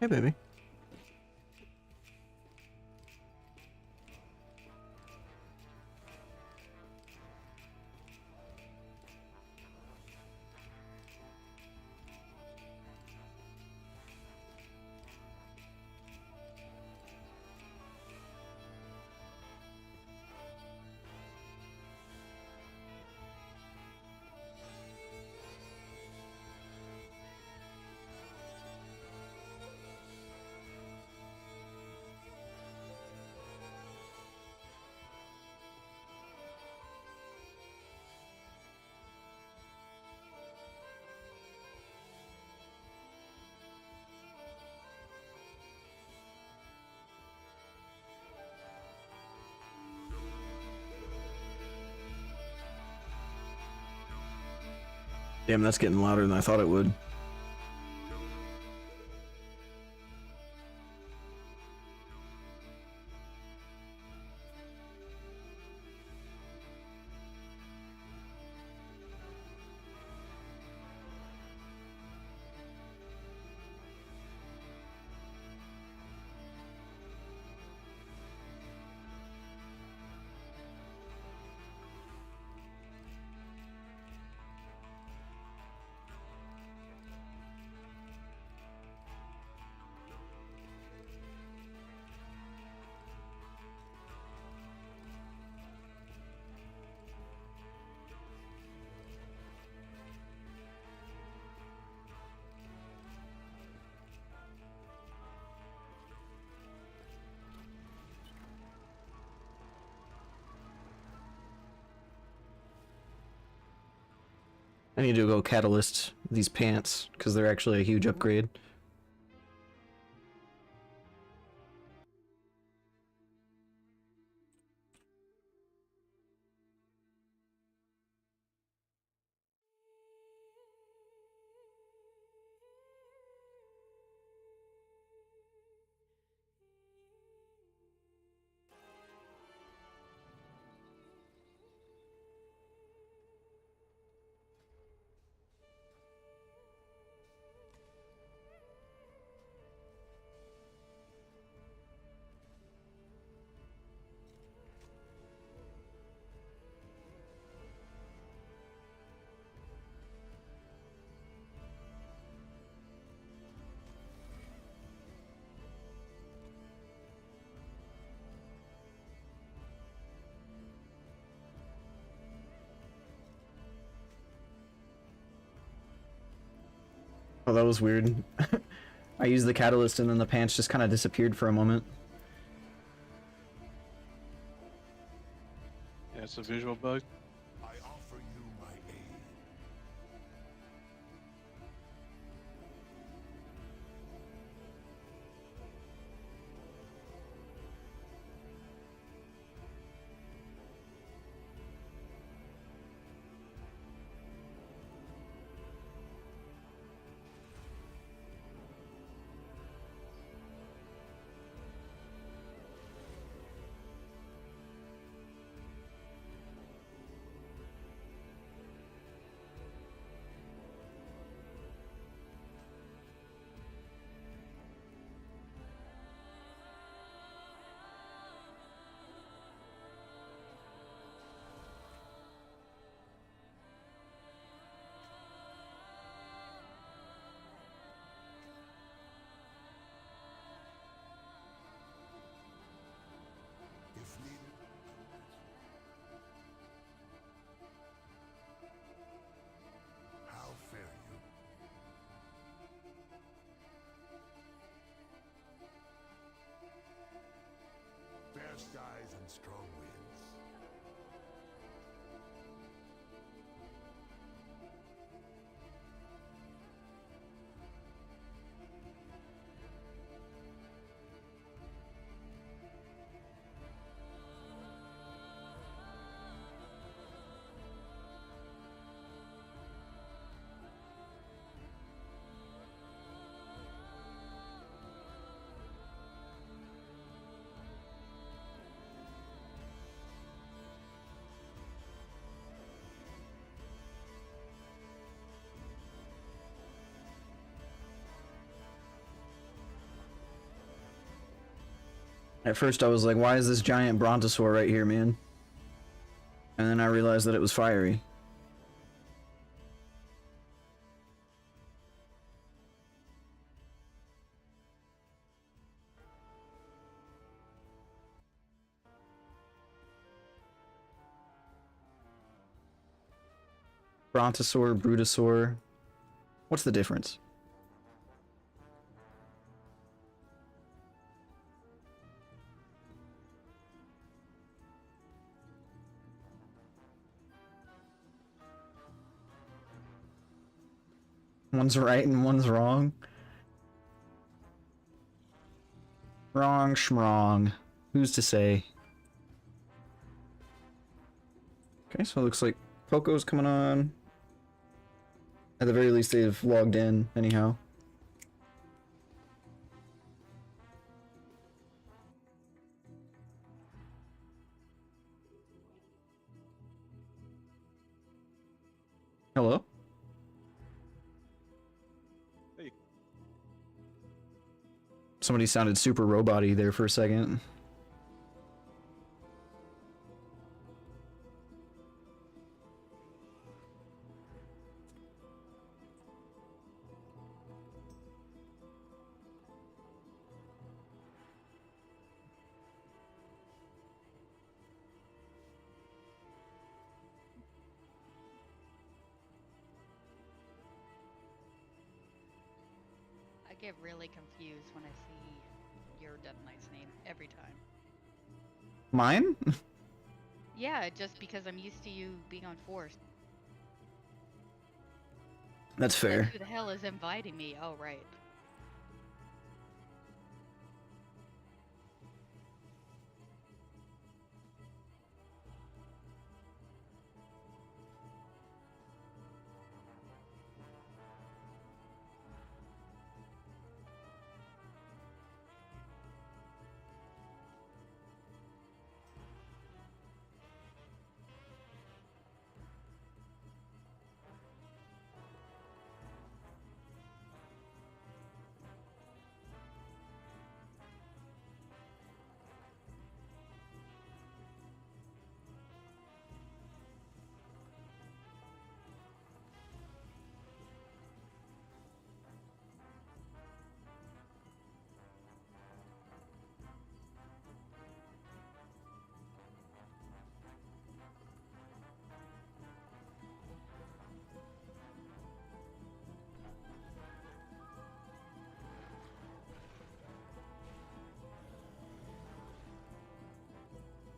Hey, baby. Damn, that's getting louder than I thought it would. I need to go catalyst these pants, because they're actually a huge upgrade. Oh, that was weird. I used the catalyst and then the pants just kind of disappeared for a moment. Yeah, it's a visual bug. I offer you my aid. At first I was like, why is this giant brontosaur right here, man? And then I realized that it was fiery. Brontosaur, Brutosaur. What's the difference? One's right and one's wrong. Wrong schmrong. Who's to say? Okay, so it looks like Poco's coming on. At the very least, they've logged in, anyhow. Hello? Hey. Somebody sounded super robot-y there for a second. I get really confused when I see your Dead Knight's name every time. Mine? Yeah, just because I'm used to you being on Force. That's fair. Who the hell is inviting me? Oh, right.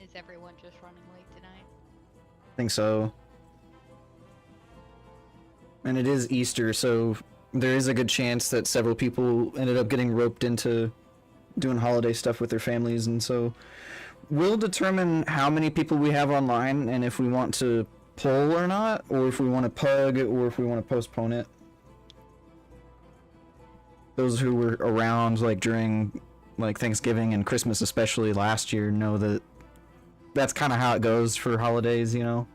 Is everyone just running late tonight? I think so. And it is Easter, so there is a good chance that several people ended up getting roped into doing holiday stuff with their families, and so we'll determine how many people we have online and if we want to poll or not, or if we want to pug, or if we want to postpone it. Those who were around like during like Thanksgiving and Christmas especially last year know that that's kind of how it goes for holidays, you know?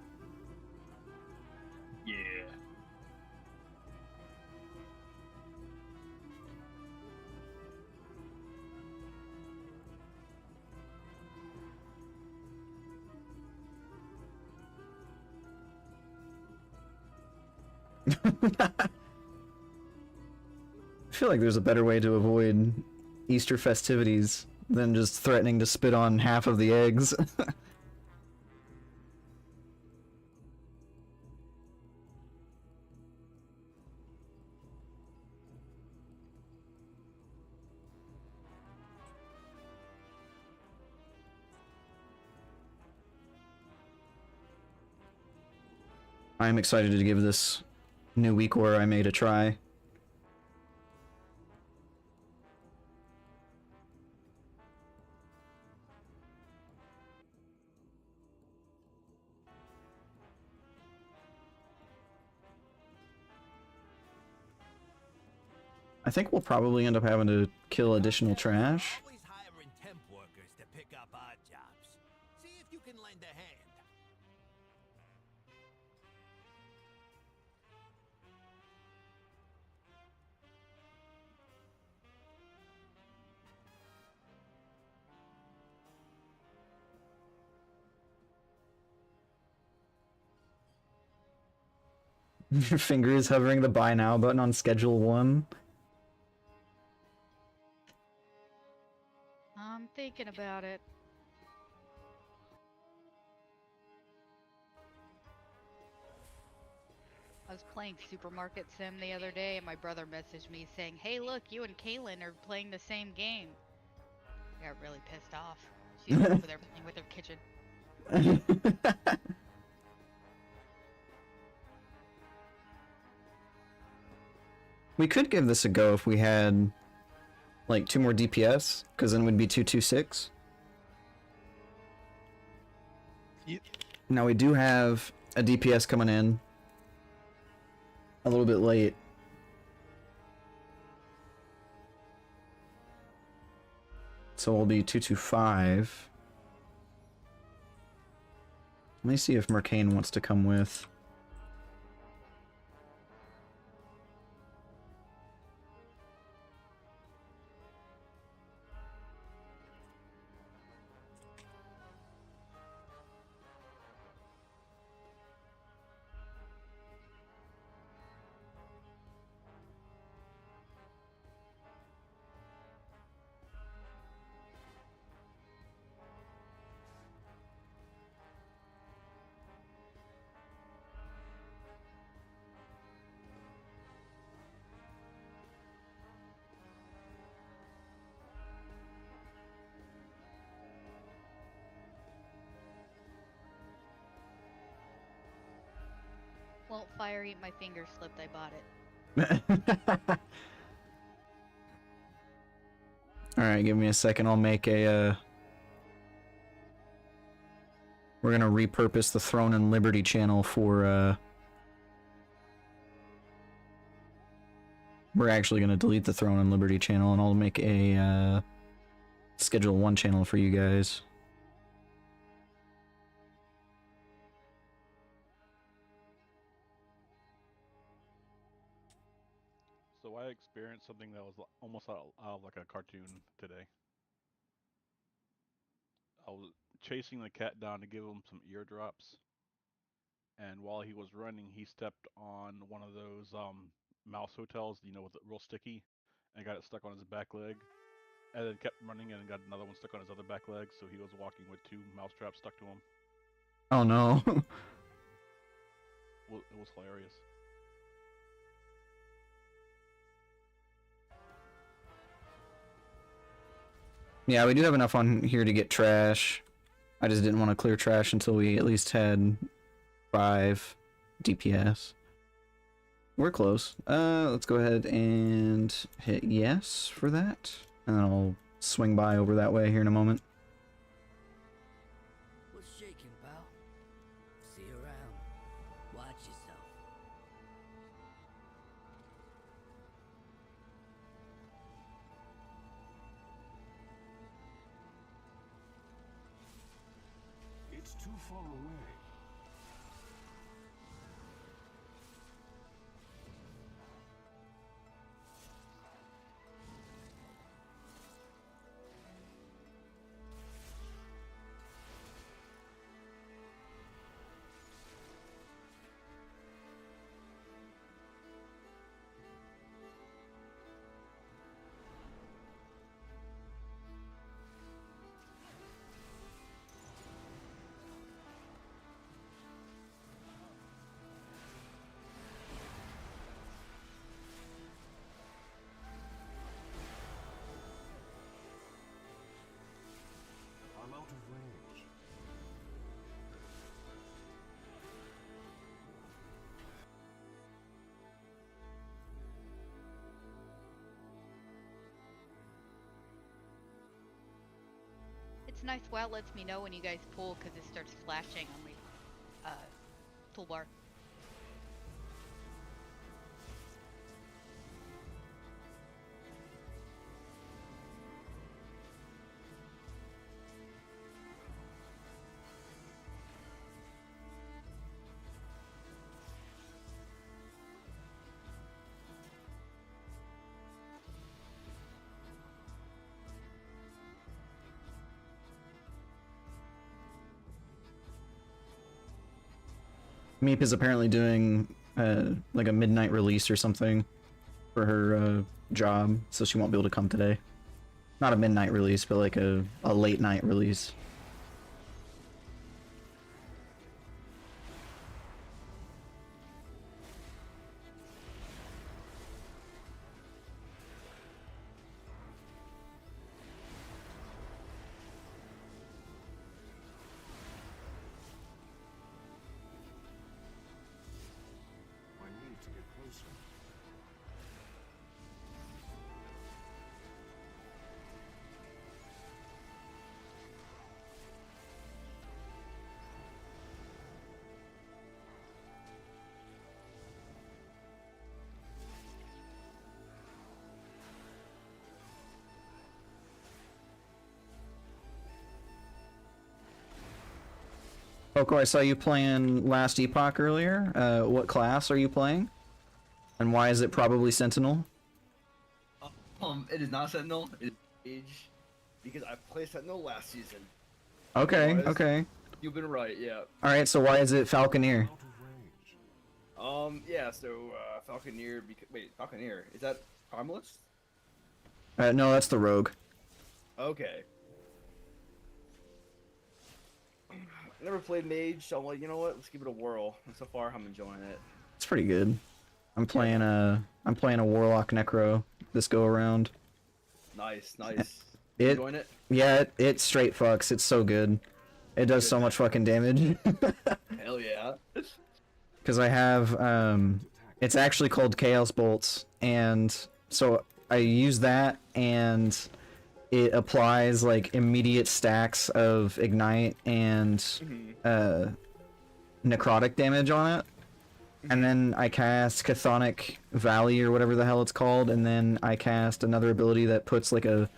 Yeah. I feel like there's a better way to avoid Easter festivities than just threatening to spit on half of the eggs. I'm excited to give this new Weekor I made a try. I think we'll probably end up having to kill additional trash. Always hiring temp workers to pick up odd jobs. See if you can lend a hand. Your finger is hovering the buy now button on schedule 1. I'm thinking about it. I was playing Supermarket Sim the other day, and my brother messaged me saying, "Hey, look, you and Kaylin are playing the same game." I got really pissed off. She's over there playing with her kitchen. We could give this a go if we had like 2 more DPS, because then we'd be 226. Now we do have a DPS coming in a little bit late. So we'll be 225. Let me see if Mercane wants to come with. Won't fire eat my finger slipped, I bought it. Alright, give me a second. I'll make a, we're gonna repurpose the Throne and Liberty channel for, we're actually gonna delete the Throne and Liberty channel, and I'll make a, Schedule 1 channel for you guys. So I experienced something that was almost out of like a cartoon today. I was chasing the cat down to give him some eardrops, and while he was running, he stepped on one of those mouse hotels, you know, with the real sticky, and got it stuck on his back leg, and then kept running and got another one stuck on his other back leg, so he was walking with 2 mouse traps stuck to him. Oh no. Well, it was hilarious. Yeah, we do have enough on here to get trash. I just didn't want to clear trash until we at least had 5 DPS. We're close. Let's go ahead and hit yes for that. And then I'll swing by over that way here in a moment. What's shaking, pal? See you around. Watch yourself. It's too far away. I'm out of range. It's nice WoW lets me know when you guys pull because it starts flashing on my toolbar. Meep is apparently doing like a midnight release or something for her job, so she won't be able to come today. Not a midnight release, but like a late night release. I need to get closer. Poco, I saw you playing Last Epoch earlier. What class are you playing? And why is it probably Sentinel? It is not Sentinel. It is Mage, because I played Sentinel last season. Okay, Otherwise- okay. You've been right, yeah. Alright, so why is it Falconeer? Out of range. Yeah. So Falconeer. Wait, Falconeer, is that Harmless? No, that's the Rogue. Okay. Never played Mage, so I'm like, you know what? Let's give it a whirl. And so far, I'm enjoying it. It's pretty good. I'm playing a Warlock Necro this go around. Nice, nice. It- Enjoying it? Yeah, it straight fucks. It's so good. It does so much fucking damage. Hell yeah. Because I have, it's actually called Chaos Bolts, and so I use that, and it applies, like, immediate stacks of Ignite and, Necrotic damage on it. And then I cast Chthonic Valley, or whatever the hell it's called, and then I cast another ability that puts, like a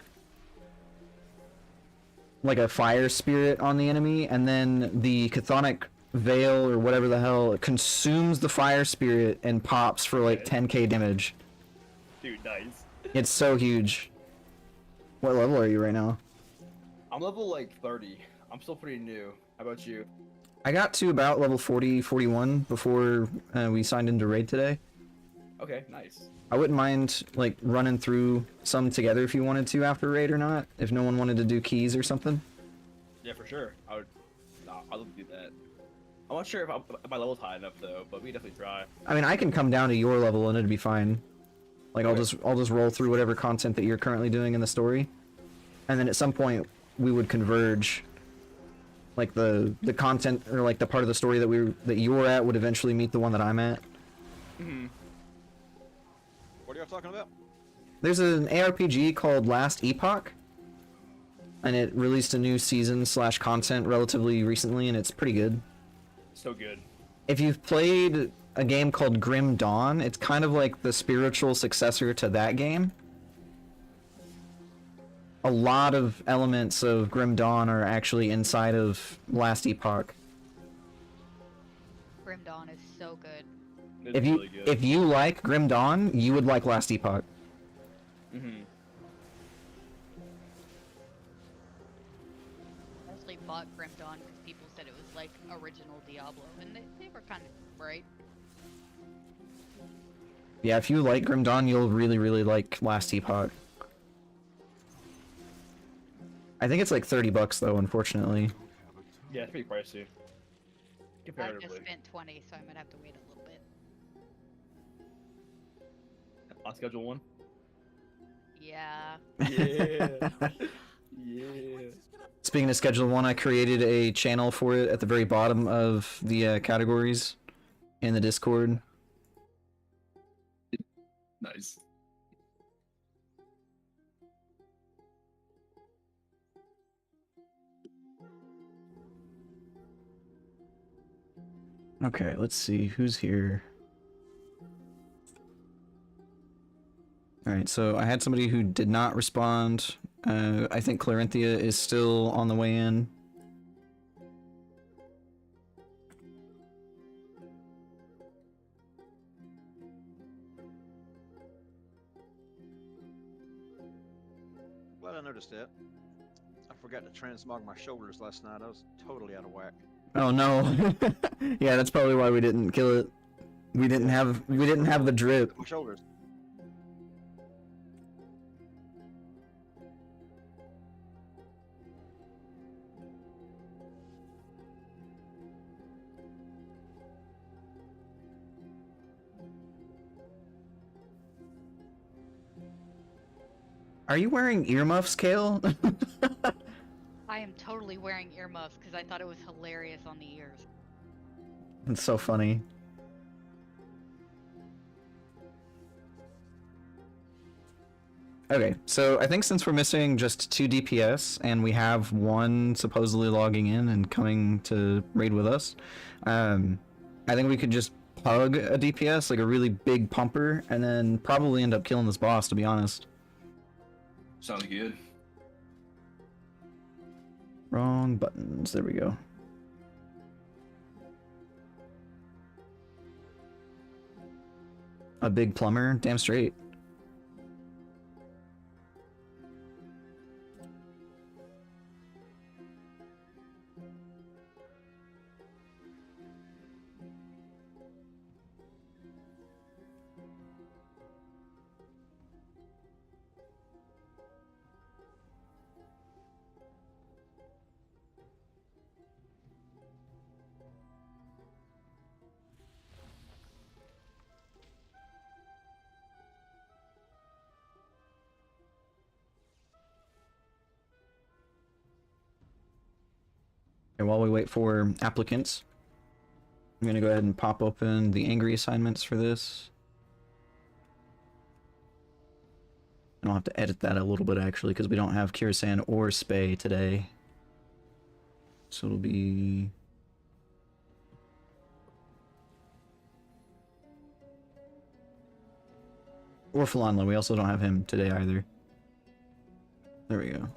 fire spirit on the enemy, and then the Chthonic Veil, or whatever the hell, it consumes the fire spirit and pops for like 10k damage. Dude, nice. It's so huge. What level are you right now? I'm level like 30. I'm still pretty new. How about you? I got to about level 40, 41 before we signed into raid today. Okay, nice. I wouldn't mind like running through some together if you wanted to after raid or not, if no one wanted to do keys or something. Yeah, for sure. I would do that. I'm not sure if my level's high enough though, but we definitely try. I mean, I can come down to your level and it'd be fine. Like I'll Okay. just roll through whatever content that you're currently doing in the story, and then at some point we would converge. Like the content, or like the part of the story that you were at would eventually meet the one that I'm at. What are y'all talking about? There's an ARPG called Last Epoch, and it released a new season / content relatively recently, and it's pretty good. So good. If you've played a game called Grim Dawn, it's kind of like the spiritual successor to that game. A lot of elements of Grim Dawn are actually inside of Last Epoch. Grim Dawn is so good. It's If you really good. if you like Grim Dawn, you would like Last Epoch. Mhm. I mostly bought Grim Dawn because people said it was like original Diablo, and they were kind of right. Yeah, if you like Grim Dawn, you'll really like Last Epoch. I think it's like $30 though, unfortunately. Don't have a turn. Yeah, it's pretty pricey. I Comparatively. just spent 20, so I'm gonna have to wait a little bit. On schedule one. Yeah. Yeah. Yeah. Speaking of Schedule 1, I created a channel for it at the very bottom of the categories in the Discord. Nice. Okay, let's see who's here. Alright, so I had somebody who did not respond. I think Clarinthia is still on the way in. Glad I noticed that. I forgot to transmog my shoulders last night. I was totally out of whack. Oh no. Yeah, that's probably why we didn't kill it. We didn't have the drip. My shoulders. Are you wearing earmuffs, Kale? I am totally wearing earmuffs because I thought it was hilarious on the ears. It's so funny. Okay, so I think since we're missing just 2 DPS and we have one supposedly logging in and coming to raid with us, I think we could just pug a DPS, like a really big pumper, and then probably end up killing this boss, to be honest. Sounds good. Wrong buttons, there we go. A big plumber? Damn straight. And while we wait for applicants, I'm gonna go ahead and pop open the angry assignments for this. I'll have to edit that a little bit actually, because we don't have Kirasan or Spay today. So it'll be... Or Falanla, we also don't have him today either. There we go.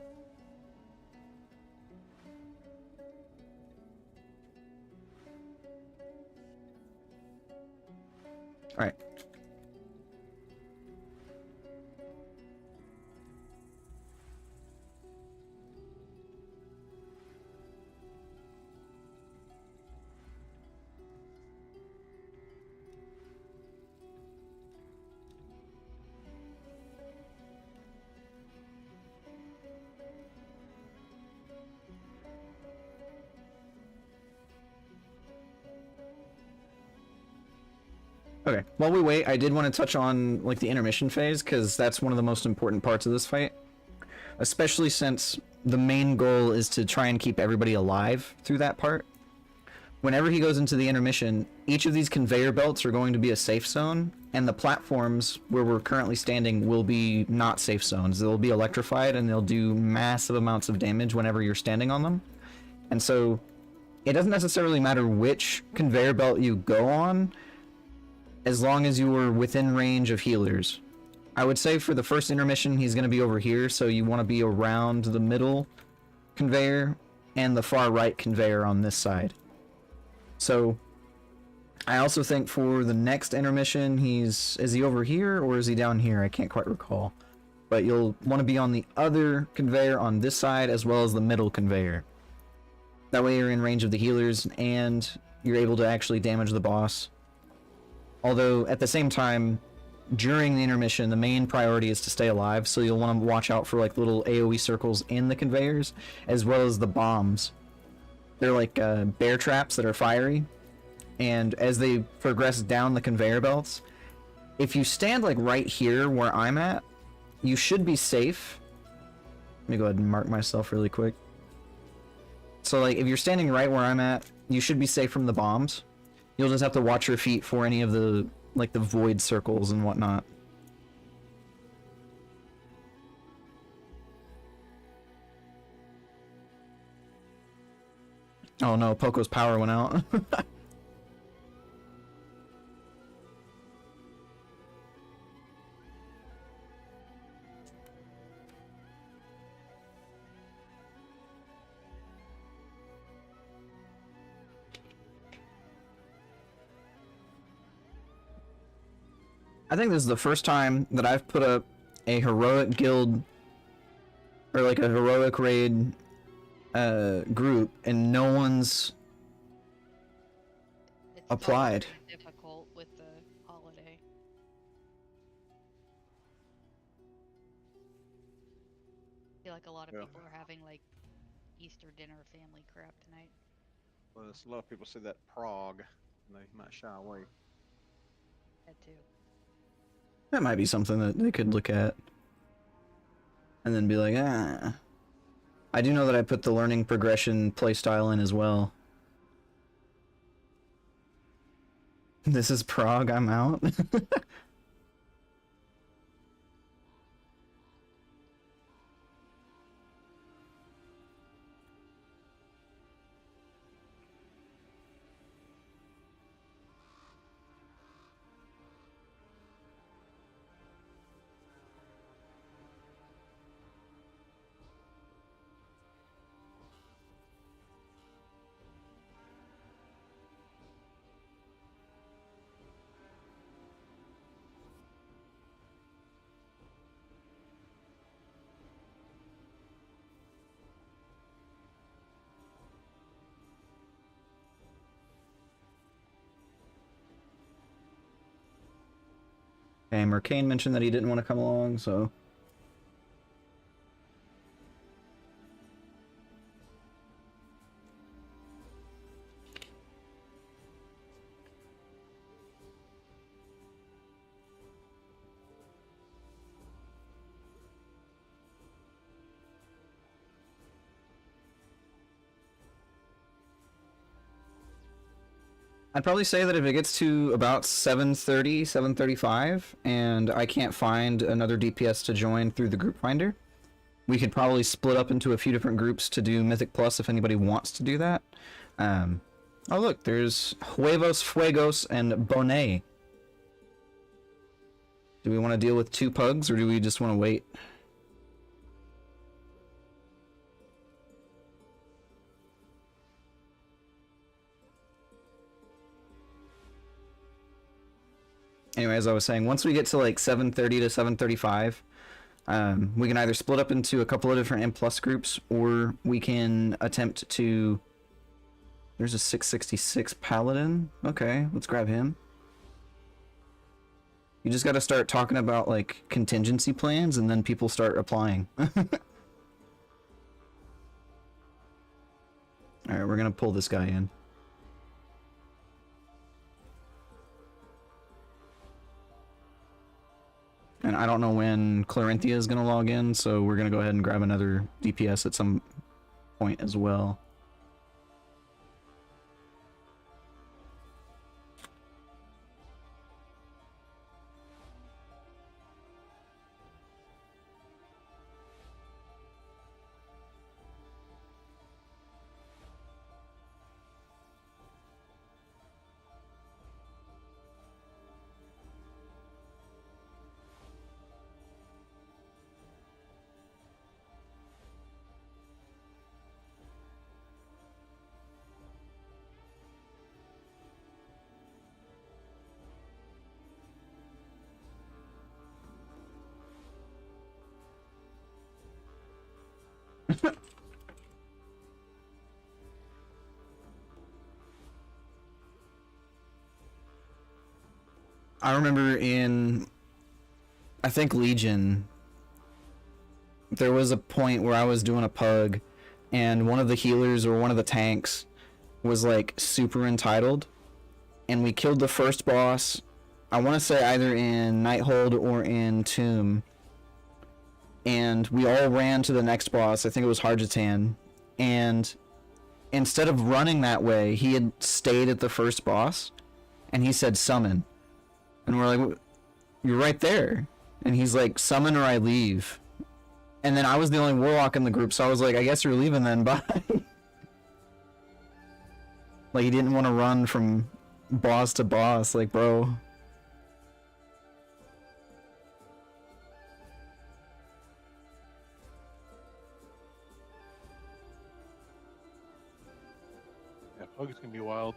Alright. Okay, while we wait, I did want to touch on like the intermission phase, because that's one of the most important parts of this fight. Especially since the main goal is to try and keep everybody alive through that part. Whenever he goes into the intermission, each of these conveyor belts are going to be a safe zone, and the platforms where we're currently standing will be not safe zones. They'll be electrified and they'll do massive amounts of damage whenever you're standing on them. And so, it doesn't necessarily matter which conveyor belt you go on, as long as you were within range of healers. I would say for the first intermission, he's going to be over here, so you want to be around the middle conveyor and the far right conveyor on this side. So, I also think for the next intermission, is he over here or is he down here? I can't quite recall. But you'll want to be on the other conveyor on this side as well as the middle conveyor. That way you're in range of the healers and you're able to actually damage the boss. Although, at the same time, during the intermission, the main priority is to stay alive, so you'll want to watch out for like little AoE circles in the conveyors, as well as the bombs. They're like bear traps that are fiery, and as they progress down the conveyor belts, if you stand like right here where I'm at, you should be safe. Let me go ahead and mark myself really quick. So like, if you're standing right where I'm at, you should be safe from the bombs. You'll just have to watch your feet for any of the, like, the void circles and whatnot. Oh no, Poco's power went out. I think this is the first time that I've put up a heroic guild or like a heroic raid group and no one's It's applied. probably difficult with the feel like a lot of Yeah. people are having like Easter dinner family crap tonight. Well, a lot of people say that Prague, and they might shy away. That too. That might be something that they could look at. And then be like, ah. I do know that I put the learning progression playstyle in as well. This is Prague, I'm out. Okay, Mercane mentioned that he didn't want to come along, so... I'd probably say that if it gets to about 7:30, 7:35, and I can't find another DPS to join through the group finder, we could probably split up into a few different groups to do Mythic Plus if anybody wants to do that. Oh look, there's Huevos, Fuegos, and Bonet. Do we want to deal with 2 pugs, or do we just want to wait? Anyway, as I was saying, once we get to like 7:30 to 7:35, we can either split up into a couple of different M+ groups, or we can attempt to... There's a 666 Paladin. Okay, let's grab him. You just gotta start talking about, like, contingency plans, and then people start applying. Alright, we're gonna pull this guy in. And I don't know when Clarinthia is gonna log in, so we're gonna go ahead and grab another DPS at some point as well. I remember in, I think Legion, there was a point where I was doing a pug, and one of the healers or one of the tanks was like super entitled, and we killed the first boss, I want to say either in Nighthold or in Tomb, and we all ran to the next boss. I think it was Harjatan, and instead of running that way, he had stayed at the first boss, and he said summon. And we're like, you're right there. And he's like, summon or I leave. And then I was the only Warlock in the group, so I was like, I guess you're leaving then, bye. Like, he didn't want to run from boss to boss, like, bro. Yeah, Pug's gonna be wild.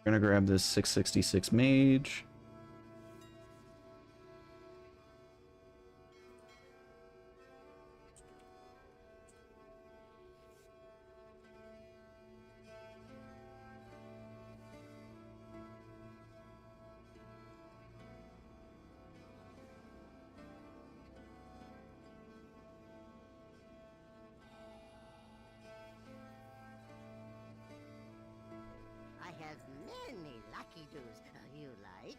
We're gonna grab this 666 mage. I have many lucky doos you like.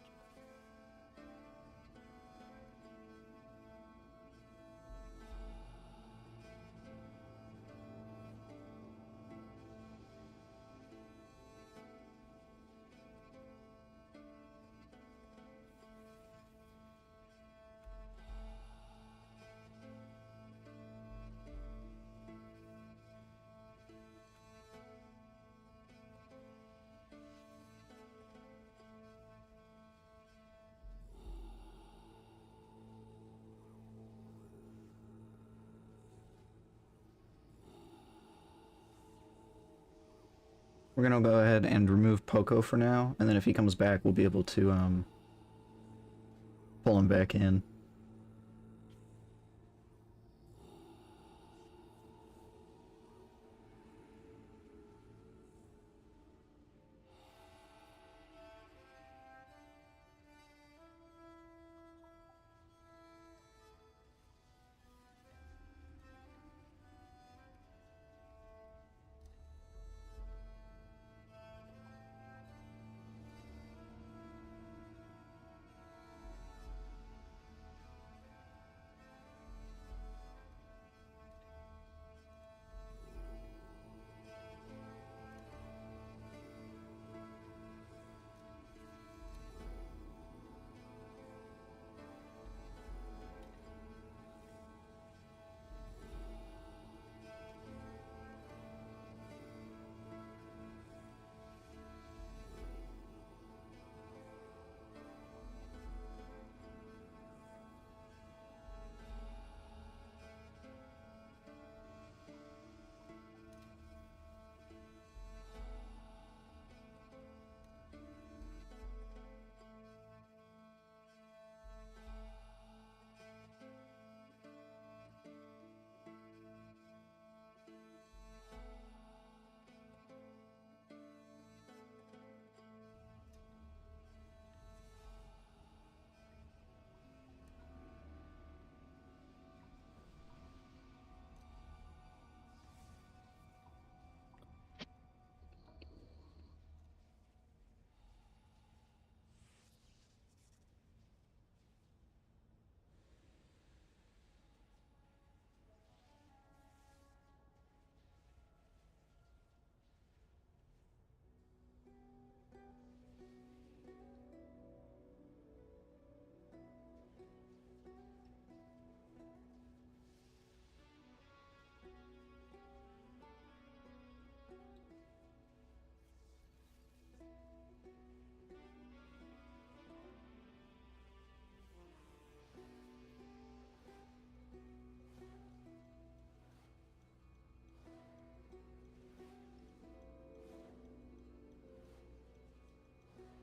We're gonna go ahead and remove Poco for now, and then if he comes back, we'll be able to pull him back in.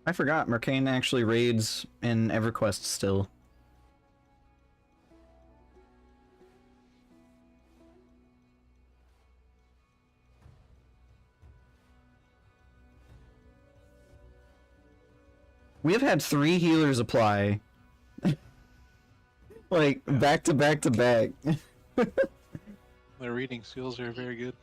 I forgot, Mercane actually raids in EverQuest still. We have had 3 healers apply. Like, back to back to back. Their reading skills are very good.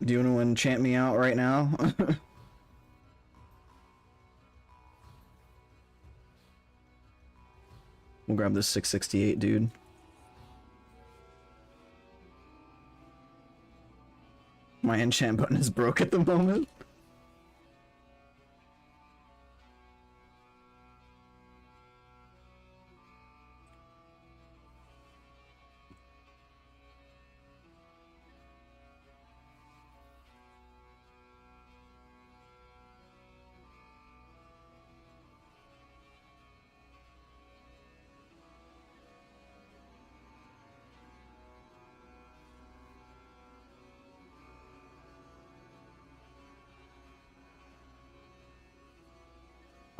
Do you want to enchant me out right now? We'll grab this 668 dude. My enchant button is broke at the moment.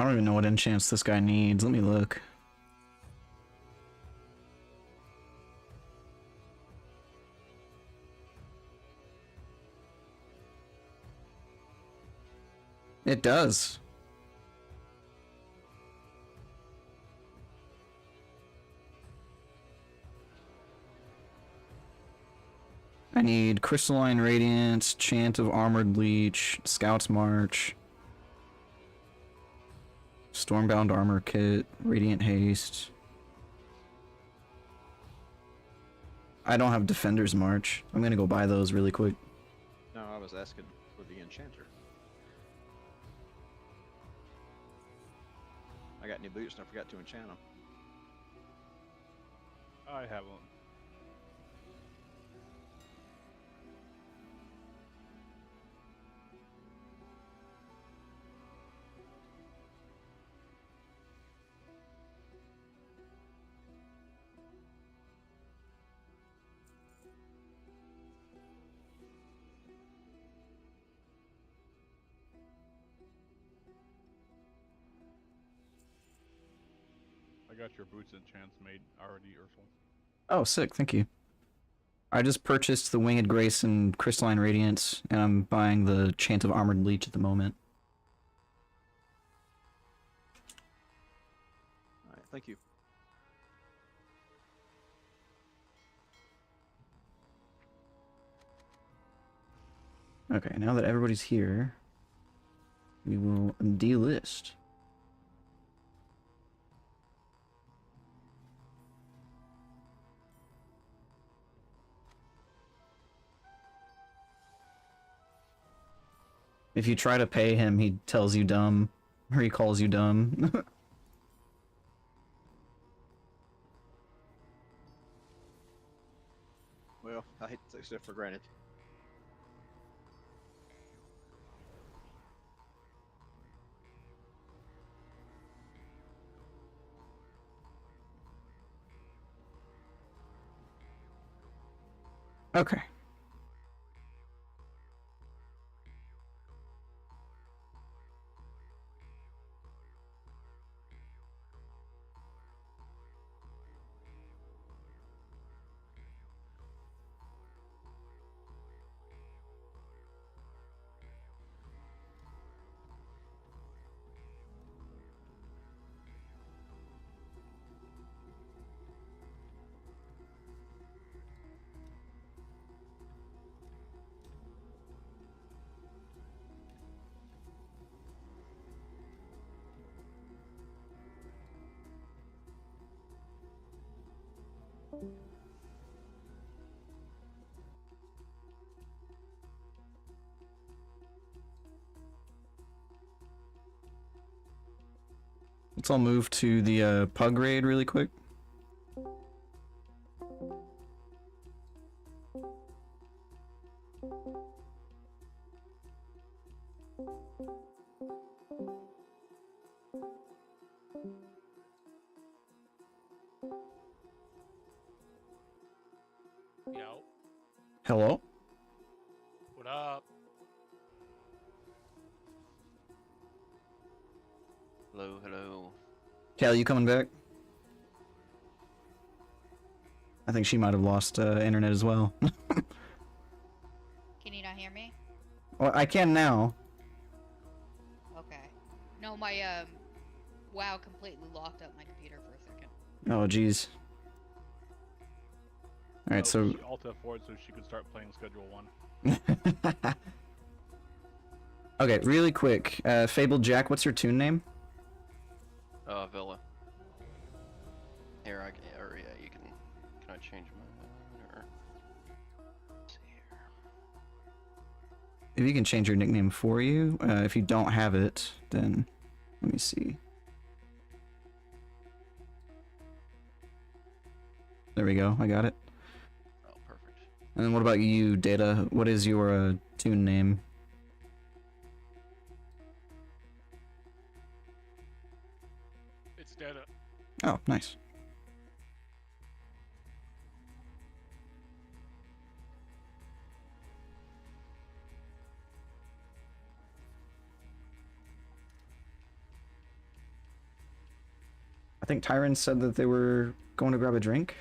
I don't even know what enchants this guy needs. Let me look. It does. I need Crystalline Radiance, Chant of Armored Leech, Scout's March, Stormbound Armor Kit, Radiant Haste. I don't have Defender's March. I'm gonna go buy those really quick. No, I was asking for the enchanter. I got new boots and I forgot to enchant them. I have one. I got your boots and chants made already, Ursula. Oh, sick, thank you. I just purchased the Winged Grace and Crystalline Radiance, and I'm buying the Chant of Armored Leech at the moment. Alright, thank you. Okay, now that everybody's here, we will delist. If you try to pay him, he tells you dumb, or he calls you dumb. Well, I hate to take stuff for granted. Okay. Let's all move to the pug raid really quick. Yo, Hello? what up? Hello, hello. Callie, you coming back? I think she might have lost internet as well. Can you not hear me? Well, I can now. Okay. No, my WoW completely locked up my computer for a second. Oh, jeez. Alright, so... She Alt F4 so she could start playing Schedule 1. Okay, really quick. Fabled Jack, what's your tune name? Villa. Here, or yeah, you can I change mine, or... Let's see here. If you can change your nickname for you, if you don't have it, then... Let me see. There we go, I got it. Oh, perfect. And then what about you, Data? What is your tune name? It's Data. Oh, nice. think Tyron said that they were going to grab a drink.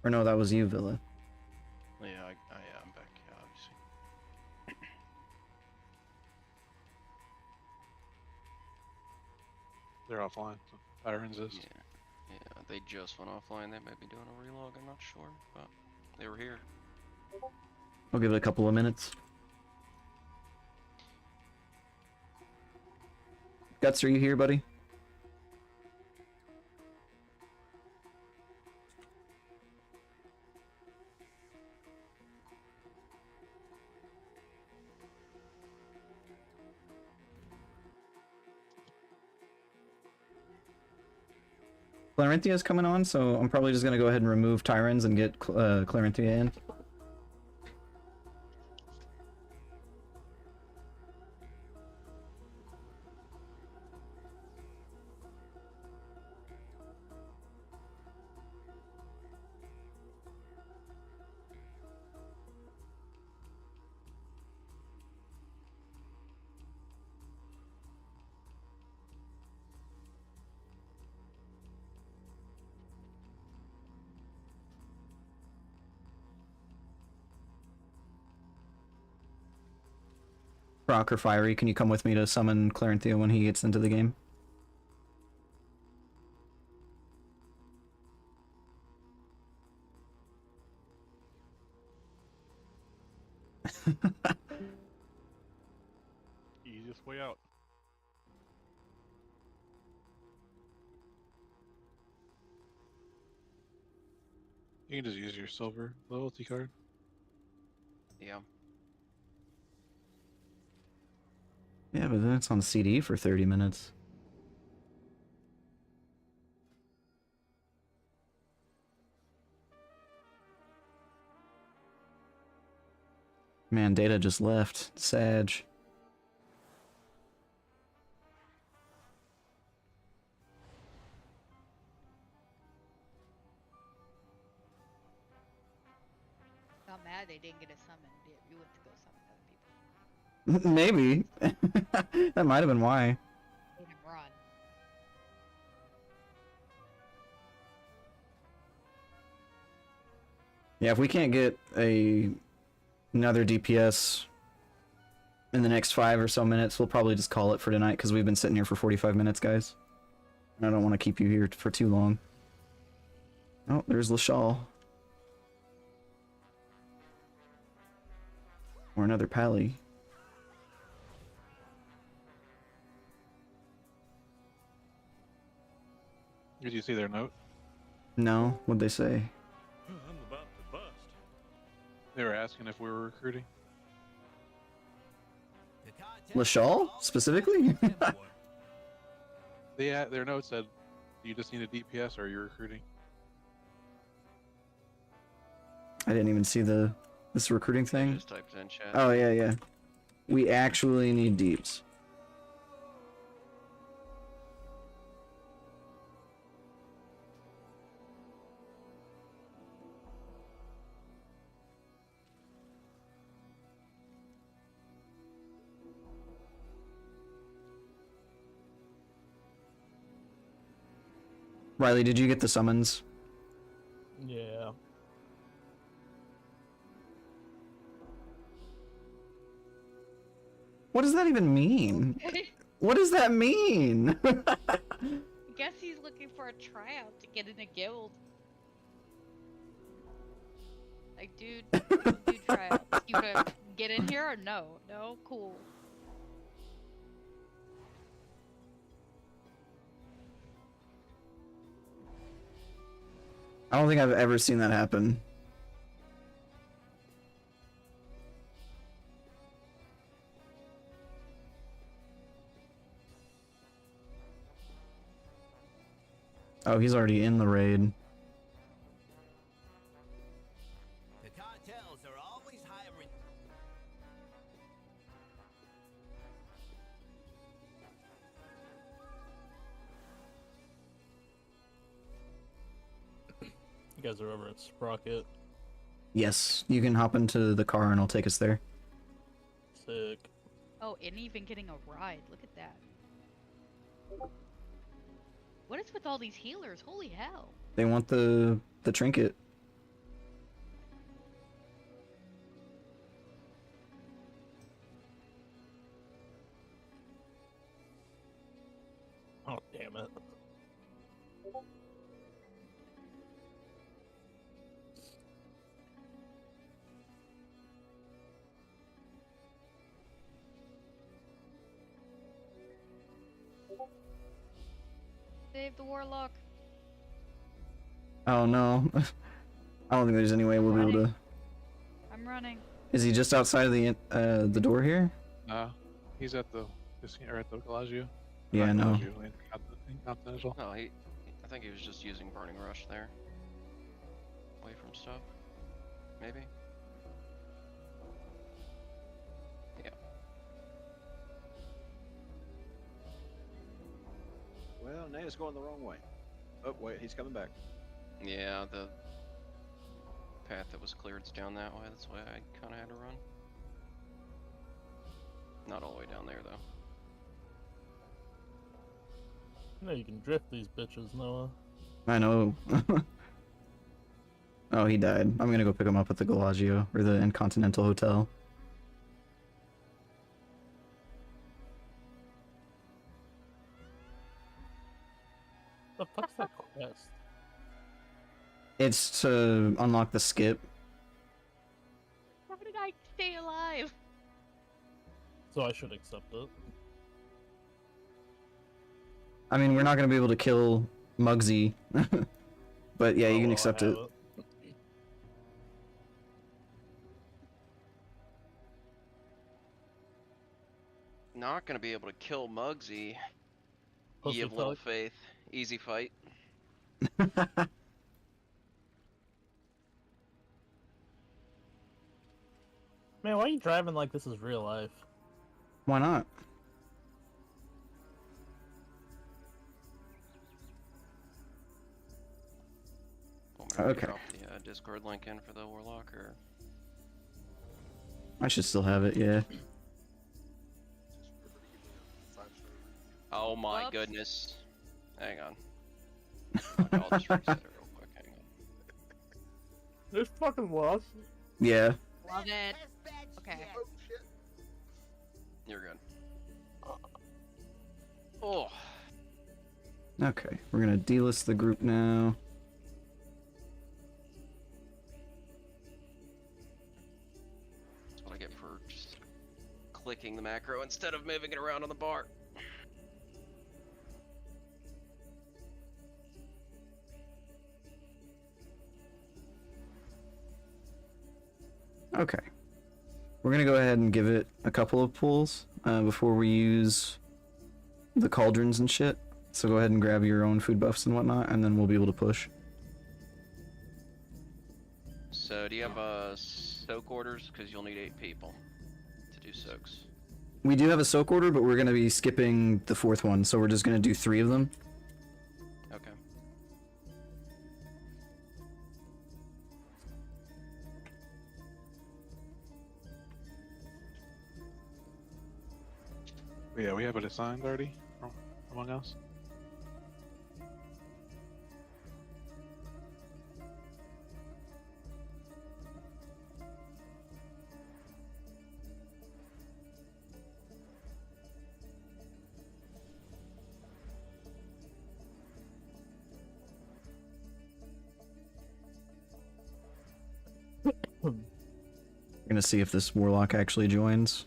Or no, that was you, Villa. Yeah, I'm back. Yeah, obviously. They're offline. So Tyrants is. Yeah, they just went offline. They might be doing a relog. I'm not sure, but they were here. I'll give it a couple of minutes. Guts, are you here, buddy? Clarinthia's coming on, so I'm probably just gonna go ahead and remove Tyrans and get Clarinthia in. Rock or Fiery, can you come with me to summon Clarinthia when he gets into the game? Easiest way out. You can just use your silver loyalty card. Yeah. Yeah, but then it's on CD for 30 minutes. Man, Data just left. Sag. Not mad they didn't get a summon. You went to go summon other people. Maybe. That might have been why. Made him run. Yeah, if we can't get another DPS in the next 5 or so minutes, we'll probably just call it for tonight, because we've been sitting here for 45 minutes, guys. And I don't want to keep you here for too long. Oh, there's Lashal. Or another Pally. Did you see their note? No, what'd they say? I'm about to bust. They were asking if we were recruiting. Lashal, specifically? Their note said, "You just need a DPS, or are you recruiting?" I didn't even see this recruiting thing. Just typed in chat. Oh, yeah, yeah. We actually need deeps. Riley, did you get the summons? Yeah. What does that even mean? What does that mean? I guess he's looking for a tryout to get in a guild. Like, dude, do tryouts. You wanna get in here or no? No? Cool. I don't think I've ever seen that happen. Oh, he's already in the raid. The cartels are always hiring. You guys are over at Sprocket. Yes, you can hop into the car and I'll take us there. Sick. Oh, and even getting a ride. Look at that. is with all these healers? Holy hell. They want the trinket. Oh, damn it. Save the Warlock. Oh no. I don't think there's any way we'll be able to. I'm running. Is he just outside of the door here? He's at the casino or at the Bellagio. Yeah, Not no. Bellagio, in Continental. No, I think he was just using Burning Rush there. Away from stuff. Maybe? Yeah. Well, Nana's going the wrong way. Oh, wait, he's coming back. Yeah, the path that was cleared's down that way. That's why I kind of had to run. Not all the way down there, though. You know you can drift these bitches, Noah. I know. Oh, he died. I'm gonna go pick him up at the Bellagio or the Intercontinental Hotel. The fuck's that quest? It's to unlock the skip. How did I stay alive? So I should accept it. I mean, we're not gonna be able to kill Muggsy, but yeah, you can Oh, accept I it. have Not gonna be able to kill Muggsy. Pussy Ye of little fuck. faith. Easy fight. Man, why are you driving like this is real life? Why not? Want me to Okay. drop the Discord link in for the Warlock, or? I should still have it, yeah. Oh my Whoops. goodness. Hang on. I'll just reset it real quick. Hang on. There's fucking lost. Yeah. Love it. Okay. You're good. Oh. Okay, we're gonna delist the group now. That's what I get for just clicking the macro instead of moving it around on the bar. Okay. We're gonna go ahead and give it a couple of pulls before we use the cauldrons and shit. So go ahead and grab your own food buffs and whatnot, and then we'll be able to push. So, do you have soak orders? Because you'll need 8 people to do soaks. We do have a soak order, but we're gonna be skipping the 4th one, so we're just gonna do 3 of them. Okay. Yeah, we have it assigned already among us. We're gonna see if this warlock actually joins.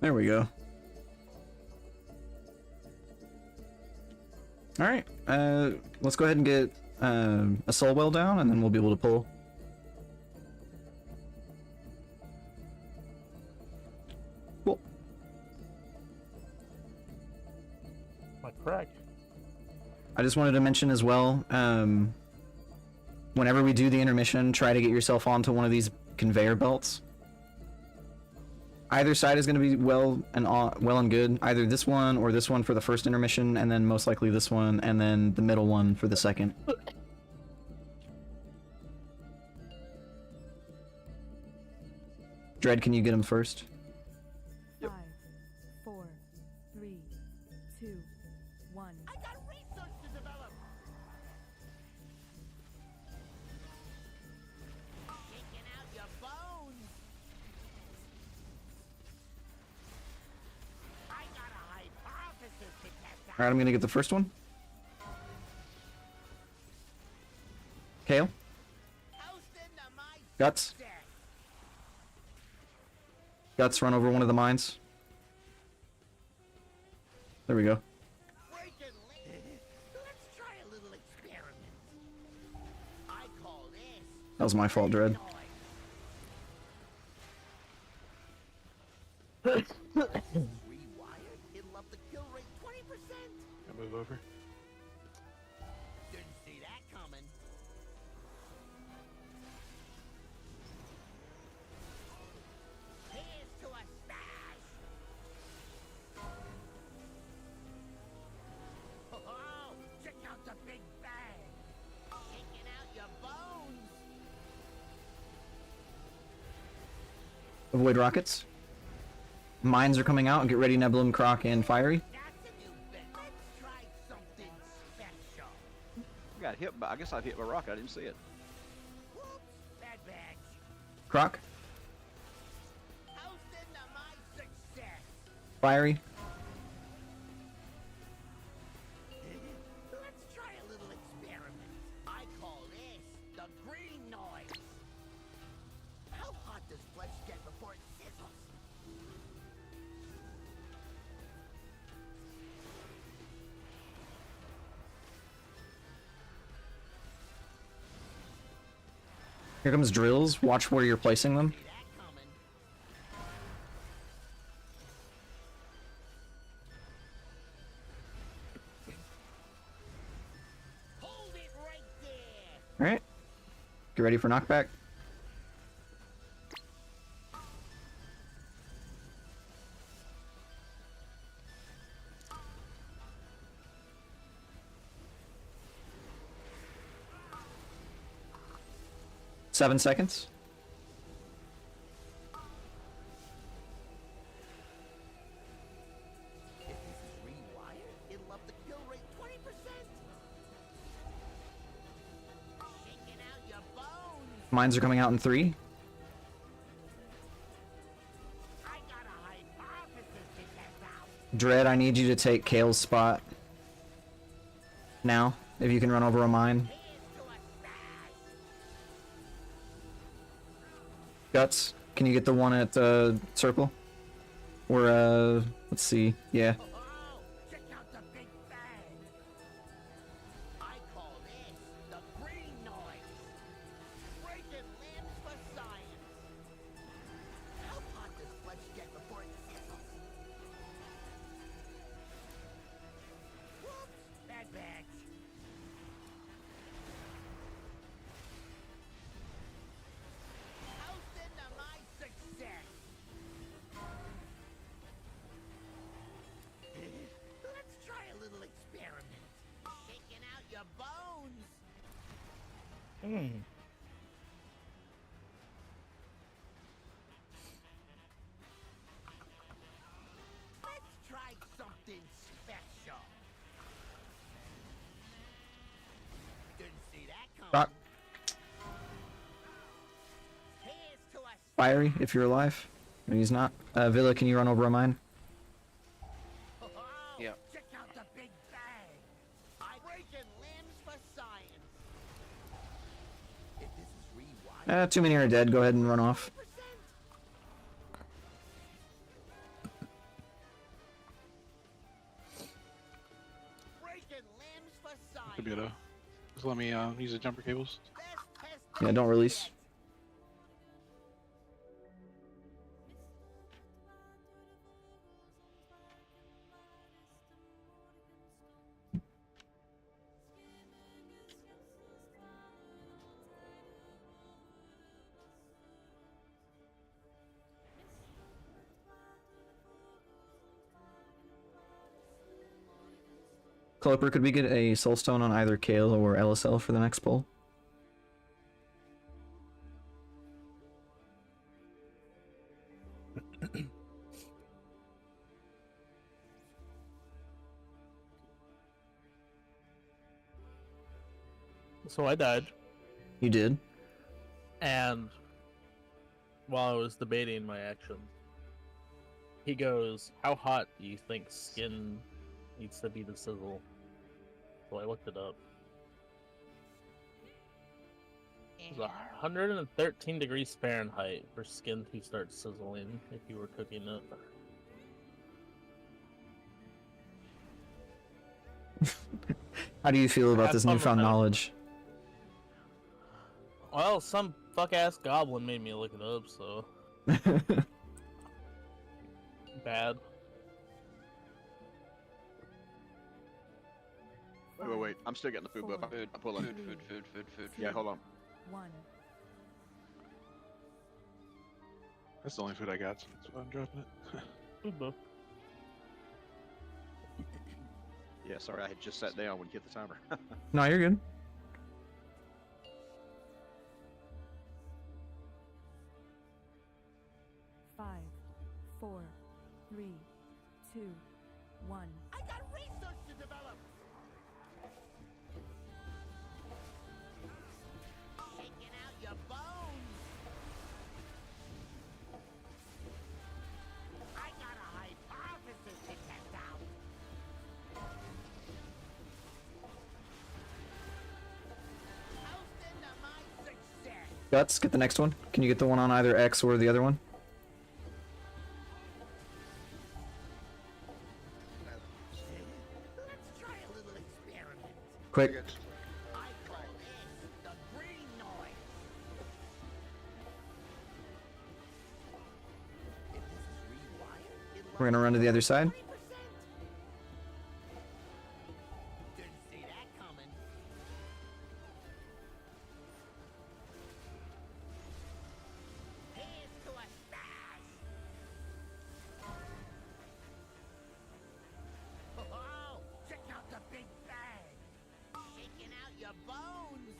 There we go. Alright, let's go ahead and get a soul well down, and then we'll be able to pull. Cool. My crack. I just wanted to mention as well, whenever we do the intermission, try to get yourself onto one of these conveyor belts. Either side is going to be well and good. Either this one or this one for the first intermission, and then most likely this one, and then the middle one for the second. Dread, can you get him first? 5, 4, 3, 2, 1. I got research to develop. Taking out your bones. I got a hypothesis to test out. Alright, I'm gonna get the first one. Kale? Guts? Guts, run over one of the mines. There we go. Let's try a little experiment. I call this That was my fault, Dread. rewired. It'll up the kill rate 20%. I'll move over. Didn't see that coming. Here's to a stash. Oh, check out the big bang. Taking out your bones. Avoid rockets. Mines are coming out, and get ready, Nebulum, Croc, and Fiery. That's a new bit. Let's try something special. I got hit by, I guess I hit by a rocket. I didn't see it. Whoops, bad badge. Croc, Toasting to my success. Fiery, Let's try a little experiment. I call this the green noise. How hot does flesh get before it sizzles? here comes drills. Watch where you're placing them. See that coming. Hold it right there. Alright. Get ready for knockback. Seven seconds. If this is rewired, it'll up the kill rate 20%. Taking out your bones. Mines are coming out in 3. I got a hypothesis to test out. Dread, I need you to take Kale's spot. Now, if you can run over a mine. Here's to a stash. Guts, can you get the one at the circle? Or, let's see. Yeah. Oh, check out the big bang. I call this the green noise. Breaking limbs for science. How hot does flesh get before it sizzles? Whoops, bad badge. Toasting to my success. Let's try a little experiment. Taking out your bones. Let's try something special. Didn't see that coming. Croc, Here's to a Fiery, if you're alive. He's not. Villa, can you run over a mine? oh, Yeah. check out the big bang. I'm breaking limbs for science. If this is rewired, Too many are dead. Go ahead and run off. 20%. Use the jumper cables. Yeah, don't release. Cloper, could we get a soulstone on either Kale or LSL for the next poll? So I died, You did? and while I was debating my action, he goes, "How hot do you think skin needs to be to sizzle?" So I looked it up. It's 113 degrees Fahrenheit for skin to start sizzling if you were cooking it. How do you feel about Have this fun with newfound that. knowledge? Well, some fuck-ass goblin made me look it up, so... Bad. Wait. I'm still getting the food, but Food, I'm pulling. food. Yeah, hold on. 1. That's the only food I got, so that's why I'm dropping it. Food buff. Yeah, sorry, I had just sat down when you hit the timer. No, you're good. Five, 4, 3, 2, 1. I got research to develop. Shaking out your bones. I got a hypothesis to test out. Toast into my success. Guts, get the next one. Can you get the one on either X or the other one? Let's try a little experiment. Quick. I call this the green noise. If this is rewired, it'll We're gonna run to the other side. 20%. Didn't see that coming. Here's to a stash. Oh, check out the big bag. Shaking out your bones.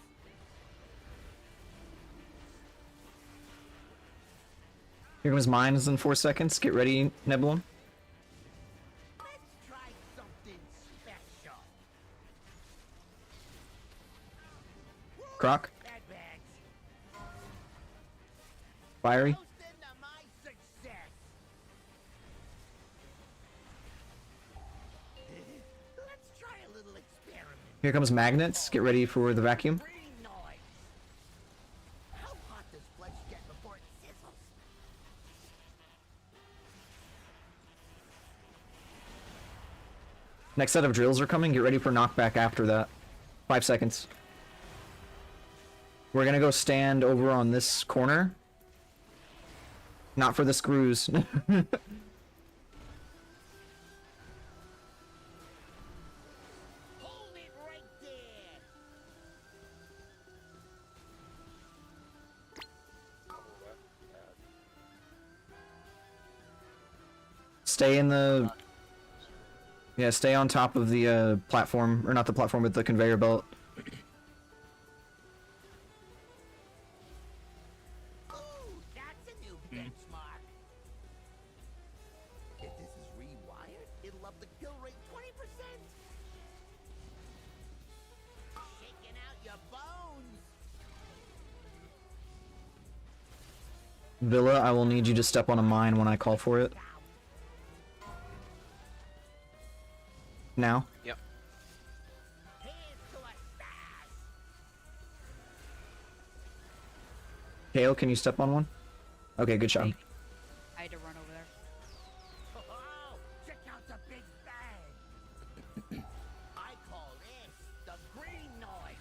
Here comes mines in 4 seconds. Get ready, Nebulum. Let's try something special. Croc. Bad bags. Fiery. Toast into my success. Let's try a little experiment. Here comes magnets. Get ready for the vacuum. Green noise. How hot does flesh get before it sizzles? Next set of drills are coming. Get ready for knockback after that. 5 seconds. We're gonna go stand over on this corner. Not for the screws. Hold it right there. Stay in the... Yeah, stay on top of the platform. Or not the platform, but the conveyor belt. Ooh, that's a new benchmark. If this is rewired, it'll up the kill rate 20%. Shaking out your bones. Villa, I will need you to step on a mine when I call for it. Now. Yep. Here's to a stash. Kale, can you step on one? Okay, good job. I had to run over there. Oh, check out the big bag. I call this the green noise.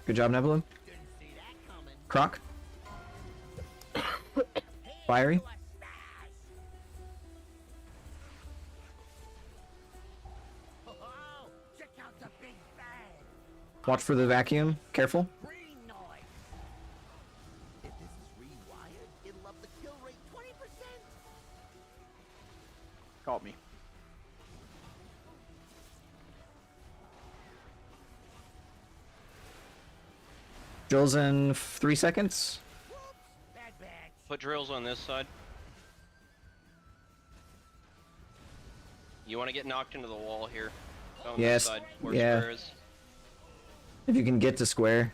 Good job, Nebula. Croc. Fiery. Watch for the vacuum. Careful. If this is rewired, it'll up the kill rate 20%. Caught me. Drills in 3 seconds. Put drills on this side. You want to get knocked into the wall here. On Yes, this side, where yeah. square is. If you can get to square.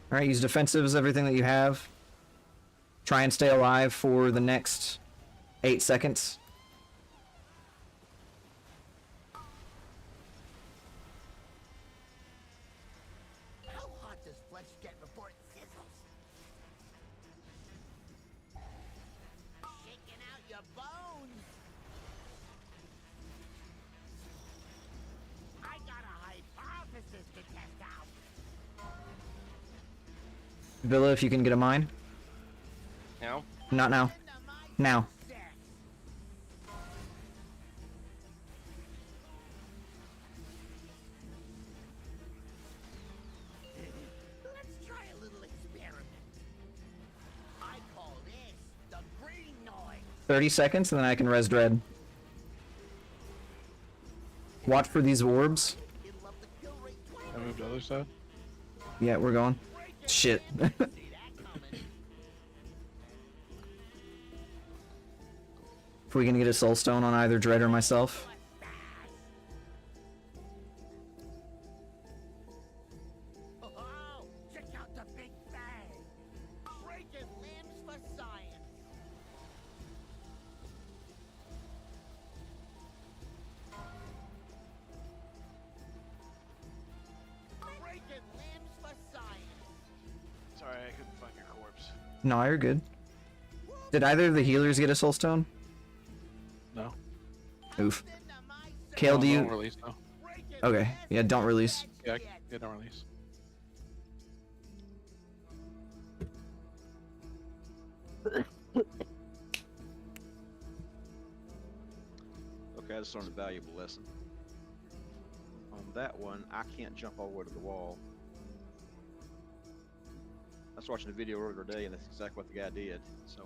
Alright, use defensives, everything that you have. Try and stay alive for the next 8 seconds. How hot does flesh get before it sizzles? Shaking out your bones. I got a hypothesis to test out. Villa, if you can get a mine. Now? Not now. Now. Let's try a little experiment. I call this the green noise. 30 seconds, and then I can res Dread. Watch for these orbs. I moved to the other side. Yeah, we're going. Shit. If we can get a soul stone on either Dread or myself. Oh, check out the big bang. Breaking limbs for science. Breaking limbs for science. Sorry, I couldn't find your corpse. No, you're good. Did either of the healers get a soul stone? No. Oof. Kale, do Don't you? release, no. Okay, yeah, don't release. Yeah, don't release. Okay, I just learned a valuable lesson. On that one, I can't jump all the way to the wall. I was watching a video earlier today, and that's exactly what the guy did. So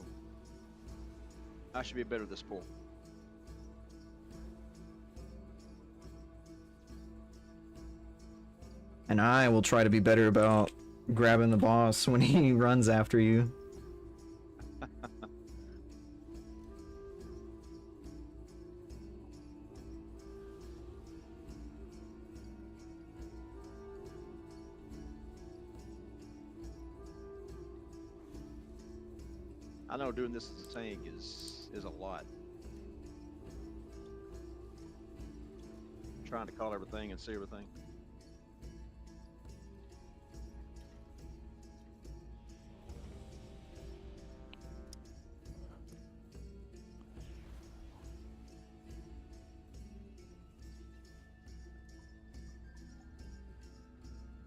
I should be better at this pull. And I will try to be better about grabbing the boss when he runs after you. I know doing this as a tank is a lot. Trying to call everything and see everything.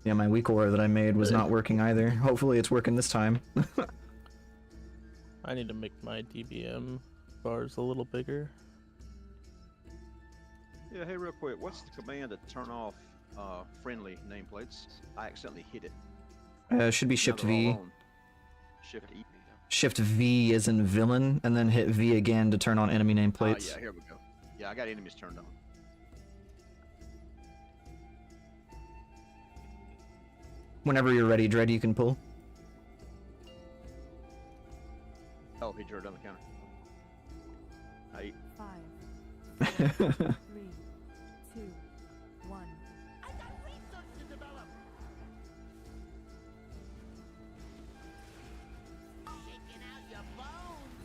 Yeah, my weak aura that I made was not working either. Hopefully it's working this time. I need to make my DBM bars a little bigger. Yeah, hey, real quick, what's the command to turn off friendly nameplates? I accidentally hit it. Should be Shift Now they're all V. on. Shift E. Shift V as in villain, and then hit V again to turn on enemy nameplates. Yeah, here we go. Yeah, I got enemies turned on. Whenever you're ready, Dread, you can pull. Oh, he drew it on the counter. Hey. 5, 4, 3, 2, 1. I got research to develop. Shaking out your bones.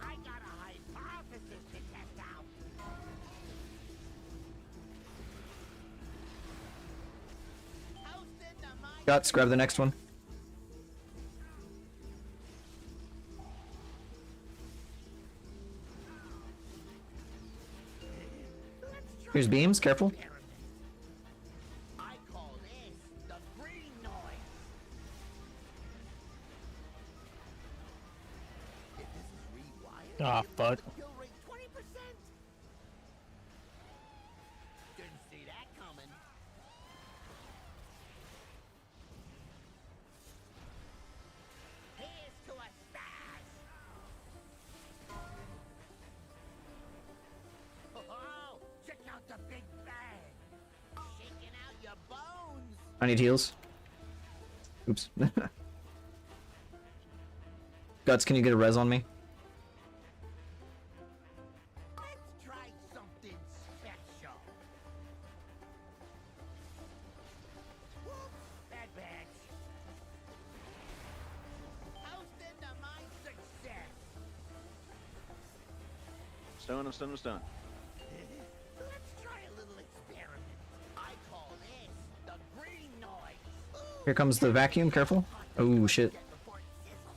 I got a hypothesis to test out. Guts, grab the next one. Here's beams, careful. I call this the green noise. If this is rewired, Ah, it fuck. lowers the kill rate 20%. Didn't see that coming. Here's to a stash. Oh, check out the big bag. Shaking out your bones. I need heals. Oops. Guts, can you get a res on me? Let's try something special. Whoops, bad batch. Hosting to my success. Stone, I'm stone, I'm stone. Let's try a little experiment. I call this the green noise. Here comes the vacuum, careful. Oh shit. Get before it sizzles.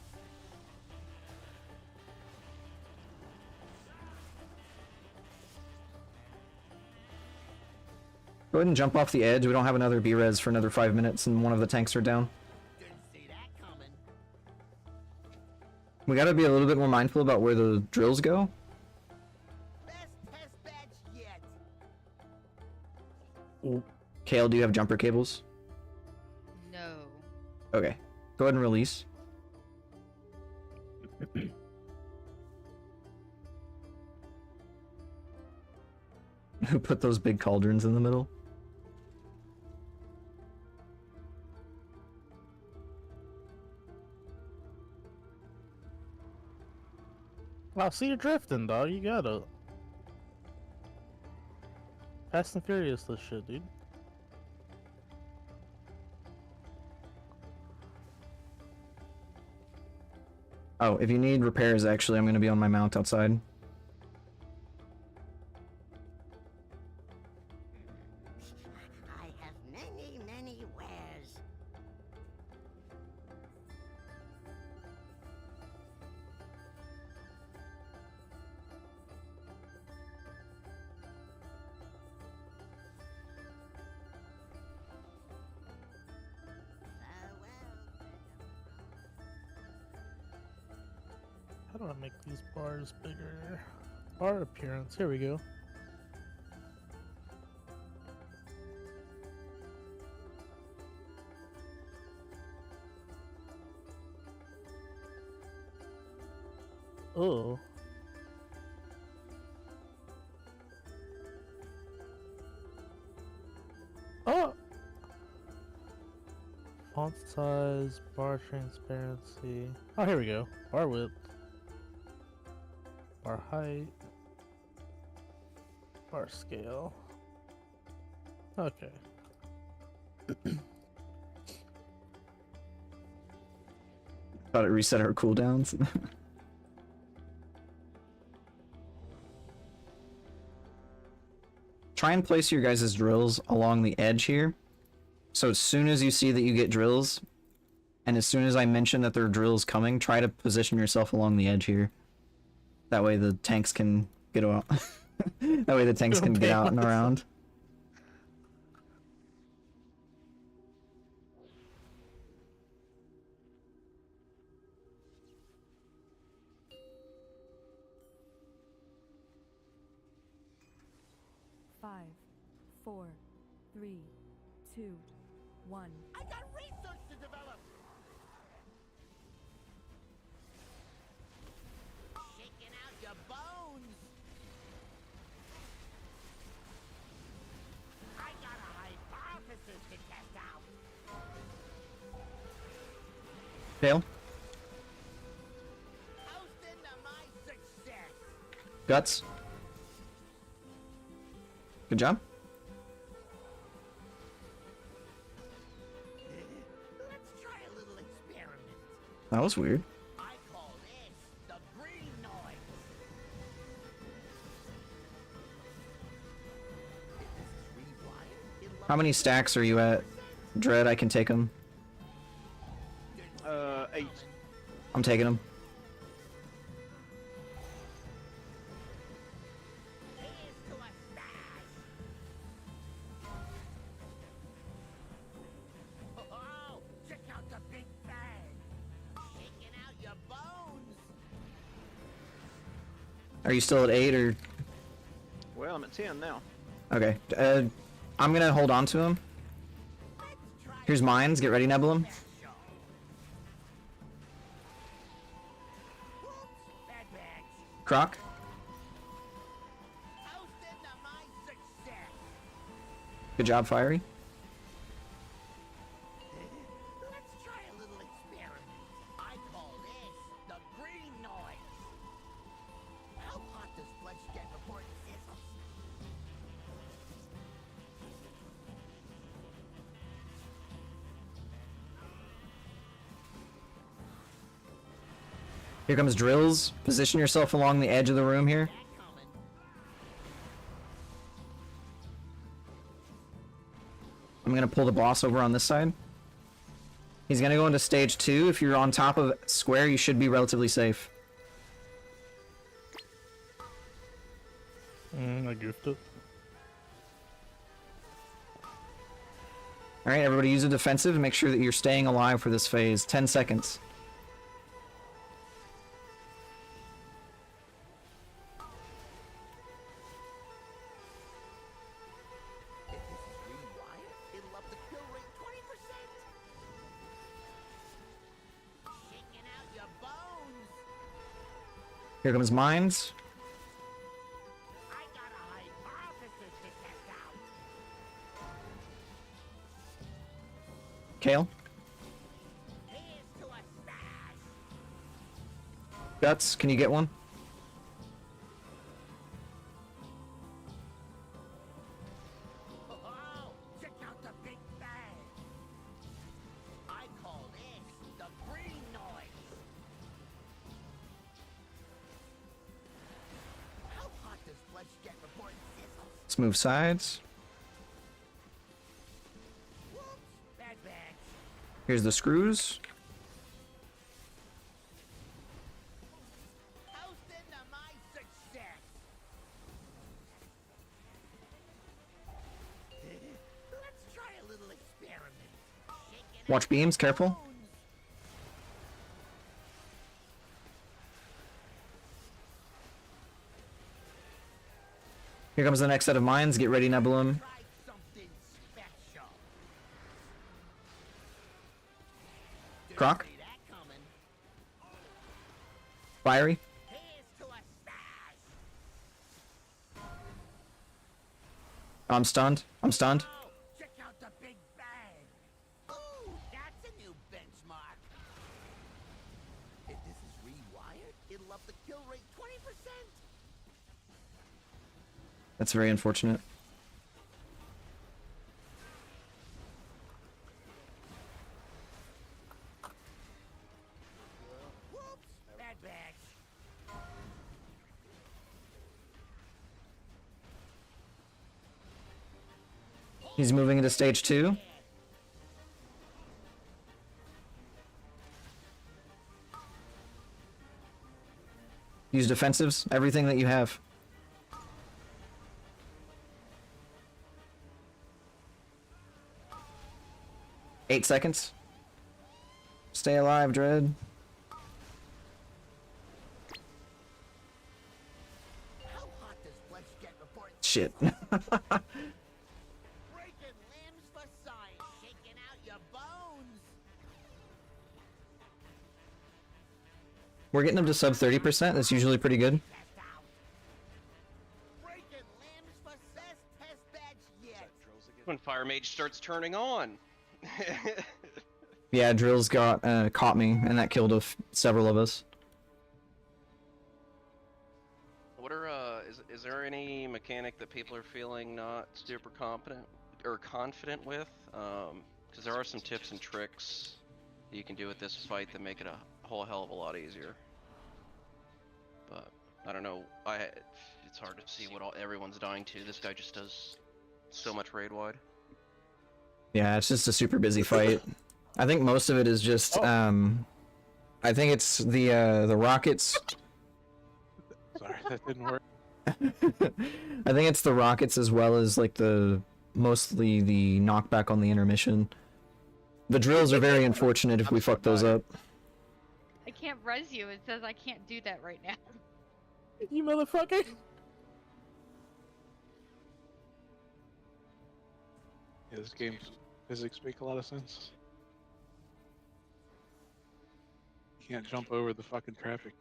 Go ahead and jump off the edge. We don't have another B-res for another 5 minutes and one of the tanks are down. Didn't see that coming. We gotta be a little bit more mindful about where the drills go. Best test batch yet. Kale, do you have jumper cables? No. Okay. Go ahead and release. Who put those big cauldrons in the middle? Wow, see you're drifting, dog. You gotta. Fast and Furious this shit, dude. Oh, if you need repairs, actually, I'm gonna be on my mount outside. I have many, many wares. How do I make these bars bigger? Bar appearance. Here we go. Oh. Oh! Font size, bar transparency. Oh, here we go. Bar width. Bar height. Bar scale. Okay. Thought it reset our cooldowns. Try and place your guys' drills along the edge here. So as soon as you see that you get drills, and as soon as I mention that there are drills coming, try to position yourself along the edge here. That way the tanks can get out. That way the tanks can get out and around. Five, 4, 3, 2, 1. I got research to develop. Shaking out your bones. I got a hypothesis to test out. Fail. Hosting to my success. Guts. Good job. Let's try a little experiment. That was weird. I call this the green noise. If this is rewired, it How many stacks are you at? Dread, I can take them. 8. I'm taking them. Here's to a stash. Are you still at 8 or? Well, I'm at 10 now. Okay. I'm gonna hold on to him. Here's mines. Get ready, Nebulum. Croc. Good job, Fiery. Let's try a little experiment. I call this the green noise. How hot does flesh get before it sizzles? Here comes Drills. Position yourself along the edge of the room here. I'm gonna pull the boss over on this side. He's gonna go into stage 2. If you're on top of square, you should be relatively safe. I goofed it. Alright, everybody use a defensive and make sure that you're staying alive for this phase. 10 seconds. It'll up the kill rate 20%. Shaking out your bones. Here comes mines. I got a hypothesis to test out. Kale. Here's to a smash. Guts, can you get one? Oh, check out the big bang. I call this the green noise. How hot does flesh get before it sizzles? Let's move sides. Bad bags. Here's the screws. Toasting to my success. Let's try a little experiment. Shaking out Watch beams, careful. bones. Here comes the next set of mines. Get ready, Nebulum. Try something special. Didn't Croc. see that coming. Fiery. Here's to a smash. I'm stunned. I'm stunned. Oh, check out the big bang. Ooh, that's a new benchmark. If this is rewired, it'll up the kill rate 20%. That's very unfortunate. Whoops, bad bags. He's moving into stage 2. Use defensives. Everything that you have. Eight seconds. Stay alive, Dread. How hot does flesh get before it Shit. breaking limbs for science, shaking out your bones? We're getting up to sub 30%. That's usually pretty good. Test out. Breaking limbs for test badge yet. When Fire Mage starts turning on. Yeah, Drill's got caught me, and that killed several of us. What are is there any mechanic that people are feeling not super competent or confident with? Because there are some tips and tricks that you can do with this fight that make it a whole hell of a lot easier. But I don't know. It's hard to see what everyone's dying to. This guy just does so much raid wide. Yeah, it's just a super busy fight. I think most of it is just I think it's the rockets. Sorry, that didn't work. I think it's the rockets as well as like mostly the knockback on the intermission. The drills are very unfortunate if we fuck those up. I can't res you. It says I can't do that right now. You motherfucker! Yeah, this game's physics make a lot of sense. You can't jump over the fucking traffic.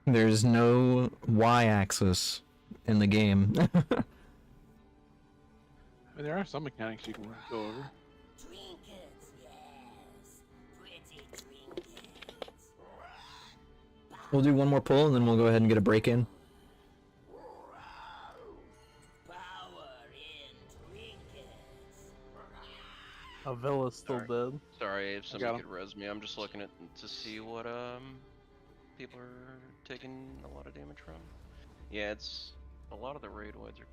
There's no y-axis in the game. I mean, there are some mechanics you can go over. Trinkets, yes. Pretty trinkets. We'll do one more pull and then we'll go ahead and get a break in. Power in trinkets. Avila's still dead. Sorry, if got somebody him. could res me, I'm just looking at to see what people are taking a lot of damage from. Yeah, it's a lot of the raid wides are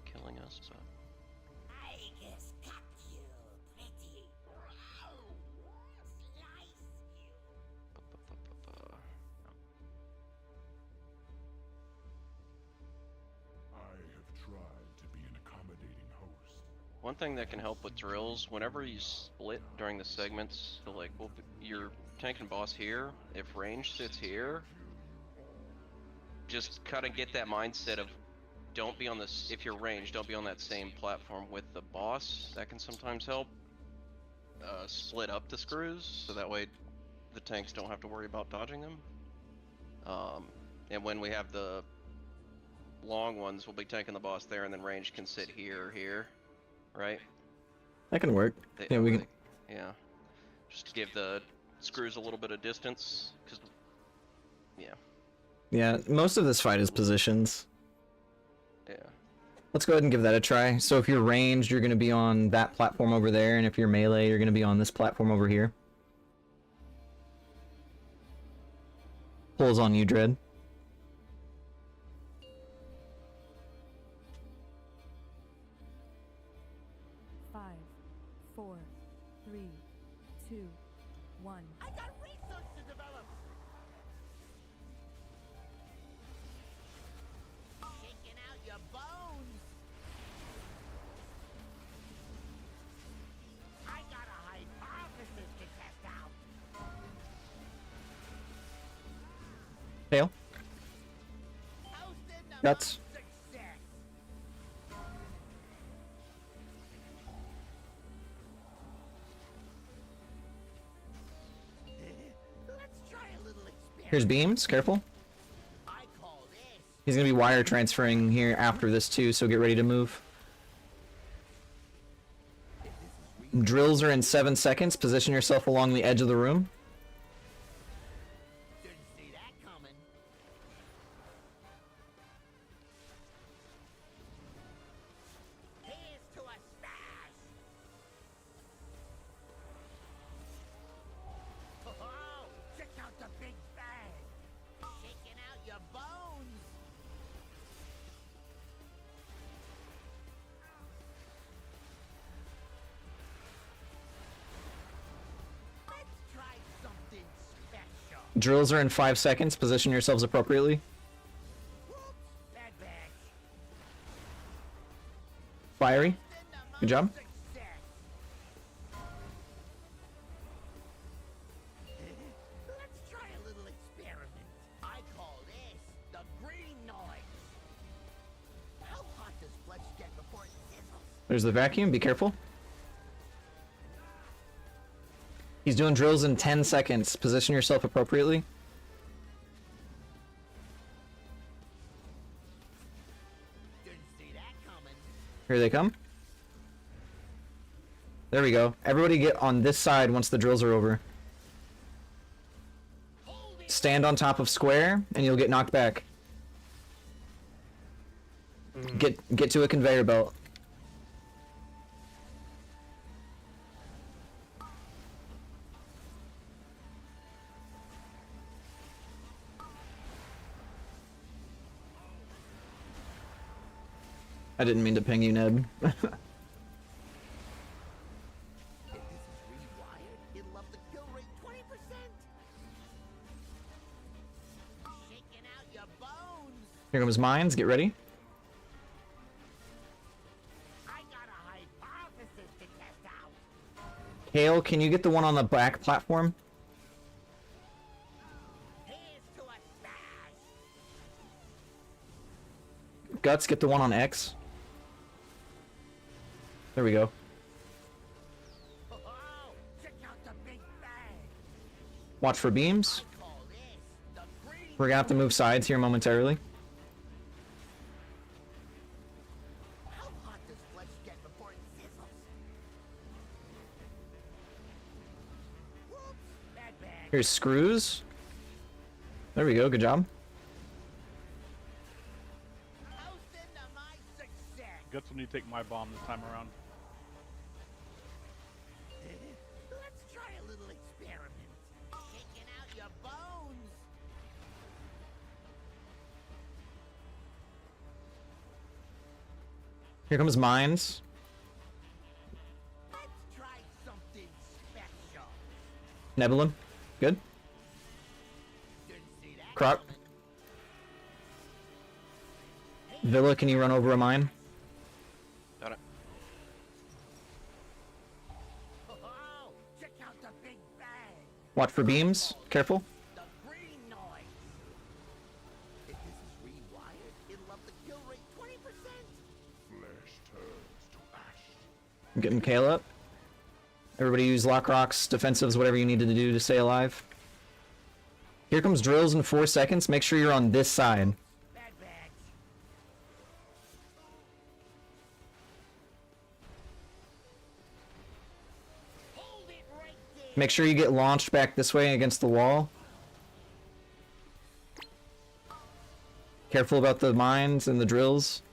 killing us, but I guess cut you, pretty. Slice you. I have tried to be an accommodating host. one thing that can help with drills, whenever you split during the segments, so like you're tanking boss here, if range sits here, just kind of get that mindset of don't be on this, if you're ranged, don't be on that same platform with the boss. That can sometimes help split up the screws, so that way the tanks don't have to worry about dodging them. And when we have the long ones, we'll be tanking the boss there, and then range can sit here or here, right? That can work. Yeah, we can. Yeah, just to give the screws a little bit of distance, because yeah. Yeah, most of this fight is positions. Yeah. Let's go ahead and give that a try. So if you're ranged, you're going to be on that platform over there, and if you're melee, you're going to be on this platform over here. Pulls on you, Dread. Five, 4, 3, 2, 1. I got research to develop. Shaking out your bones. I got a hypothesis to test out. Tail. Hosting the Guts. most success. Let's try a little experiment. Here's beams. Careful. I call this He's going to be wire transferring here after this too, so get ready to move. Drills are in 7 seconds. Position yourself along the edge of the room. didn't see that coming. Here's to a smash. Oh, check out the big bang. Shaking out your bones. Let's try something special. Drills are in 5 seconds. Position yourselves appropriately. Whoops, bad batch. Fiery. Good job. Success. Let's try a little experiment. I call this the green noise. How hot does flesh get before it sizzles? There's the vacuum. Be careful. He's doing drills in 10 seconds. Position yourself appropriately. Didn't see that coming. Here they come. There we go. Everybody get on this side once the drills are over. Stand on top of square, and you'll get knocked back. Get to a conveyor belt. I didn't mean to ping you, Ned. If this is rewired, it'll up the kill rate 20%. Shaking out your bones. Here comes mines. Get ready. I got a hypothesis to test out. Kale, can you get the one on the back platform? Here's to a smash. Guts, get the one on X. There we go. Oh, check out the big bang. Watch for beams. Call this the green. We're gonna have to move sides here momentarily. How hot does flesh get before it sizzles? Whoops, bad bag. Here's screws. There we go. Good job. Toasting to my success. Guts when you take my bomb this time around. Let's try a little experiment. Kicking out your bones. Here comes mines. Let's try something special. Nebulum. Good. Didn't see that Croc. coming. Villa, can you run over a mine? Got it. Oh, check out the big bang. Watch for beams. Careful. The green noise. If this is rewired, it'll up the kill rate 20%. Flesh turns to ash. I'm getting Kale up. Everybody use lock rocks, defensives, whatever you needed to do to stay alive. Here comes drills in 4 seconds. Make sure you're on this side. Bad bags. Hold it right there. Make sure you get launched back this way against the wall. Careful about the mines and the drills.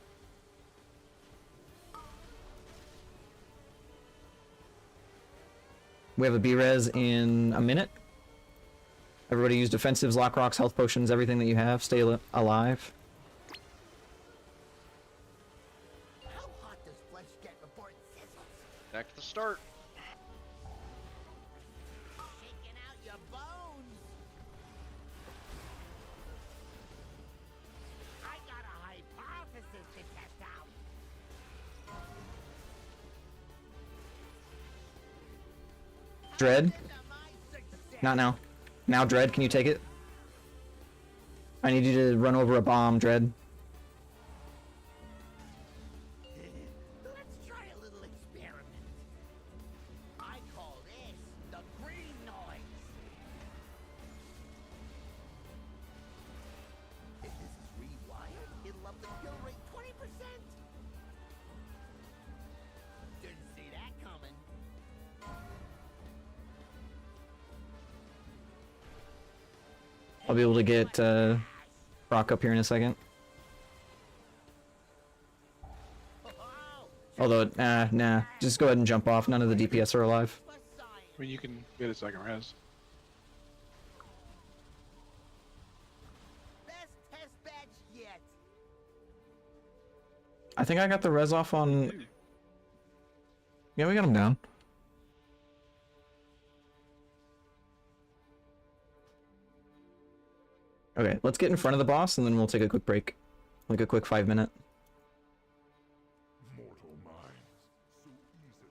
We have a B-res in a minute. Everybody use defensives, lock rocks, health potions, everything that you have. Stay alive. How hot does flesh get before it sizzles? Back to the start. Shaking out your bones. I got a hypothesis to test out. Dread. Into my success. Not now. Now, Dread, can you take it? I need you to run over a bomb, Dread. Let's try a little experiment. I call this the green noise. If this is rewired, it'll up the kill rate 20%. Didn't see that coming. I'll be able to get Rock up here in a second. Although, nah. Just go ahead and jump off. None of the DPS are alive. I mean, you can get a second res. Best test badge yet. I think I got the res off on... Yeah, we got him down. Okay, let's get in front of the boss and then we'll take a quick break. Like a quick 5-minute. Mortal minds, so easily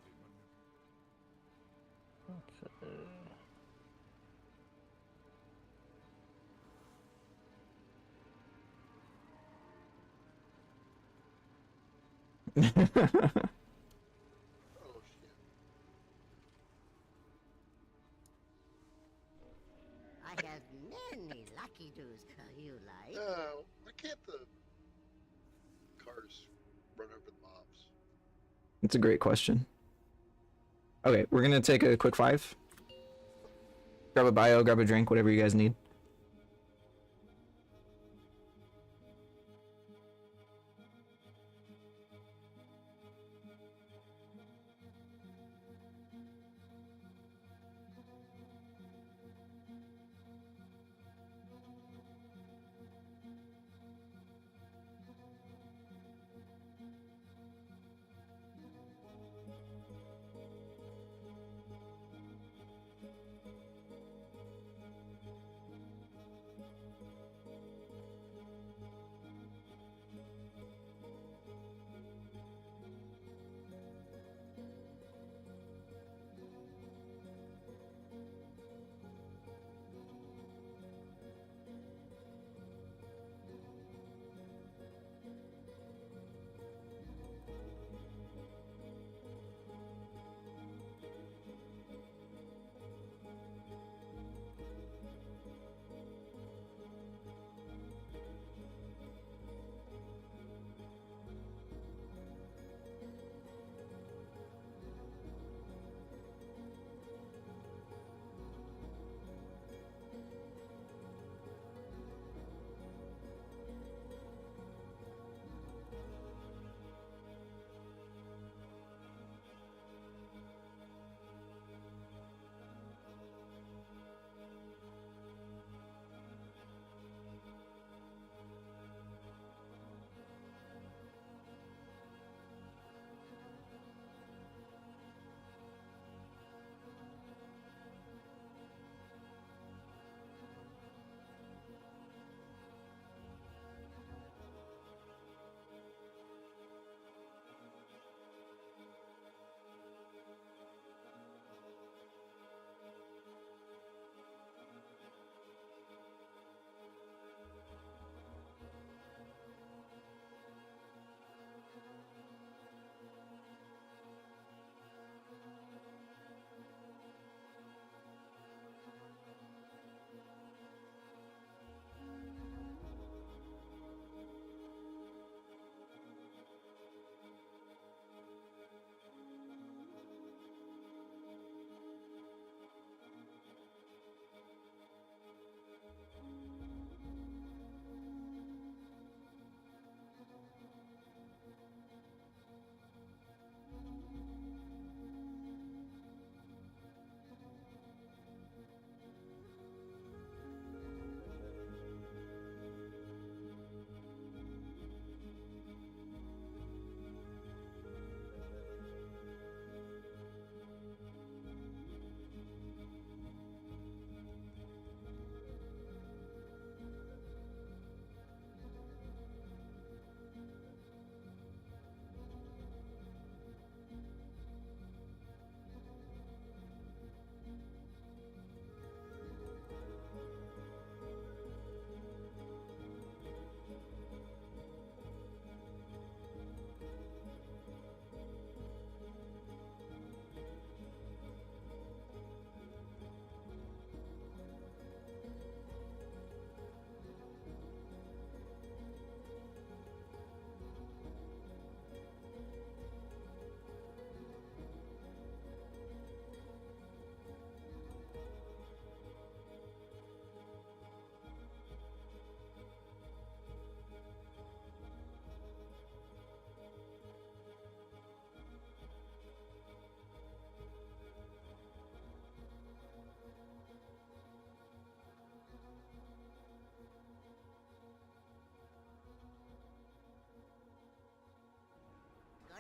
manipulated. Oh shit. I have many lucky doos you like. Why can't the cars run over the mobs? It's a great question. Okay, we're gonna take a quick 5. Grab a bio, grab a drink, whatever you guys need.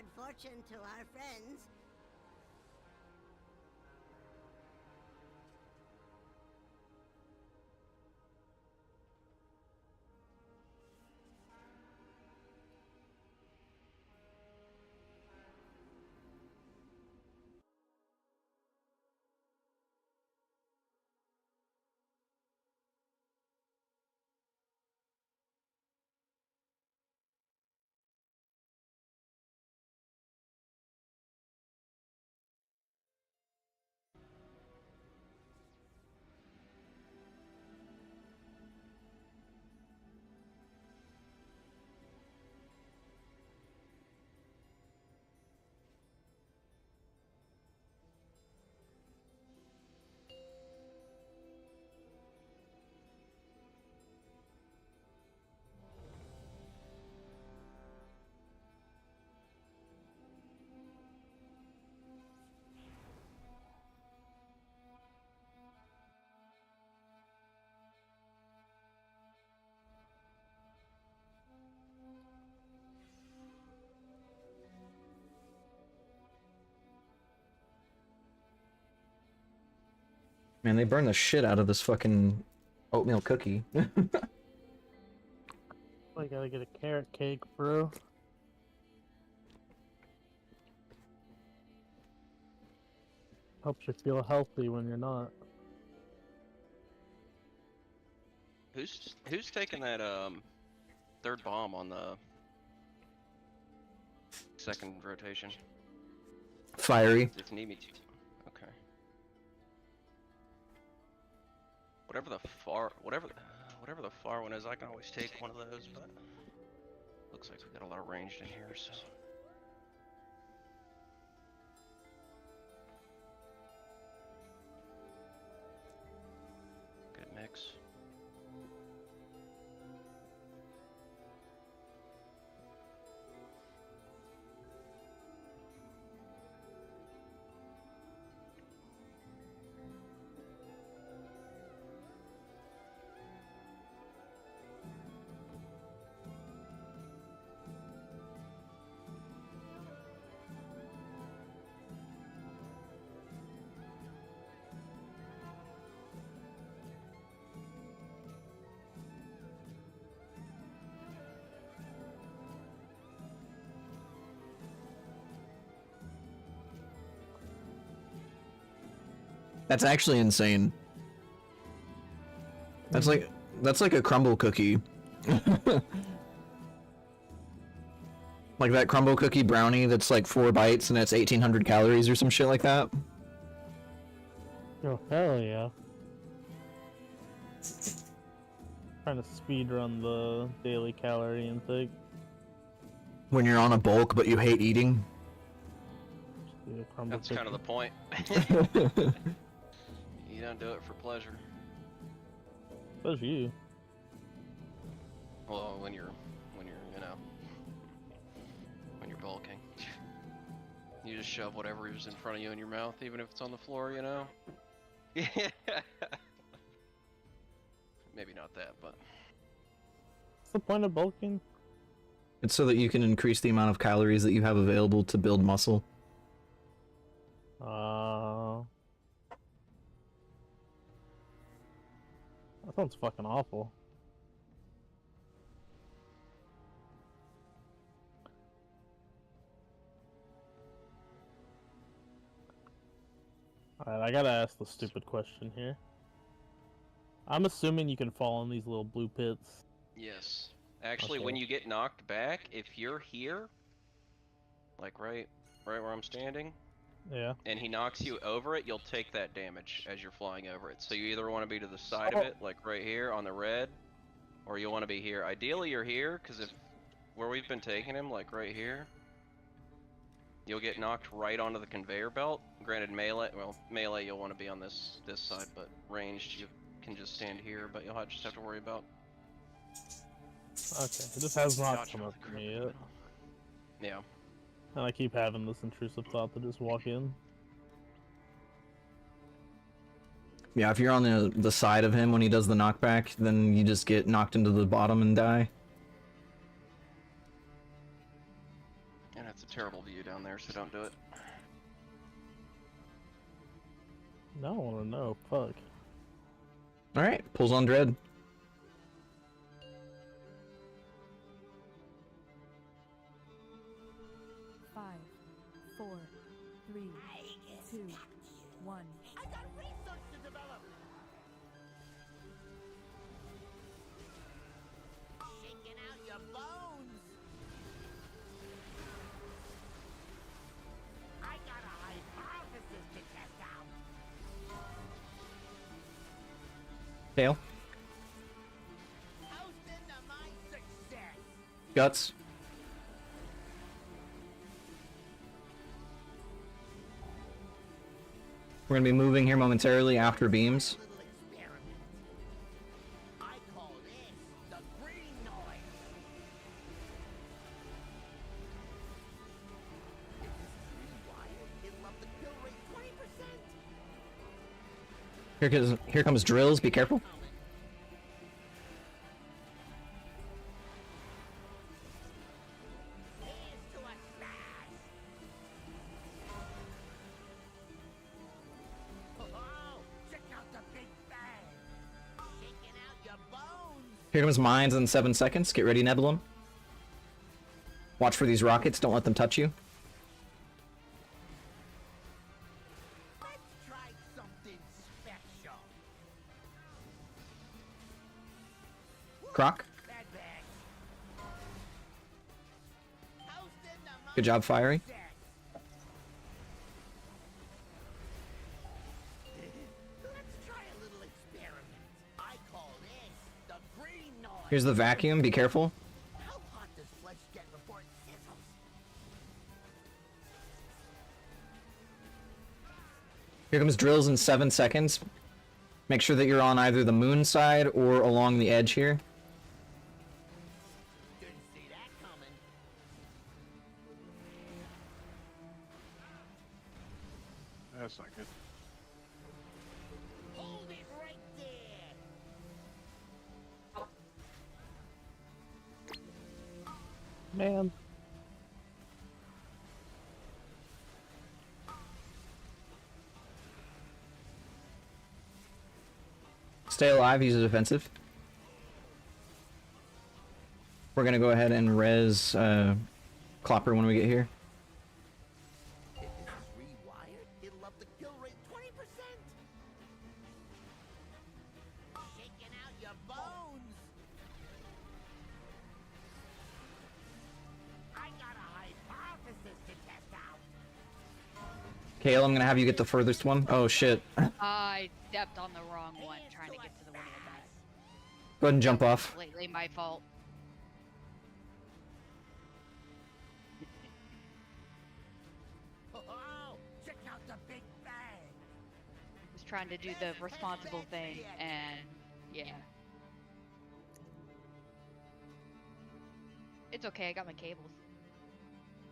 good fortune to our friends. Man, they burn the shit out of this fucking oatmeal cookie. I gotta get a carrot cake, bro. Helps you feel healthy when you're not. Who's taking that third bomb on the second rotation? Fiery. If need me to. Okay. Whatever the far one is, I can always take one of those, but looks like we got a lot ranged in here, so. Good mix. That's actually insane. That's like a crumble cookie. Like that crumble cookie brownie that's like 4 bites and it's 1800 calories or some shit like that. Oh, hell yeah. Trying to speed run the daily calorie intake. When you're on a bulk but you hate eating. That's kind of the point. You don't do it for pleasure. That's you. Well, when you're, you know, when you're bulking, you just shove whatever is in front of you in your mouth, even if it's on the floor, you know. Yeah. Maybe not that, but. What's the point of bulking? It's so that you can increase the amount of calories that you have available to build muscle. That sounds fucking awful. Alright, I gotta ask the stupid question here. I'm assuming you can fall in these little blue pits. Yes. Actually, Okay. when you get knocked back, if you're here, like right where I'm standing, Yeah. and he knocks you over it, you'll take that damage as you're flying over it. So you either want to be to the side of it, like right here on the red, or you want to be here. Ideally, you're here, because if where we've been taking him, like right here, you'll get knocked right onto the conveyor belt. Granted, melee you'll want to be on this side, but ranged you can just stand here. But you'll just have to worry about. Okay, it just has not dodging come all up the to crap me in the yet. middle. Yeah. And I keep having this intrusive thought to just walk in. Yeah, if you're on the side of him when he does the knockback, then you just get knocked into the bottom and die. And That's a terrible view down there, so don't do it. Now I want to know. Fuck. All right, pulls on dread. Five, four, three, two, one. I got research to develop. Shaking out your bones. I got a hypothesis to test out. Tail. Toasting to my success. Guts. We're gonna be moving here momentarily after beams. Little experiment. I call this the green noise. If this is rewired, it'll up the kill rate 20%. Here comes drills. Be careful. Here's to a smash. Oh, check out the big bang. Shaking out your bones. Here comes mines in 7 seconds. Get ready, Nebulum. Watch for these rockets. Don't let them touch you. Let's try something special. Croc. Bad bag. Toasting to my Good job, Fiery. success. Let's try a little experiment. I call this the green noise. Here's the vacuum. Be careful. How hot does flesh get before it sizzles? Here comes drills in 7 seconds. Make sure that you're on either the moon side or along the edge here. Didn't see that coming. That's not good. Hold it right there. Man. Stay alive. Use a defensive. We're gonna go ahead and res Clopper when we get here. If this is rewired, it'll up the kill rate 20%. Shaking out your bones. I got a hypothesis to test out. Kale, I'm gonna have you get the furthest one. Oh shit. Go I stepped on the wrong one trying to get to the one in the back. ahead and jump off. Completely my fault. Oh, check out the big bang. Was trying to do the responsible thing, and yeah. It's okay, I got my cables.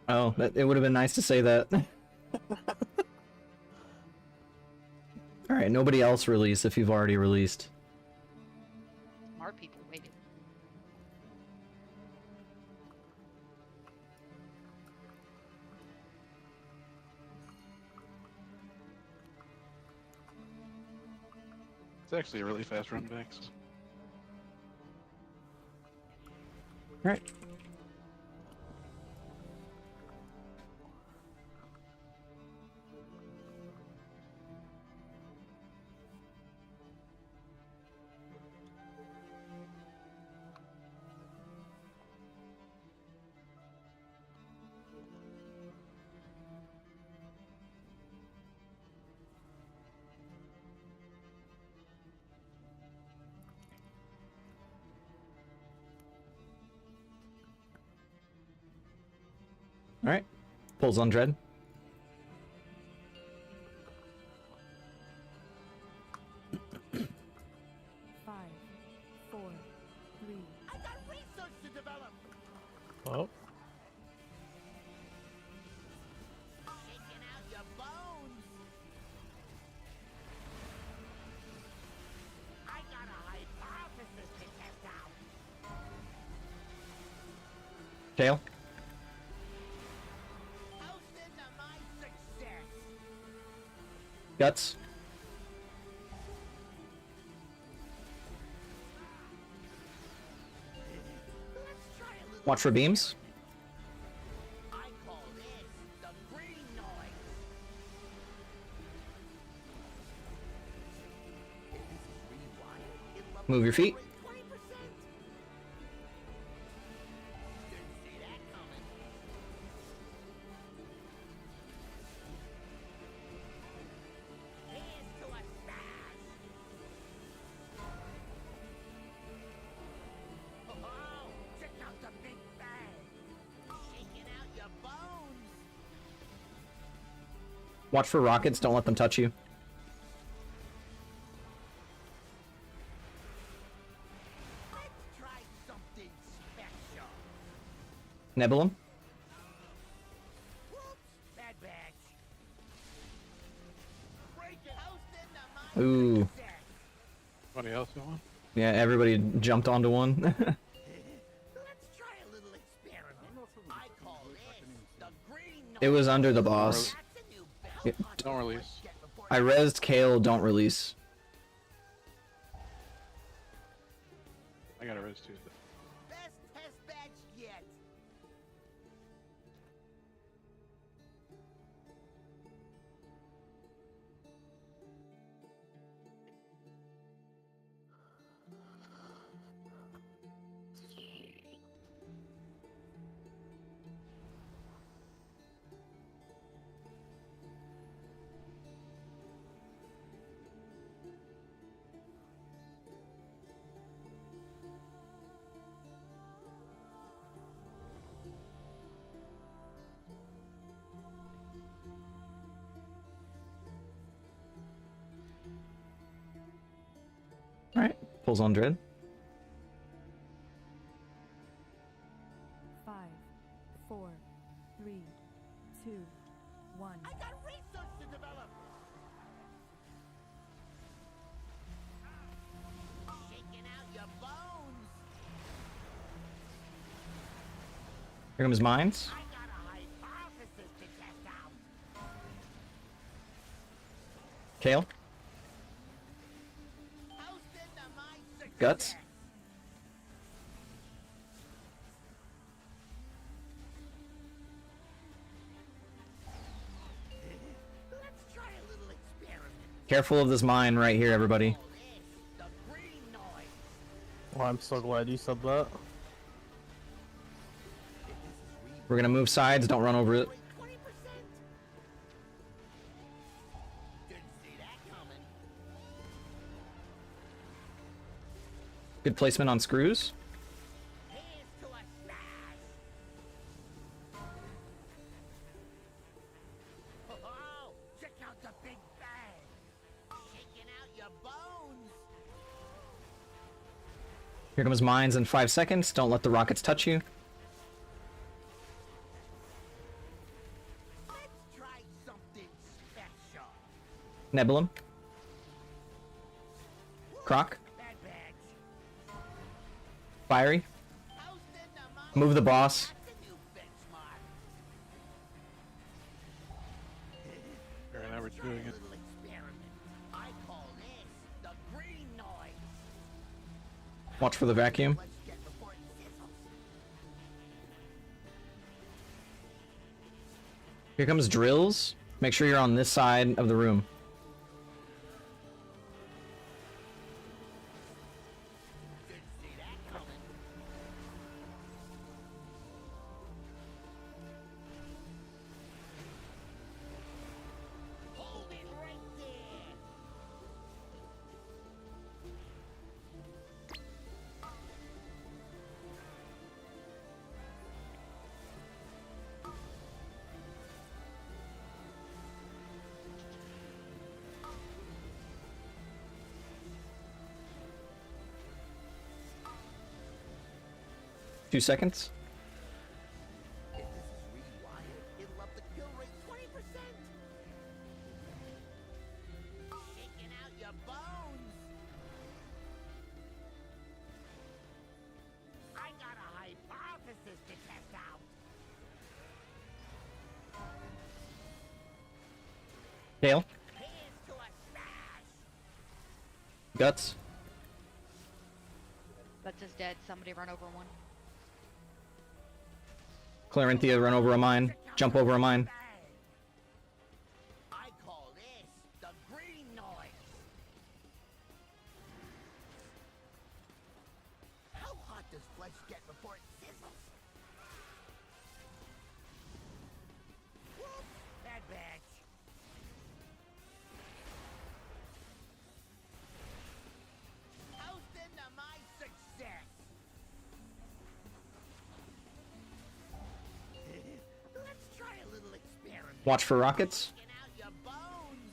Oh, it would have been nice to say that. Alright, nobody else release if you've already released. Smart people waited. It's actually a really fast run back. So. Alright. Alright. Pulls on Dread. Five, four, three, I got research to develop. Oh. Shaking out your bones. I got a hypothesis to test out. Tail. Guts. Watch for beams. I call this the green noise. Move your feet. Watch for rockets, don't let them touch you. Nebulum. Ooh. Anybody else want one? Yeah, everybody jumped onto one. Let's try a little experiment. I call this the green noise. It was under the boss. Don't release. I rezzed Kale, don't release. I got a res too. Best test match yet. Alright, pulls on Dread. 5, 4, 3, 2, 1. I got research to develop. Shaking out your bones. Here comes Mines. I got a hypothesis to test out. Kale. Guts. Let's try a little experiment. Careful of this mine right here, everybody. The green noise. Well, I'm so glad you said that. We're gonna move sides, don't run over it. 20%. Didn't see that coming. Good placement on screws. Here's to a smash. Oh, check out the big bang. Shaking out your bones. Here comes Mines in 5 seconds. Don't let the rockets touch you. Let's try something special. Nebulum. Croc. Bad badge. Fiery. Posted the money. Move the boss. That's a new benchmark. Here, now we're Try doing a it. little experiment. I call this the green noise. Watch for the vacuum. Let's get before it sizzles. Here comes Drills. Make sure you're on this side of the room. Didn't see that coming. Hold it right there. Two seconds. If this is rewired, it'll up the kill rate 20%. Shaking out your bones. I got a hypothesis to test out. Kale. Here's to a Guts. That's just dead. Somebody run over one. Clarenthia, run over a mine. Jump over a mine. I call this the green noise. How hot does flesh get before it sizzles? Whoops, bad batch. Toasting to my success. Let's try a little experiment. Watch for rockets. Taking out your bones.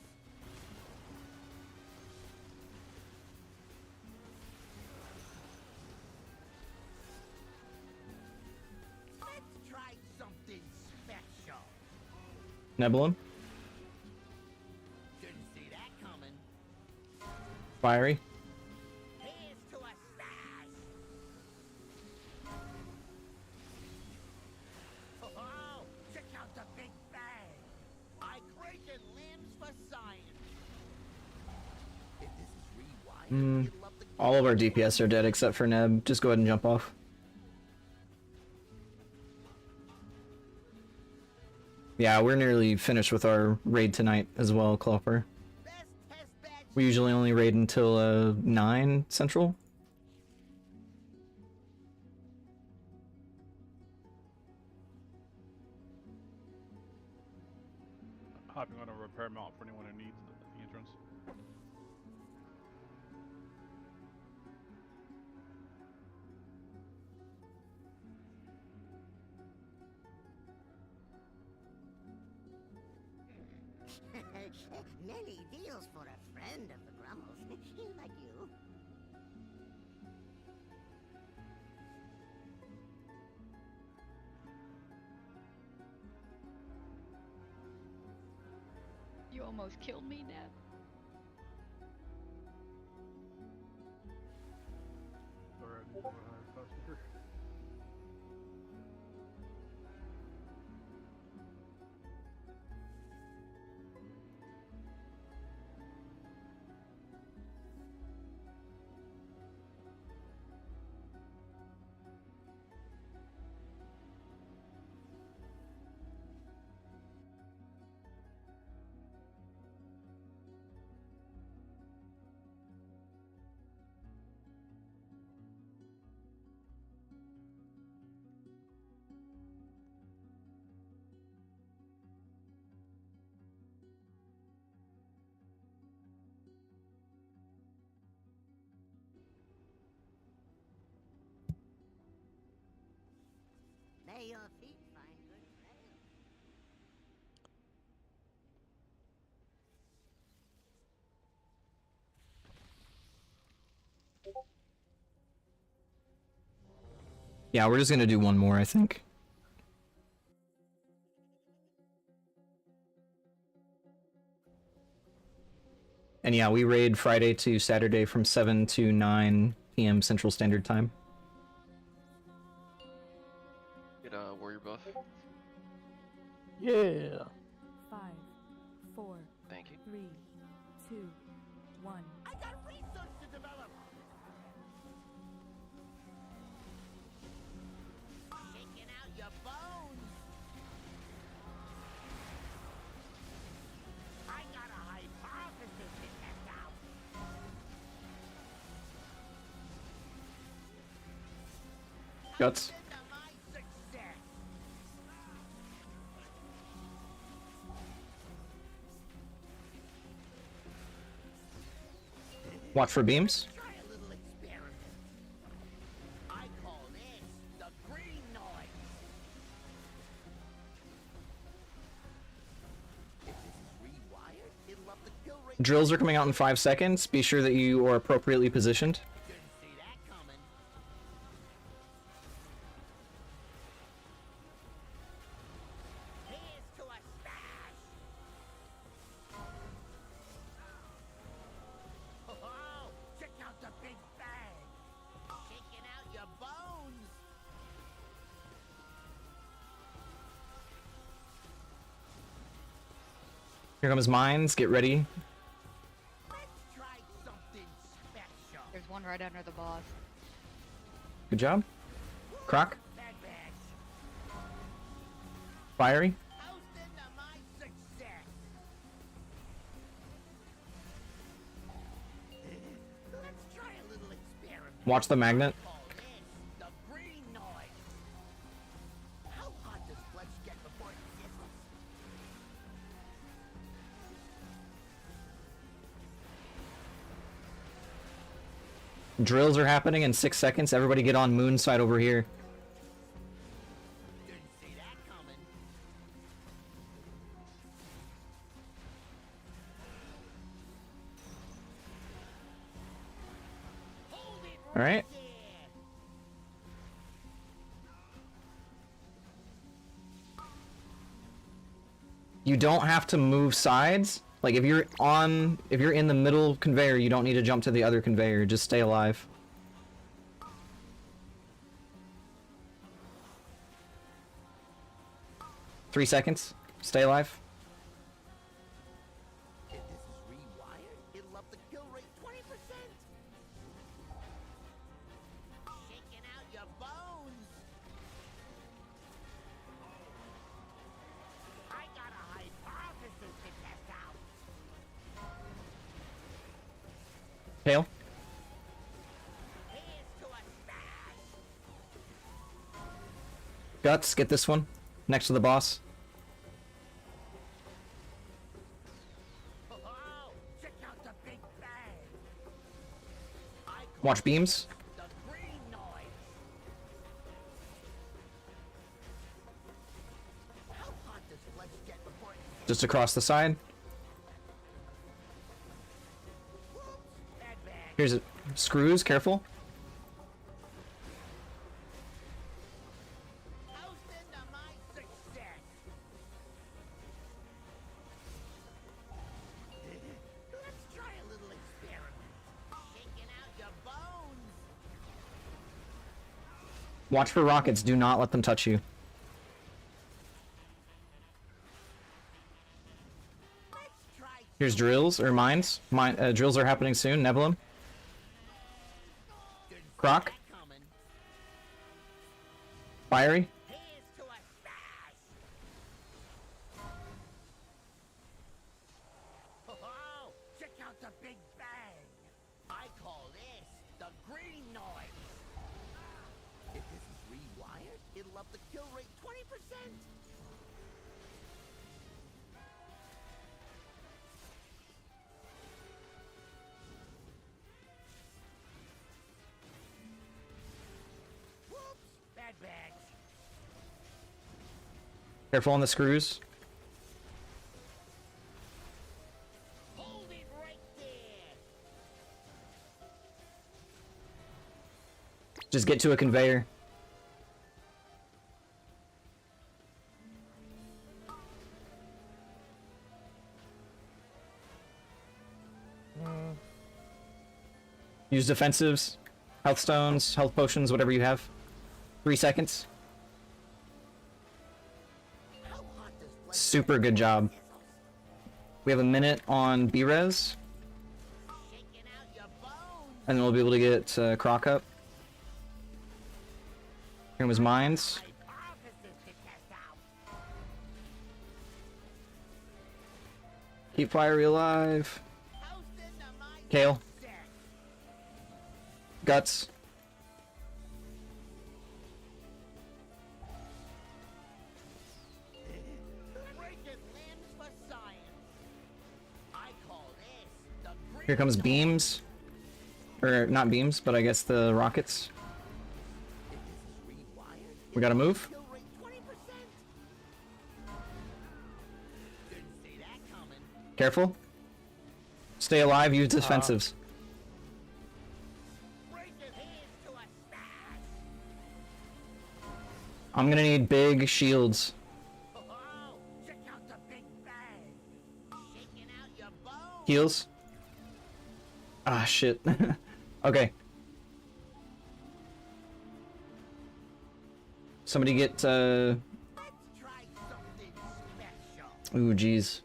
Let's try something special. Nebulum. Didn't see that coming. Fiery. Here's to a stash. Oh, check out the big bang. I breaking limbs for science. If this is rewired, it'll up the All of our DPS are dead except for Neb. Just go ahead and jump off. Yeah, we're nearly finished with our raid tonight as well, Clopper. best test bed. We usually only raid until 9 Central. Hopping on a repair mount for anyone who needs the entrance. Many deals for a friend of the Grummles, like you. You almost killed me, Neb. May your feet find good trail. Yeah, we're just gonna do one more, I think. And yeah, we raid Friday to Saturday from 7 to 9 p.m. Central Standard Time. Get a warrior buff. Yeah. 5, 4, Thank you. 3, 2, 1. I got research to develop. Shaking out your bones. I got a hypothesis to test out. Guts. Into my success. Watch for beams. Try a little experiment. I call this the green noise. If this is rewired, it'll up the kill rate. Drills are coming out in 5 seconds. Be sure that you are appropriately positioned. Didn't see that coming. Here's to a stash. Oh, check out the big bang. Shaking out your bones. Here comes mines. Get ready. Let's try something special. one right under the boss. Good job. Croc. Fiery. Watch the magnet. Drills are happening in 6 seconds. Everybody get on moon side over here. All right. You don't have to move sides. Like if you're in the middle conveyor, you don't need to jump to the other conveyor. Just stay alive. Three seconds. Stay alive. If this is rewired, it'll up the kill rate 20%. Shaking out your bones. I got a hypothesis to test out. Tail. Here's to a smash. Guts, get this one. Next to the boss. Oh, check out the big bang. Watch beams. The green noise. How hot does flesh get before it hits? Just across the side. Here's it. Screws, careful. Let's try a little experiment. Shaking out your bones. Watch for rockets. Do not let them touch you. Here's drills or mines. Drills are happening soon. Nebulum. Croc. Fiery. Oh, check out the big bang. I call this the green noise. If this is rewired, it'll up the kill rate 20%. Whoops, bad bags. Careful on the screws. Hold it right there. Just get to a conveyor. Use defensives, health stones, health potions, whatever you have. 3 seconds. Super good job. We have a minute on B-Res. And then we'll be able to get Croc up. Here was mines. Keep Fiery alive. Kale. Guts. Here comes beams. Or not beams, but I guess the rockets. We gotta move. Careful. Stay alive, use defensives. I'm gonna need big shields. Heals. Ah, shit. Okay. Somebody get, Ooh, jeez.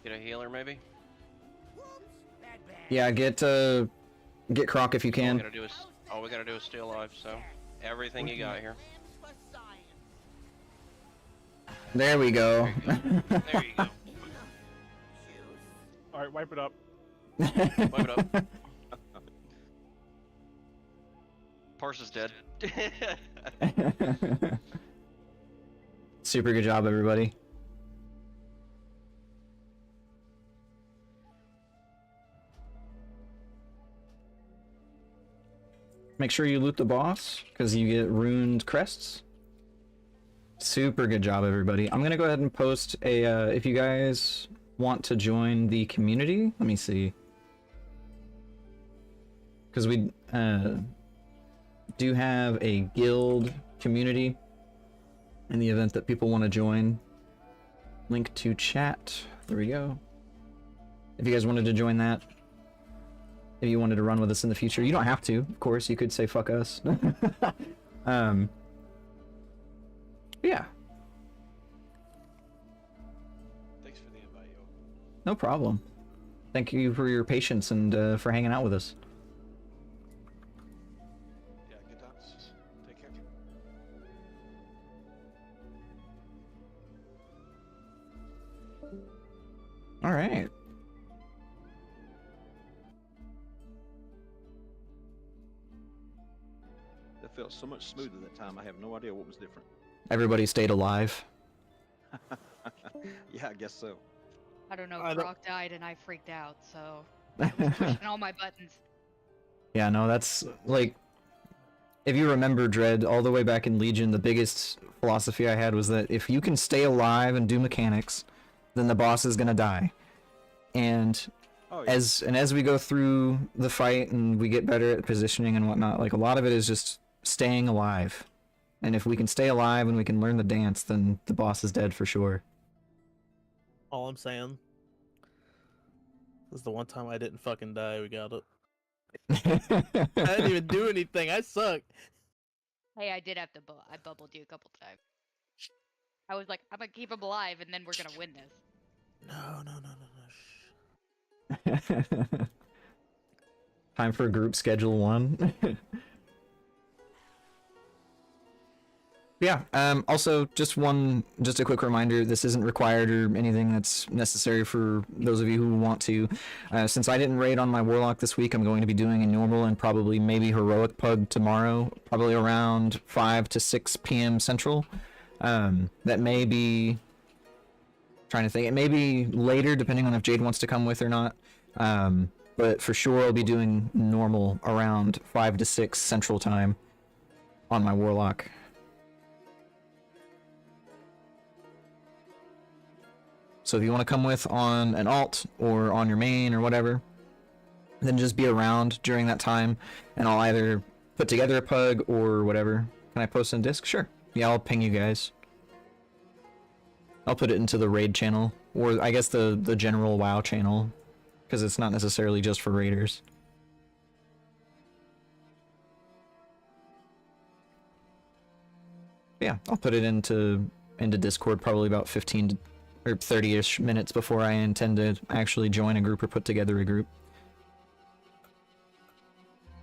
Get a healer, maybe? Yeah, get, Get Croc if you can. All we gotta do is stay alive. So everything you got here. There we go. There you go. All right, wipe it up. Wipe it up. Parsa's dead. Super good job, everybody. Make sure you loot the boss, because you get ruined crests. Super good job, everybody. I'm gonna go ahead and post a, if you guys want to join the community, let me see. Because we do have a guild community in the event that people want to join. Link to chat. There we go. If you guys wanted to join that, if you wanted to run with us in the future, you don't have to, of course. You could say fuck us. Yeah. Thanks for the invite, yo. No problem. Thank you for your patience and for hanging out with us. Yeah, good times. Take care. All right. That felt so much smoother that time. I have no idea what was different. Everybody stayed alive. Yeah, I guess so. I don't know. Brock died and I freaked out, so I was pushing all my buttons. Yeah, no, that's like, if you remember Dread, all the way back in Legion, the biggest philosophy I had was that if you can stay alive and do mechanics, then the boss is gonna die. And as we go through the fight and we get better at positioning and whatnot, like a lot of it is just staying alive. And if we can stay alive and we can learn the dance, then the boss is dead for sure. All I'm saying is the one time I didn't fucking die, we got it. I didn't even do anything. I suck. Hey, I did have to. I bubbled you a couple times. I was like, I'm gonna keep him alive, and then we're gonna win this. No. Time for group schedule 1. Yeah, also, just a quick reminder, this isn't required or anything that's necessary for those of you who want to. Since I didn't raid on my Warlock this week, I'm going to be doing a normal and probably maybe heroic pug tomorrow, probably around 5 to 6 p.m. Central. That may be... trying to think, it may be later, depending on if Jade wants to come with or not. But for sure, I'll be doing normal around 5 to 6 Central Time on my Warlock. So if you want to come with on an alt or on your main or whatever, then just be around during that time, and I'll either put together a pug or whatever. Can I post in disc? Sure. Yeah, I'll ping you guys. I'll put it into the raid channel, or I guess the general WoW channel, because it's not necessarily just for raiders. Yeah, I'll put it into Discord probably about 15 or 30-ish minutes before I intend to actually join a group or put together a group.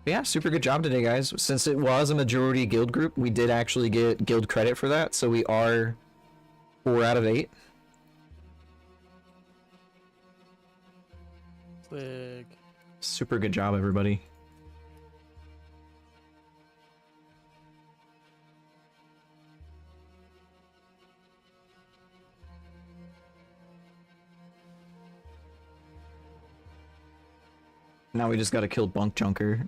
But yeah, super good job today, guys. Since it was a majority guild group, we did actually get guild credit for that, so we are 4 out of 8. Sick. Super good job, everybody. Now we just gotta kill Bunk Junker.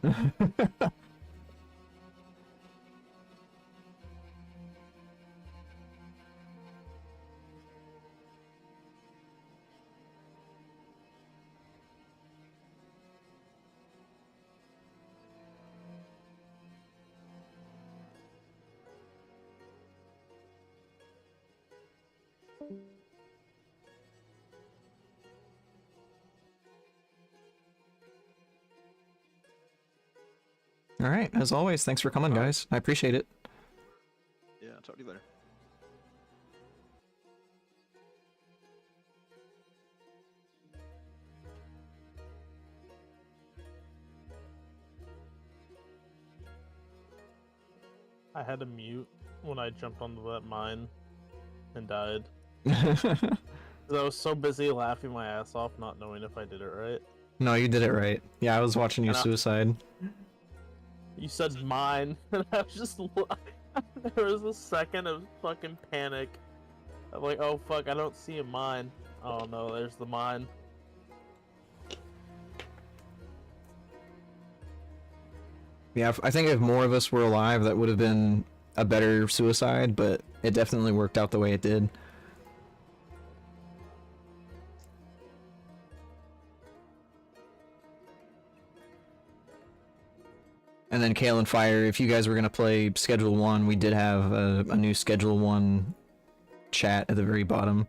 Alright, as always, thanks for coming, guys. I appreciate it. Yeah, I'll talk to you later. I had to mute when I jumped onto that mine and died. I was so busy laughing my ass off, not knowing if I did it right. No, you did it right. Yeah, I was watching you suicide. You said mine, and I was just there was a second of fucking panic. I'm like, oh fuck, I don't see a mine. Oh no, there's the mine. Yeah, I think if more of us were alive, that would have been a better suicide, but it definitely worked out the way it did. And then Kale and Fire, if you guys were gonna play Schedule 1, we did have a new Schedule 1 chat at the very bottom.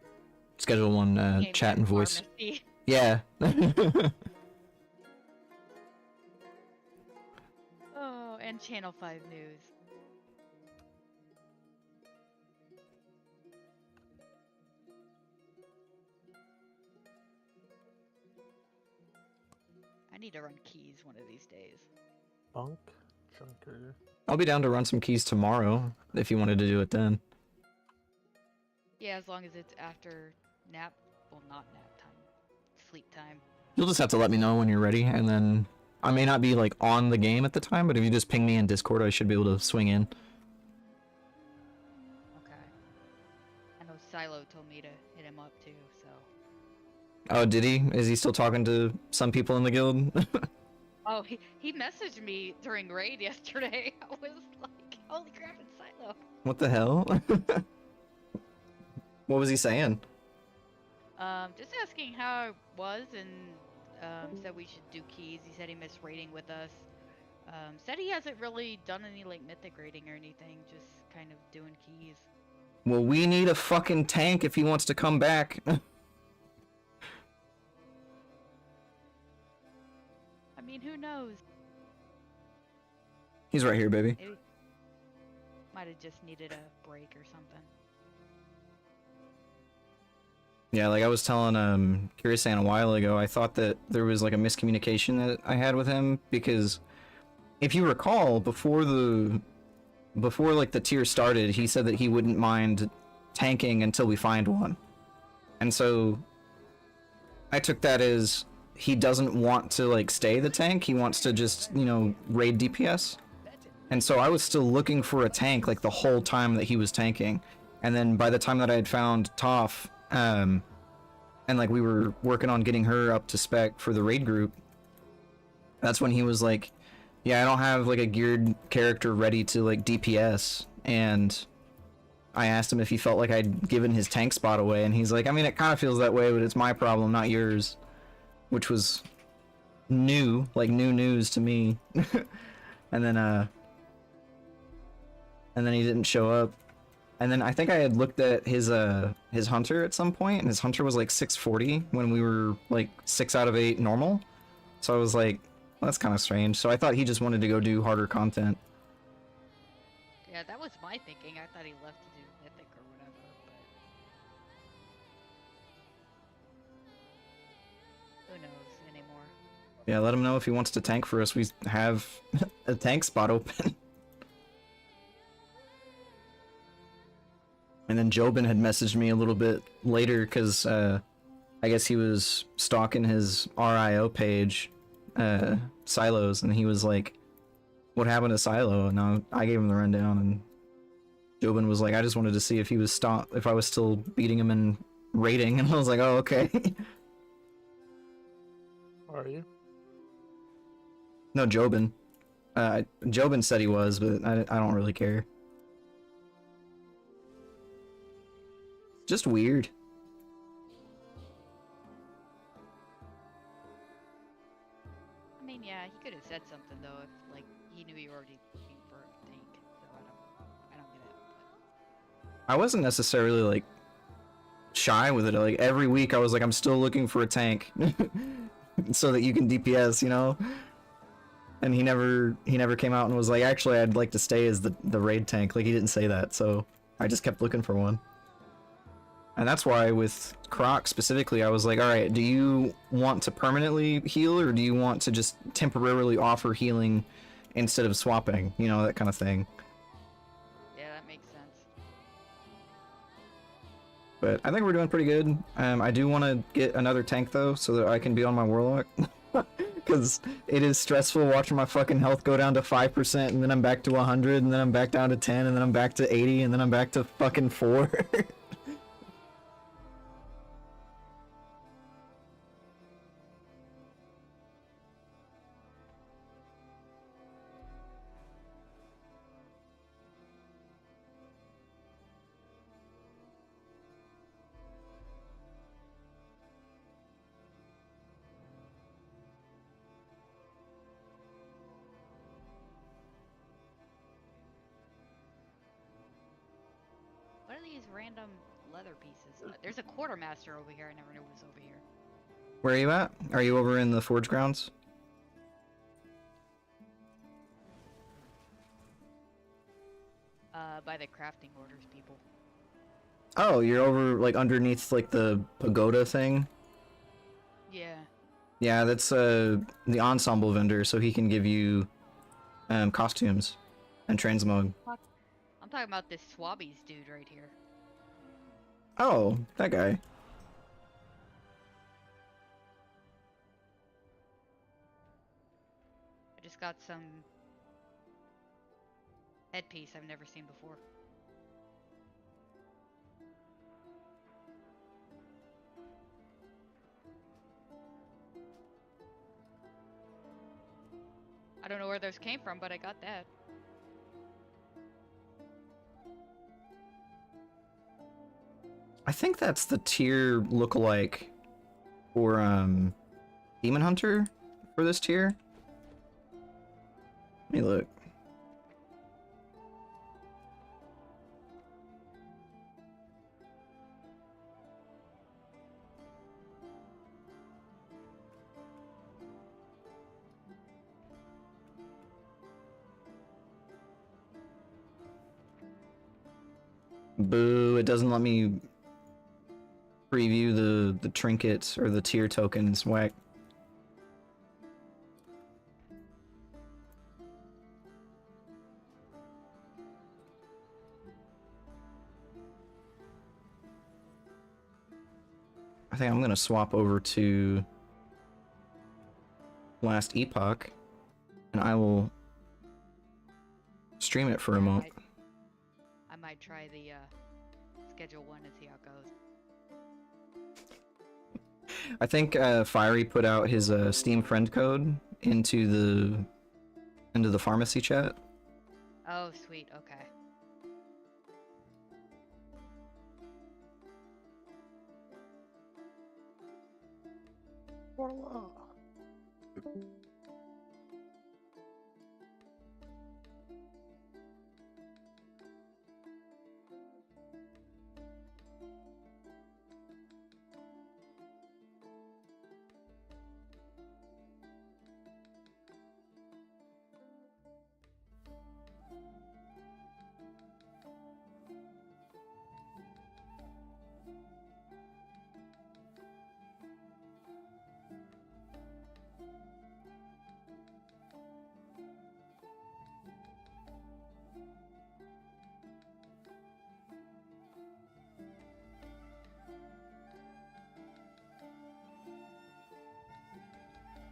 Schedule 1 chat and voice. Pharmacy. Yeah. Oh, and Channel 5 News. I need to run keys one of these days. Bunk Junker. I'll be down to run some keys tomorrow, if you wanted to do it then. Yeah, as long as it's after nap. Well, not nap time. Sleep time. You'll just have to let me know when you're ready, and then I may not be like on the game at the time, but if you just ping me in Discord, I should be able to swing in. Okay. I know Silo told me to hit him up too, so. Oh, did he? Is he still talking to some people in the guild? Oh, he messaged me during raid yesterday. I was like, holy crap, it's Silo. What the hell? What was he saying? Just asking how I was and said we should do keys. He said he missed raiding with us. Said he hasn't really done any like mythic raiding or anything, just kind of doing keys. Well, we need a fucking tank if he wants to come back. I mean, who knows? He's right here, baby. Maybe might have just needed a break or something. Yeah, like I was telling Kirisan a while ago, I thought that there was like a miscommunication that I had with him, because if you recall, before like the tier started, he said that he wouldn't mind tanking until we find one. And so I took that as he doesn't want to like stay the tank, he wants to just, you know, raid DPS. And so I was still looking for a tank like the whole time that he was tanking. And then by the time that I had found Toph, and like we were working on getting her up to spec for the raid group, that's when he was like, yeah, I don't have like a geared character ready to like DPS. And I asked him if he felt like I'd given his tank spot away, and he's like, I mean, it kind of feels that way, but it's my problem, not yours. Which was new, like new news to me. And then he didn't show up. And then I think I had looked at his hunter at some point, and his hunter was like 640 when we were like 6 out of 8 normal. So I was like, well, that's kind of strange. So I thought he just wanted to go do harder content. Yeah, that was my thinking. I thought he left to do mythic or whatever, but who knows anymore. Yeah, let him know if he wants to tank for us. We have a tank spot open. And then Jobin had messaged me a little bit later because I guess he was stalking his RIO page, Silos, and he was like, what happened to Silo? And I gave him the rundown, and Jobin was like, I just wanted to see if he was if I was still beating him in raiding, and I was like, oh, okay. Are you? No, Jobin. Jobin said he was, but I don't really care. Just weird. I mean, yeah, he could have said something though if like he knew you were already looking for a tank. So I don't get it. I wasn't necessarily like shy with it. Like every week I was like, I'm still looking for a tank so that you can DPS, you know? And he never came out and was like, actually I'd like to stay as the raid tank. Like he didn't say that, so I just kept looking for one. And that's why with Croc specifically, I was like, alright, do you want to permanently heal, or do you want to just temporarily offer healing instead of swapping? You know, that kind of thing. But I think we're doing pretty good. I do want to get another tank though, so that I can be on my Warlock. Because it is stressful watching my fucking health go down to 5%, and then I'm back to 100, and then I'm back down to 10, and then I'm back to 80, and then I'm back to fucking 4. What are these random leather pieces? There's a quartermaster over here. I never knew was over here. Where are you at? Are you over in the forge grounds? By the crafting orders people. Oh, you're over like underneath like the pagoda thing? Yeah. Yeah, that's the ensemble vendor, so he can give you costumes and transmog. I'm talking about this Swabbies dude right here. Oh, that guy. I just got some headpiece I've never seen before. I don't know where those came from, but I got that. I think that's the tier lookalike for Demon Hunter for this tier. Let me look. Boo, it doesn't let me preview the trinkets or the tier tokens. Whack. I think I'm gonna swap over to Last Epoch, and I will stream it for a moment. I might try the schedule one and see how it goes. I think Fiery put out his Steam friend code into the pharmacy chat. Oh, sweet. Okay.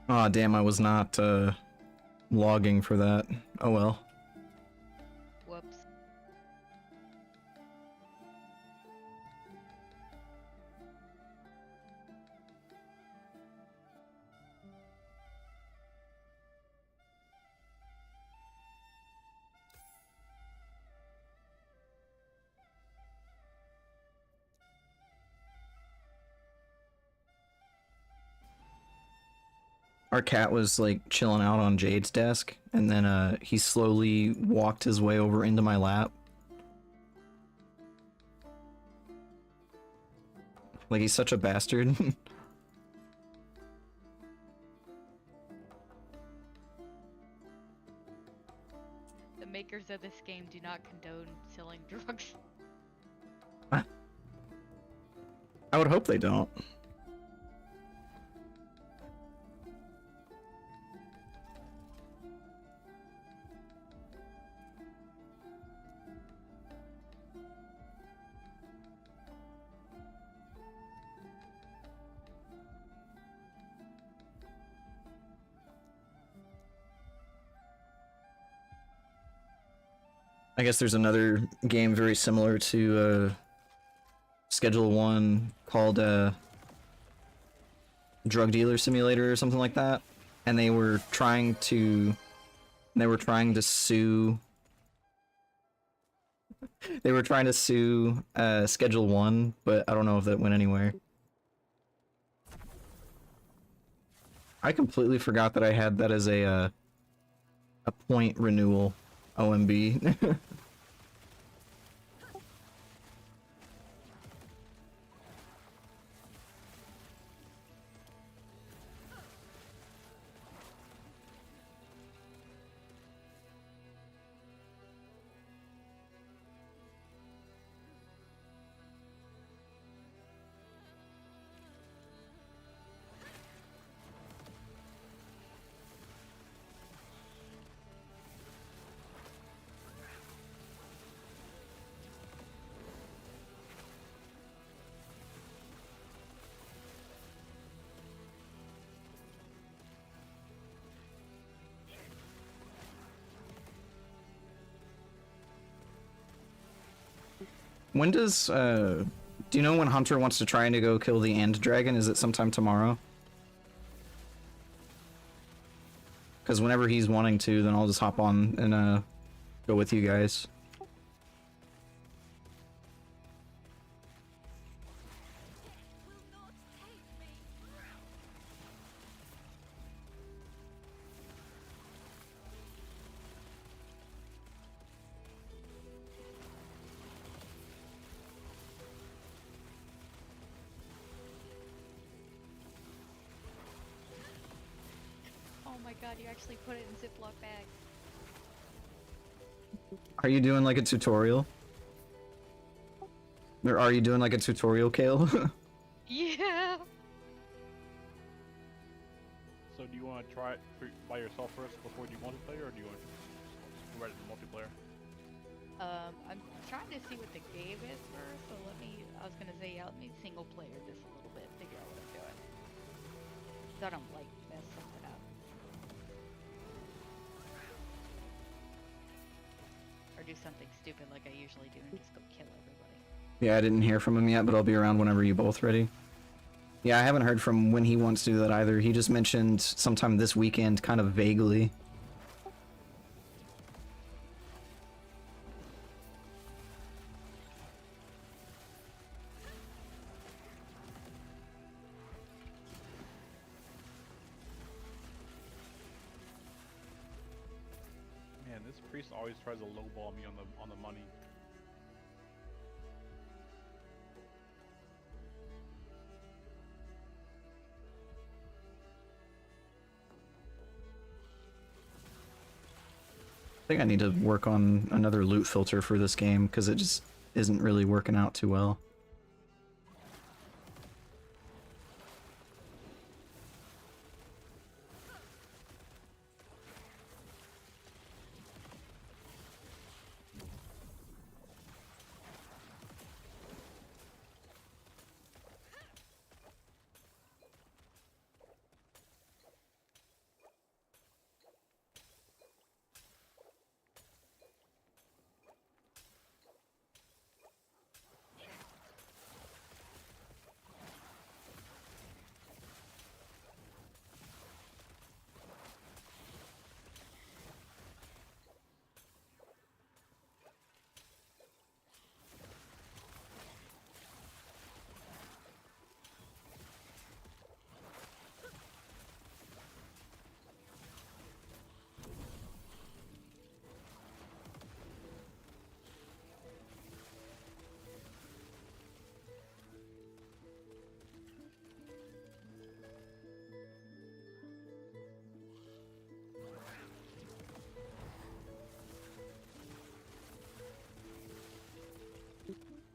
Aw, damn, I was not logging for that. Oh well. Whoops. Our cat was like chilling out on Jade's desk, and then he slowly walked his way over into my lap. Like he's such a bastard. The makers of this game do not condone selling drugs. I would hope they don't. I guess there's another game very similar to Schedule 1 called Drug Dealer Simulator or something like that, and they were trying to sue Schedule 1, but I don't know if that went anywhere. I completely forgot that I had that as a point renewal. OMB. When does, do you know when Hunter wants to try and to go kill the End Dragon? Is it sometime tomorrow? Because whenever he's wanting to, then I'll just hop on and, go with you guys. Oh my god, you actually put it in Ziploc bags. Are you doing like a tutorial? Or are you doing like a tutorial, Kale? Yeah. So do you want to try it by yourself first before you multiplayer, or do you want to try it in multiplayer? I'm trying to see what the game is first, so I was gonna say, yeah, let me single player this a little bit, figure out what I'm doing. So I don't, like, mess something up. Or do something stupid like I usually do and just go kill everybody. Yeah, I didn't hear from him yet, but I'll be around whenever you both ready. Yeah, I haven't heard from when he wants to do that either. He just mentioned sometime this weekend, kind of vaguely. Man, this priest always tries to lowball me on the money. I think I need to work on another loot filter for this game, because it just isn't really working out too well.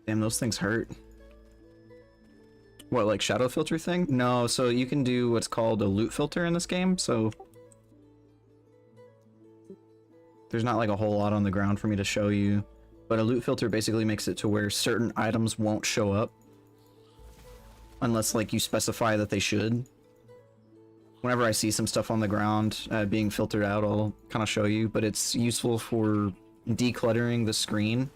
Damn, those things hurt. What, like shadow filter thing? No, so you can do what's called a loot filter in this game, so there's not like a whole lot on the ground for me to show you, but a loot filter basically makes it to where certain items won't show up unless like you specify that they should. Whenever I see some stuff on the ground being filtered out, I'll kind of show you, but it's useful for decluttering the screen.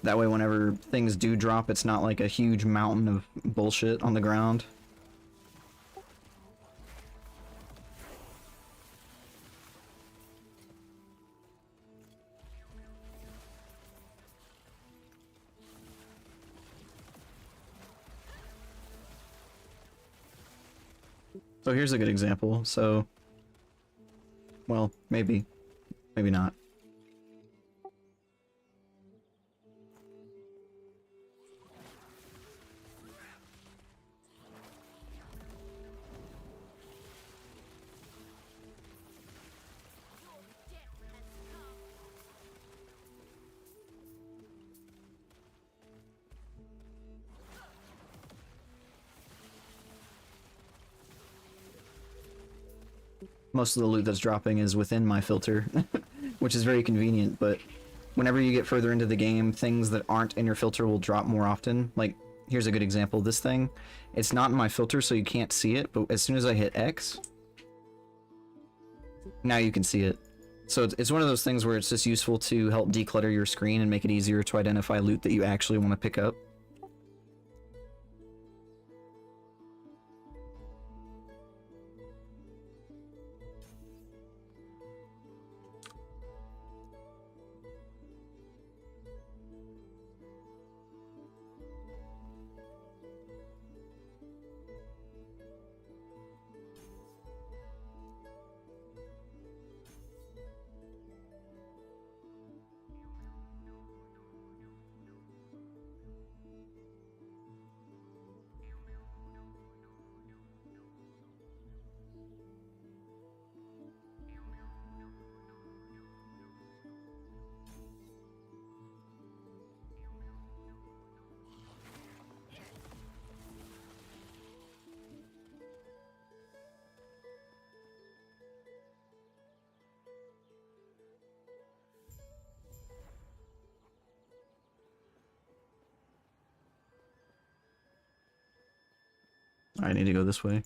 That way whenever things do drop, it's not like a huge mountain of bullshit on the ground. So here's a good example. So, well, maybe not. Most of the loot that's dropping is within my filter, which is very convenient, but whenever you get further into the game, things that aren't in your filter will drop more often. Like, here's a good example. This thing, it's not in my filter, so you can't see it, but as soon as I hit X, now you can see it. So it's one of those things where it's just useful to help declutter your screen and make it easier to identify loot that you actually want to pick up. I need to go this way.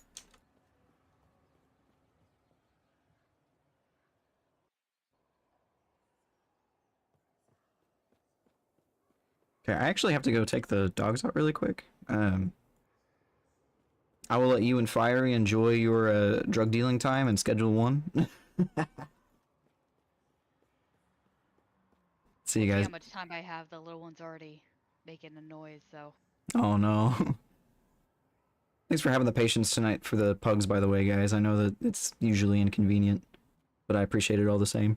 Okay, I actually have to go take the dogs out really quick. I will let you and Fiery enjoy your drug dealing time and schedule one. See you See guys. how much time I have. The little one's already making a noise, so. Oh no. Thanks for having the patience tonight for the pugs, by the way, guys. I know that it's usually inconvenient, but I appreciate it all the same.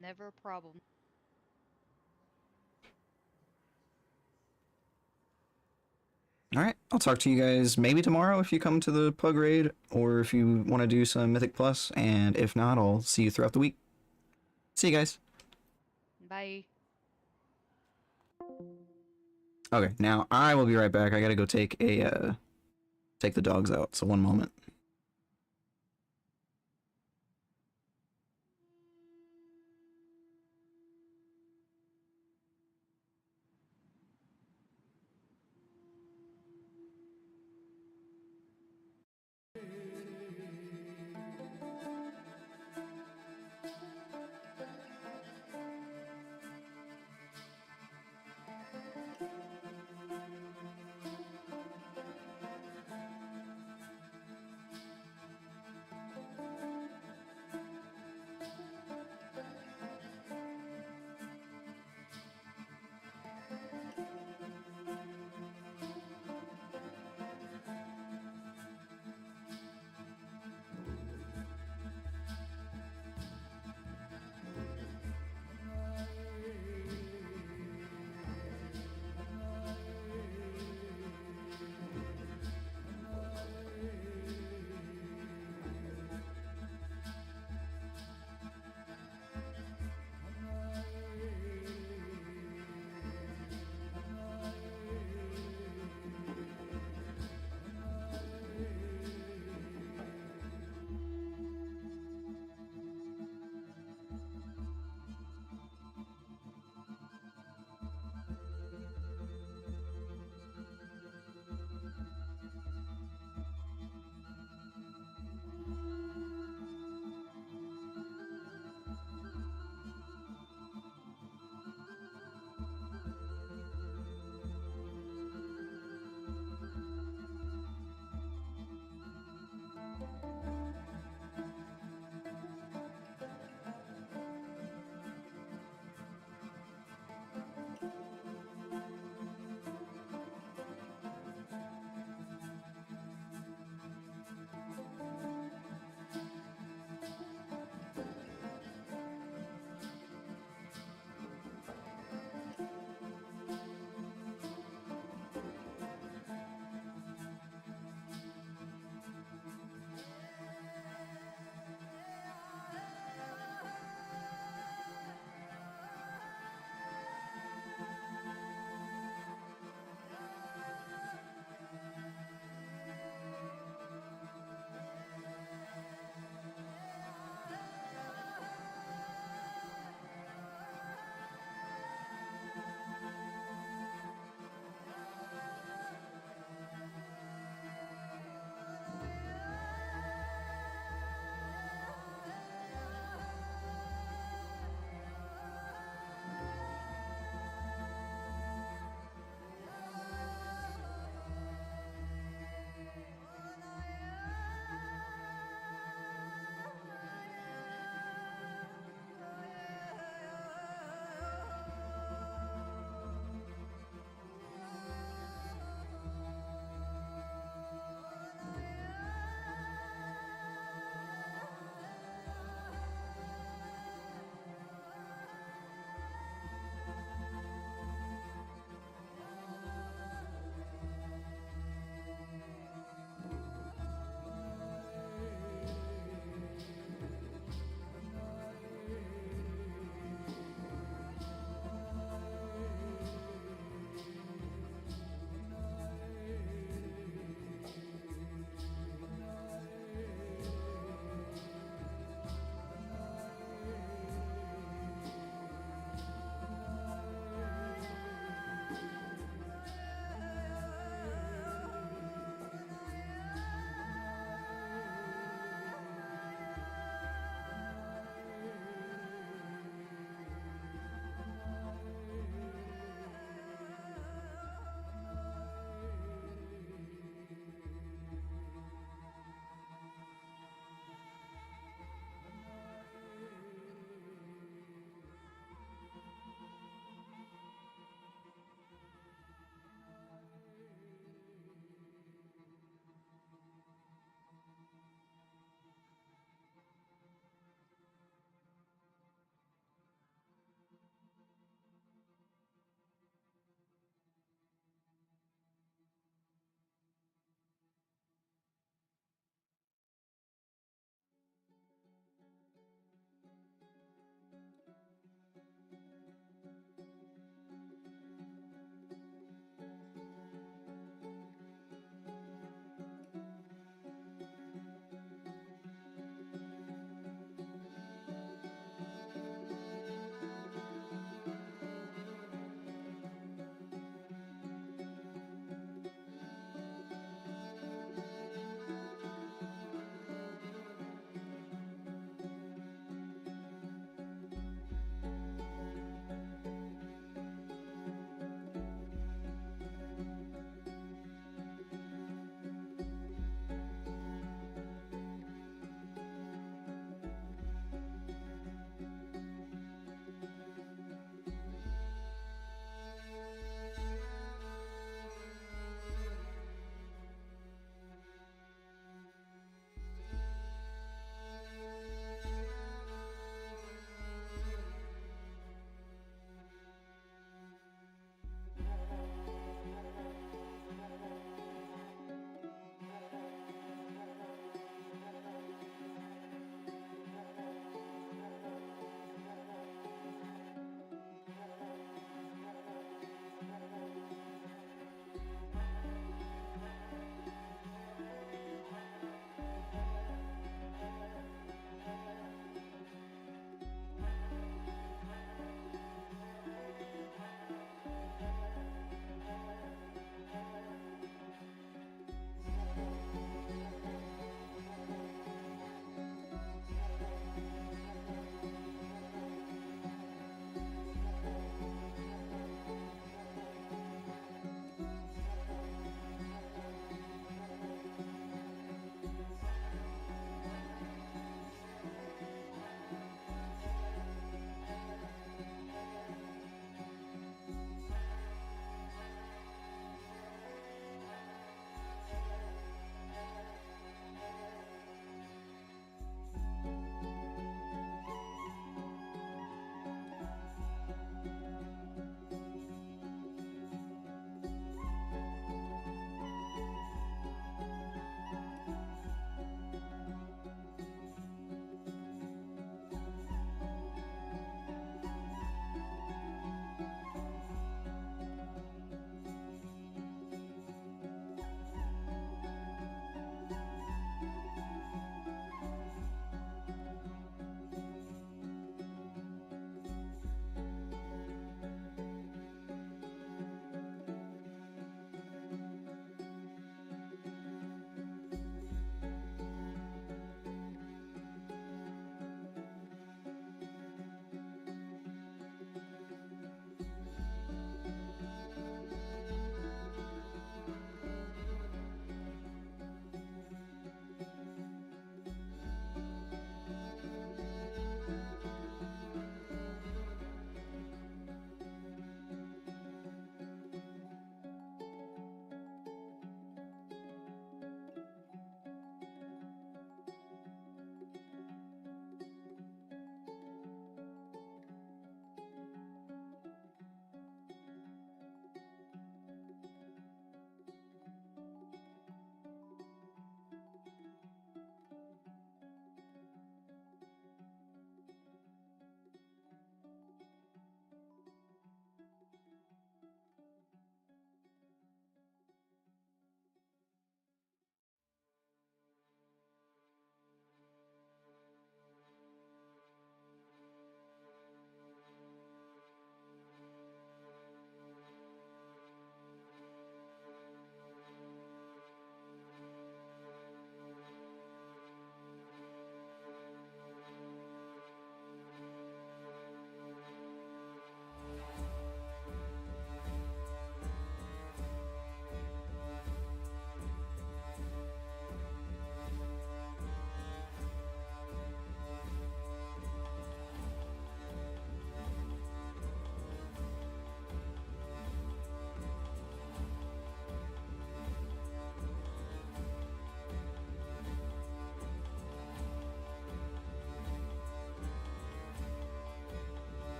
Never a problem. Alright, I'll talk to you guys maybe tomorrow if you come to the pug raid, or if you want to do some Mythic Plus, and if not, I'll see you throughout the week. See you guys. Bye. Okay, now I will be right back. I gotta go take the dogs out, so one moment.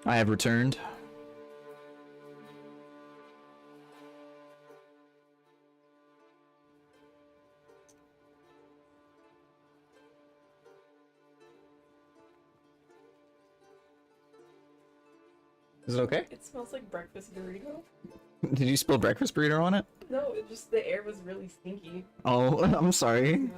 I have returned. Is it okay? It smells like breakfast burrito. Did you spill breakfast burrito on it? No, it just the air was really stinky. Oh, I'm sorry.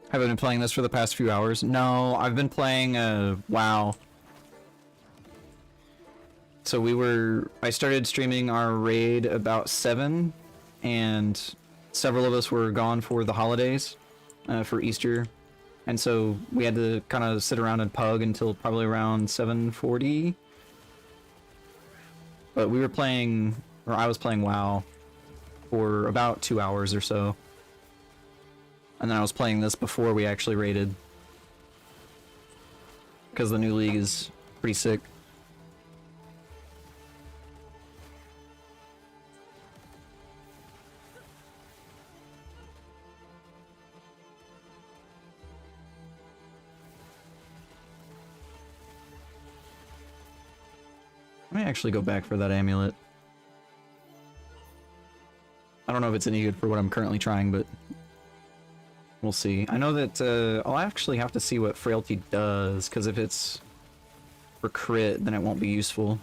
Have I been playing this for the past few hours? No, I've been playing WoW. So I started streaming our raid about 7, and several of us were gone for the holidays, for Easter. And so we had to kind of sit around and pug until probably around 7:40. But we were playing, or I was playing WoW for about 2 hours or so. And then I was playing this before we actually raided. Because the new league is pretty sick. Let me actually go back for that amulet. I don't know if it's any good for what I'm currently trying, but we'll see. I know that I'll actually have to see what Frailty does, because if it's for crit, then it won't be useful.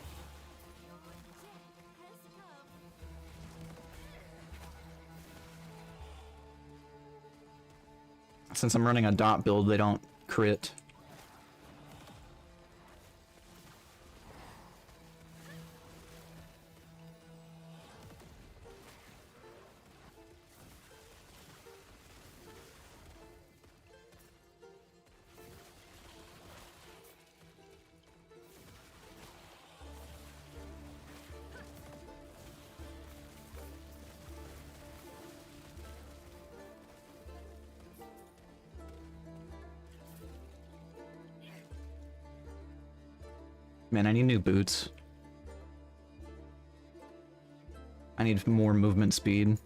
Since I'm running a dot build, they don't crit. Man, I need new boots. I need more movement speed.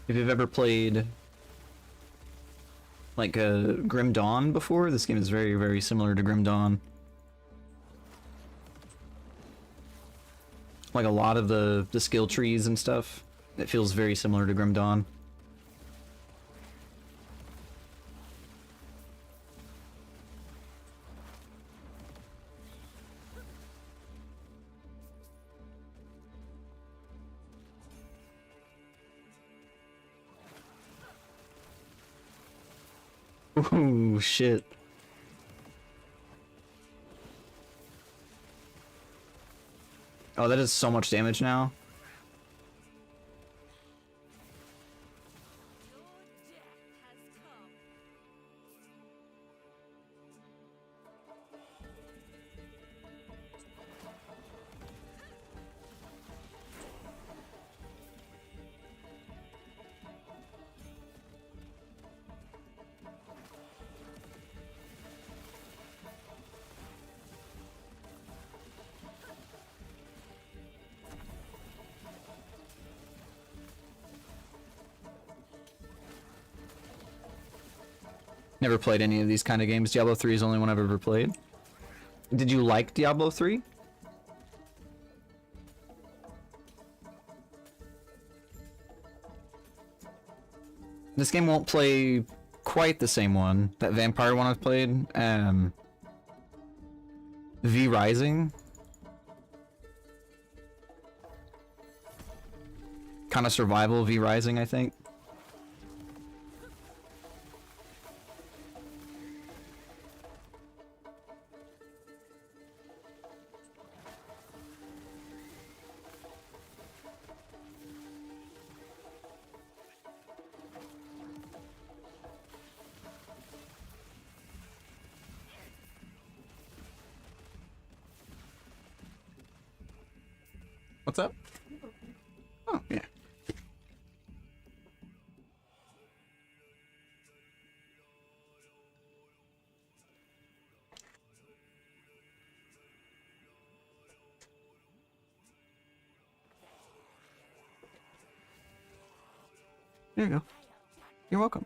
If you've ever played like Grim Dawn before, this game is very, very similar to Grim Dawn. Like a lot of the skill trees and stuff, it feels very similar to Grim Dawn. Ooh, shit. Oh, that is so much damage now. Never played any of these kind of games. Diablo 3 is the only one I've ever played. Did you like Diablo 3? This game won't play quite the same one. That vampire one I've played. V Rising. Kind of survival V Rising, I think. What's up? Oh, yeah. There you go. You're welcome.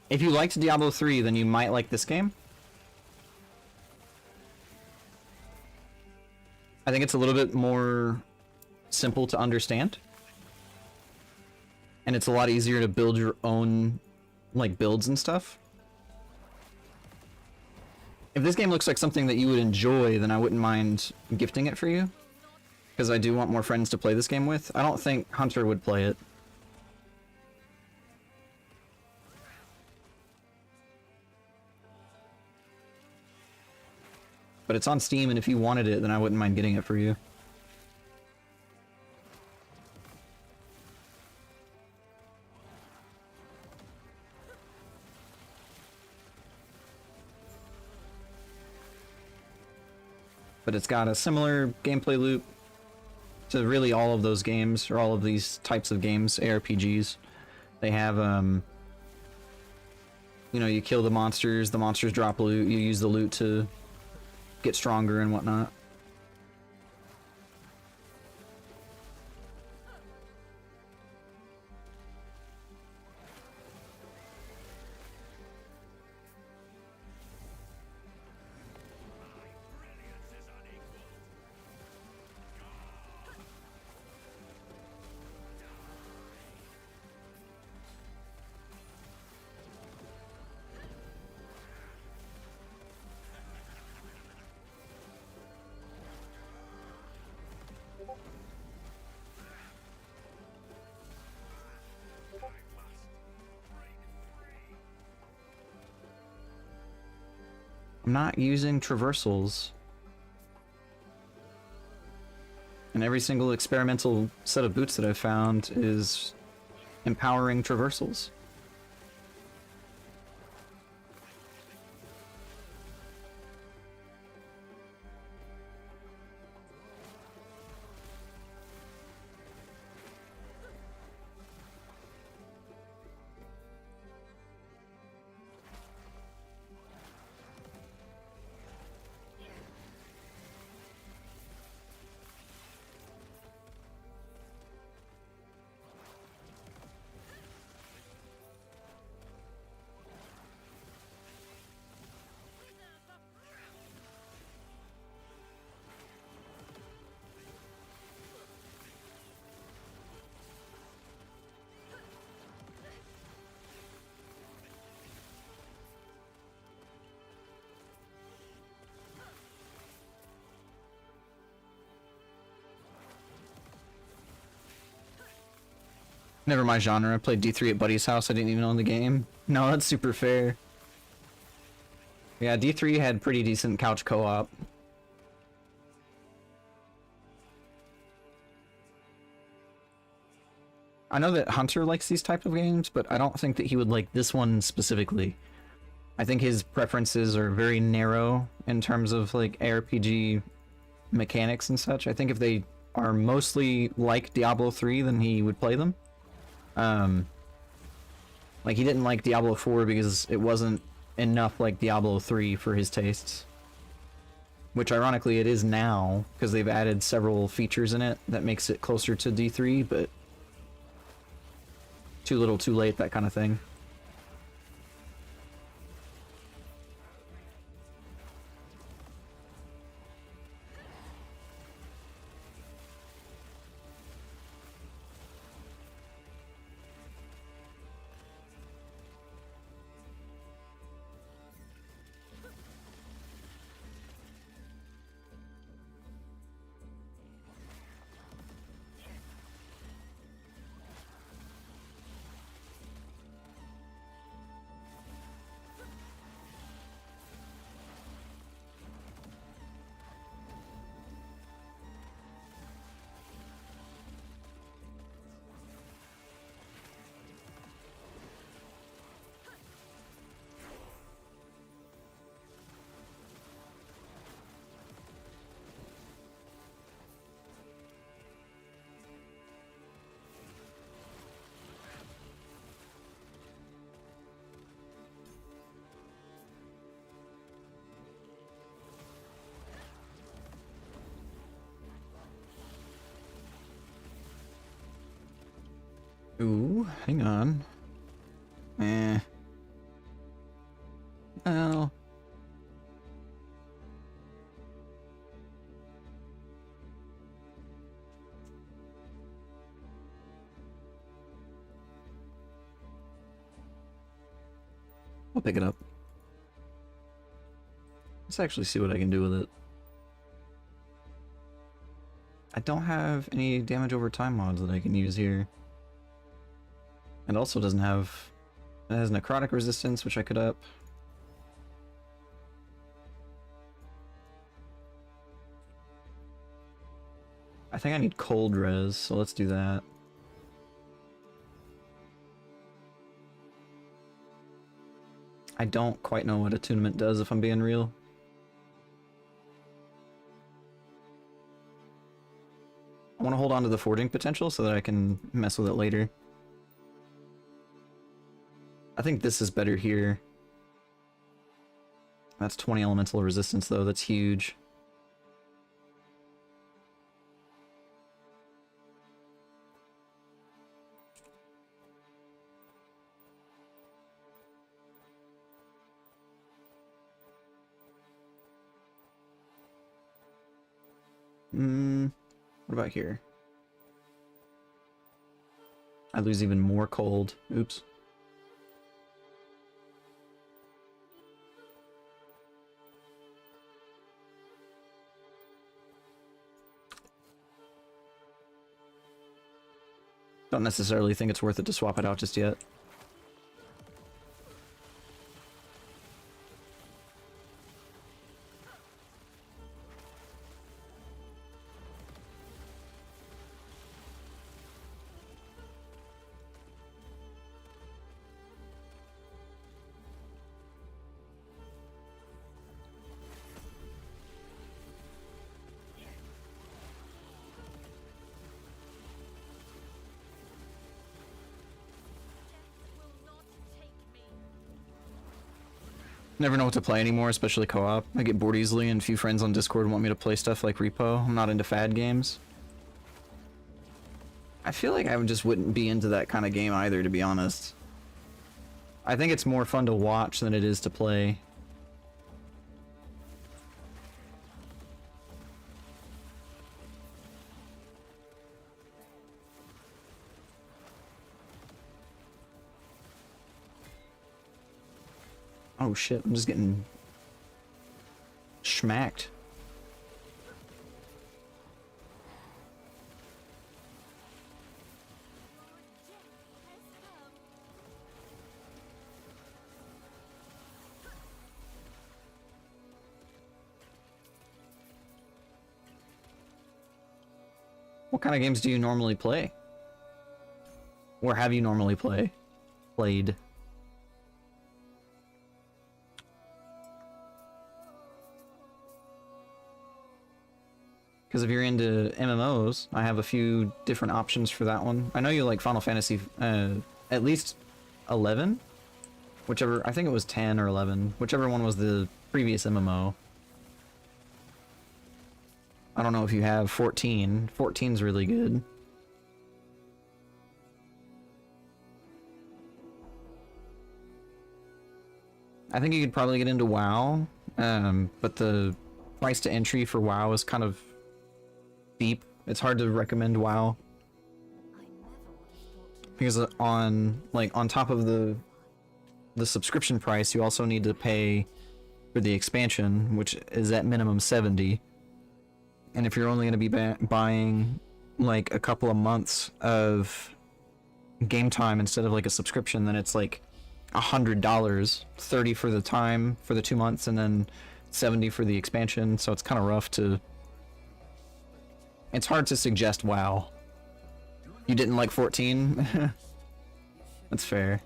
If you liked Diablo 3, then you might like this game. I think it's a little bit more simple to understand. And it's a lot easier to build your own, like, builds and stuff. If this game looks like something that you would enjoy, then I wouldn't mind gifting it for you. Because I do want more friends to play this game with. I don't think Hunter would play it. But it's on Steam, and if you wanted it, then I wouldn't mind getting it for you. But it's got a similar gameplay loop to really all of those games, or all of these types of games, ARPGs. They have, you know, you kill the monsters drop loot, you use the loot to get stronger and whatnot. I'm not using traversals. And every single experimental set of boots that I've found is empowering traversals. Never my genre. I played D3 at Buddy's house. I didn't even own the game. No, that's super fair. Yeah, D3 had pretty decent couch co-op. I know that Hunter likes these type of games, but I don't think that he would like this one specifically. I think his preferences are very narrow in terms of like ARPG mechanics and such. I think if they are mostly like Diablo 3, then he would play them. Like he didn't like Diablo 4 because it wasn't enough like Diablo 3 for his tastes. Which ironically it is now, because they've added several features in it that makes it closer to D3, but too little, too late, that kind of thing. Ooh, hang on. Well. I'll pick it up. Let's actually see what I can do with it. I don't have any damage over time mods that I can use here. It also doesn't have... It has necrotic resistance, which I could up. I think I need cold res, so let's do that. I don't quite know what attunement does, if I'm being real. I want to hold on to the forging potential so that I can mess with it later. I think this is better here. That's 20 elemental resistance though, that's huge. What about here? I lose even more cold. Oops. Don't necessarily think it's worth it to swap it out just yet. Never know what to play anymore, especially co-op. I get bored easily, and a few friends on Discord want me to play stuff like Repo. I'm not into fad games. I feel like I just wouldn't be into that kind of game either, to be honest. I think it's more fun to watch than it is to play. Oh shit, I'm just getting schmacked. What kind of games do you normally play? Or have you normally played? Because if you're into MMOs, I have a few different options for that one. I know you like Final Fantasy, at least 11? Whichever, I think it was 10 or 11. Whichever one was the previous MMO. I don't know if you have 14. 14's really good. I think you could probably get into WoW, but the price to entry for WoW is kind of steep. It's hard to recommend WoW because on top of the subscription price, you also need to pay for the expansion, which is at minimum 70. And if you're only going to be buying like a couple of months of game time instead of like a subscription, then it's like $100, 30 for the time for the 2 months, and then 70 for the expansion. So it's kind of rough to. It's hard to suggest WoW. You didn't like 14? That's fair.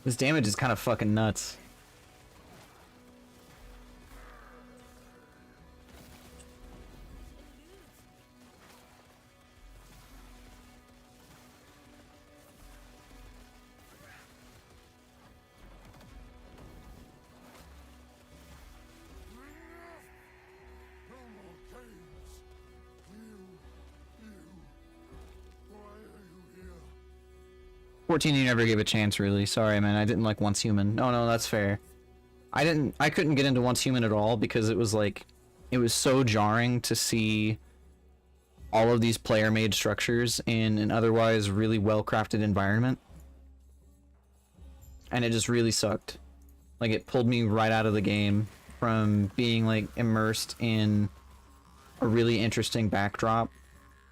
This damage is kind of fucking nuts. No more games. Why are you here? 14 you never gave a chance, really. Sorry, man. I didn't like Once Human. No, that's fair. I couldn't get into Once Human at all because it was like, it was so jarring to see all of these player-made structures in an otherwise really well-crafted environment. And it just really sucked. Like, it pulled me right out of the game from being like immersed in a really interesting backdrop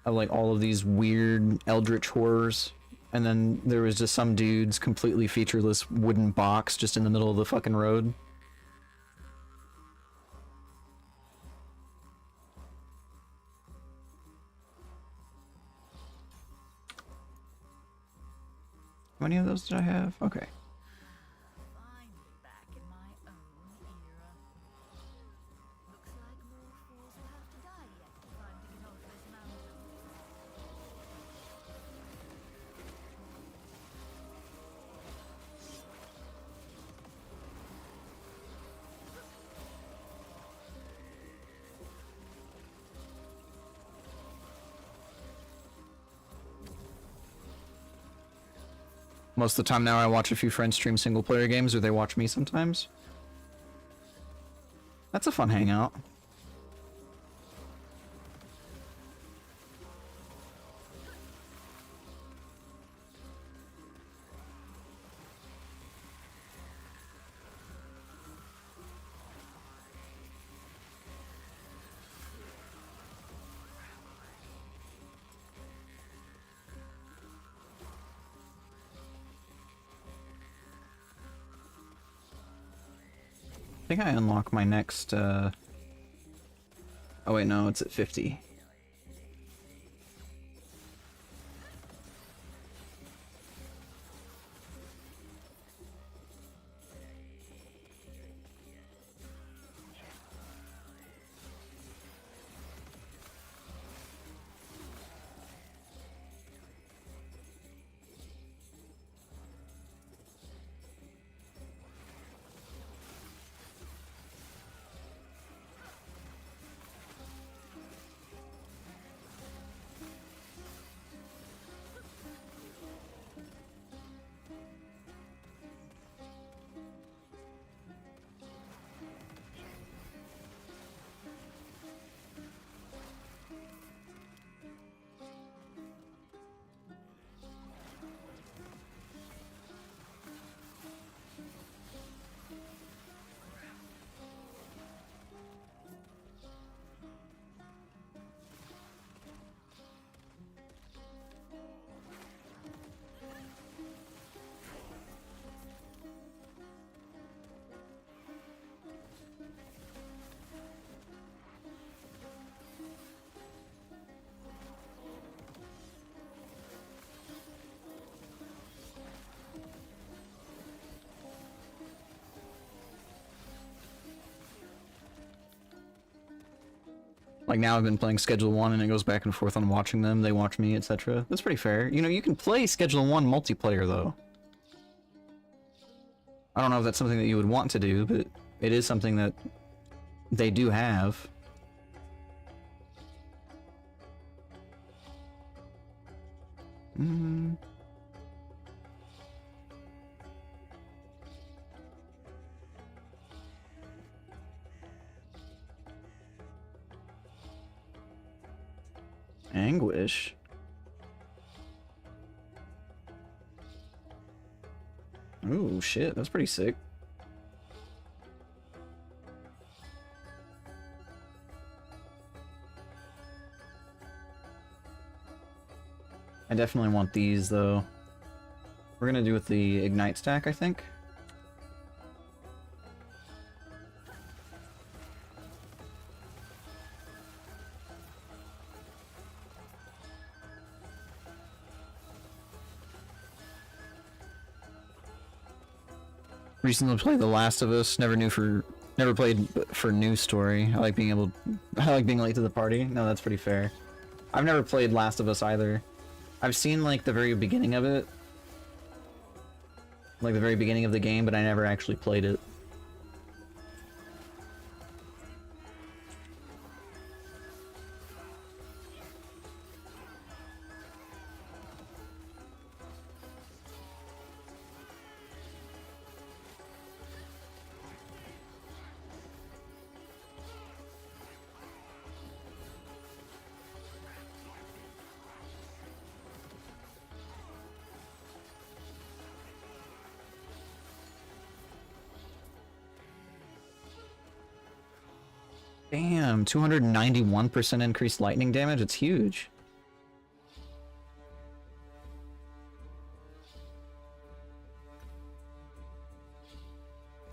of like all of these weird eldritch horrors. And then there was just some dude's completely featureless wooden box just in the middle of the fucking road. How many of those did I have? Okay. Most of the time now I watch a few friends stream single player games, or they watch me sometimes. That's a fun hangout. I think I unlock my next, oh wait, no, it's at 50. Like now I've been playing Schedule 1 and it goes back and forth on watching them, they watch me, etc. That's pretty fair. You know, you can play Schedule 1 multiplayer though. I don't know if that's something that you would want to do, but it is something that they do have. Anguish. Ooh, shit, that's pretty sick. I definitely want these, though. We're gonna do with the Ignite stack, I think. Recently played The Last of Us. Never played for new story. I like being late to the party. No, that's pretty fair. I've never played Last of Us either. I've seen like the very beginning of it. Like the very beginning of the game, but I never actually played it. Damn, 291% increased lightning damage, it's huge.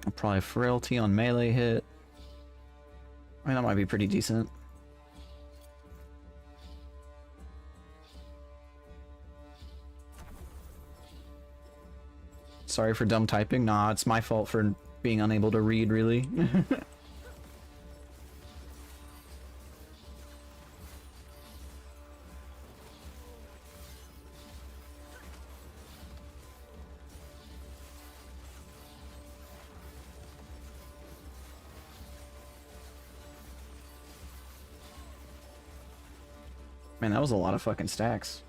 I'll probably frailty on melee hit. I mean, that might be pretty decent. Sorry for dumb typing. Nah, it's my fault for being unable to read, really. Man, that was a lot of fucking stacks.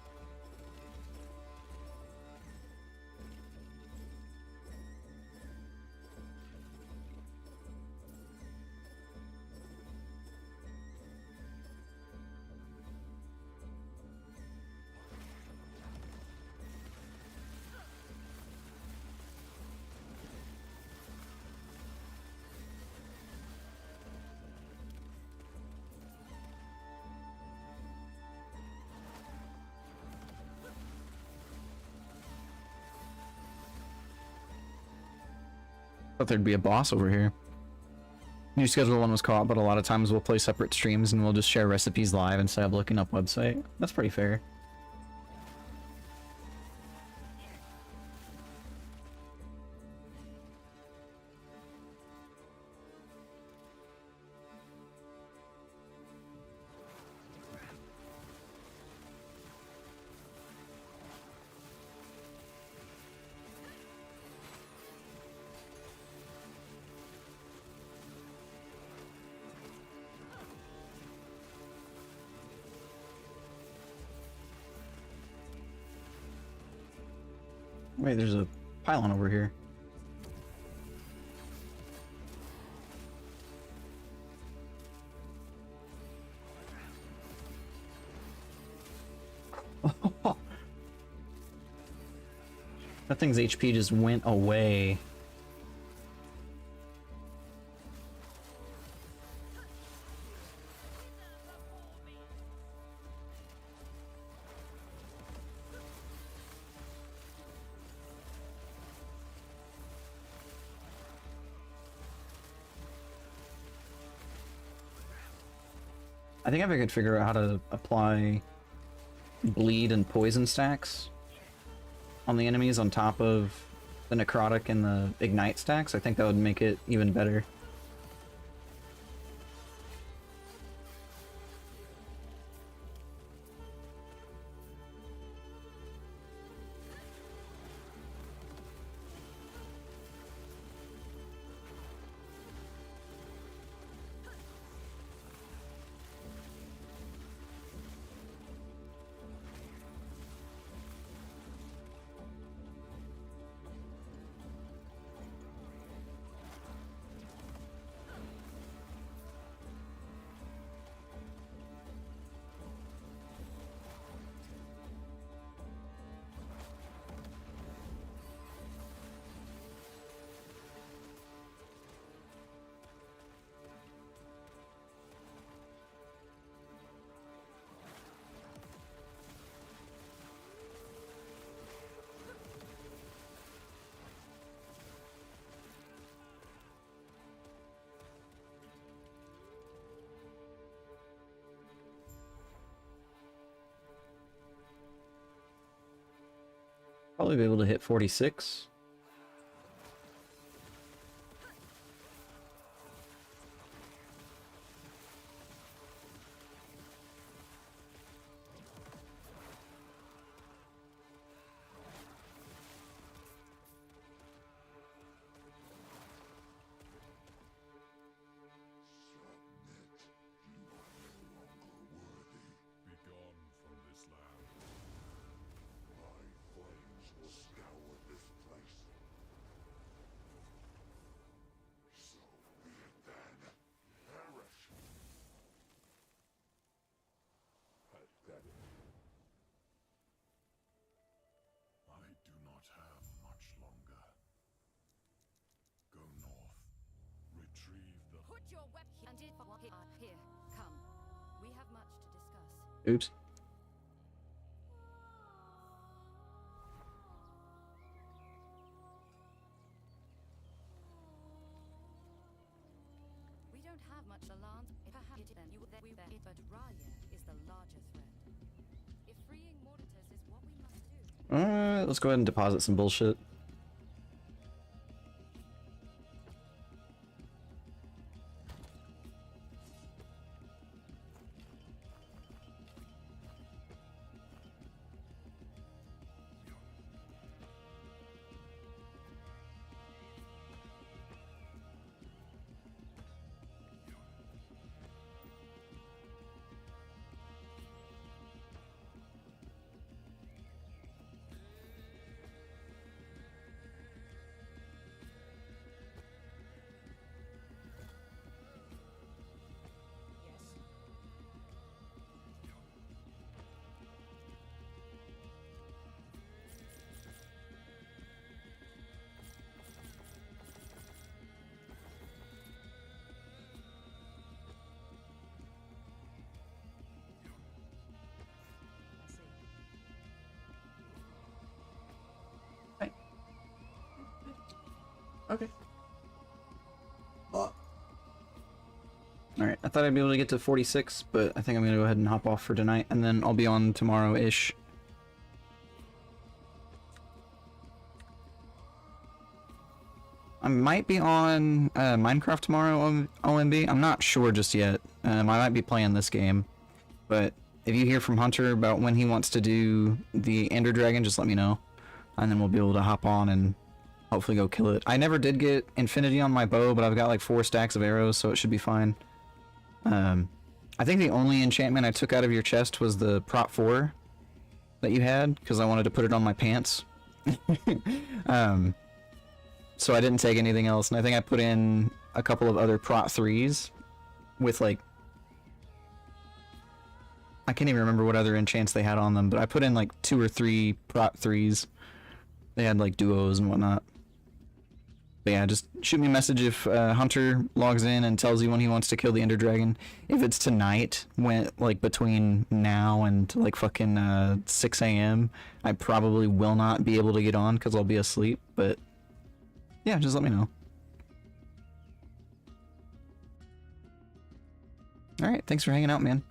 Thought there'd be a boss over here. New Schedule 1 was caught, but a lot of times we'll play separate streams and we'll just share recipes live instead of looking up website. That's pretty fair. Wait, there's a pylon over here. That thing's HP just went away. I think if I could figure out how to apply bleed and poison stacks on the enemies on top of the necrotic and the ignite stacks, I think that would make it even better. Probably be able to hit 46. Begone from this land. My flames will scour this place. So be it then. Perish. Pathetic. I do not have much longer. Go north. Retrieve the... Put your weapon and here. Come. We have much to discuss. Oops. We don't have much land. Perhaps it then you would we bet but Raya is the larger threat. If freeing Mortitus is what we must do. Alright, let's go ahead and deposit some bullshit. Okay. Alright, I thought I'd be able to get to 46, but I think I'm gonna go ahead and hop off for tonight, and then I'll be on tomorrow-ish. I might be on Minecraft tomorrow on OMB. I'm not sure just yet. I might be playing this game. But if you hear from Hunter about when he wants to do the Ender Dragon, just let me know. And then we'll be able to hop on and hopefully go kill it. I never did get Infinity on my bow, but I've got like 4 stacks of arrows, so it should be fine. I think the only enchantment I took out of your chest was the Prot 4 that you had, because I wanted to put it on my pants. So I didn't take anything else, and I think I put in a couple of other Prot 3s with like... I can't even remember what other enchants they had on them, but I put in like 2 or 3 Prot 3s. They had like duos and whatnot. But yeah, just shoot me a message if Hunter logs in and tells you when he wants to kill the Ender Dragon. If it's tonight, when like between now and like fucking 6 a.m., I probably will not be able to get on because I'll be asleep, but yeah, just let me know. Alright, thanks for hanging out, man.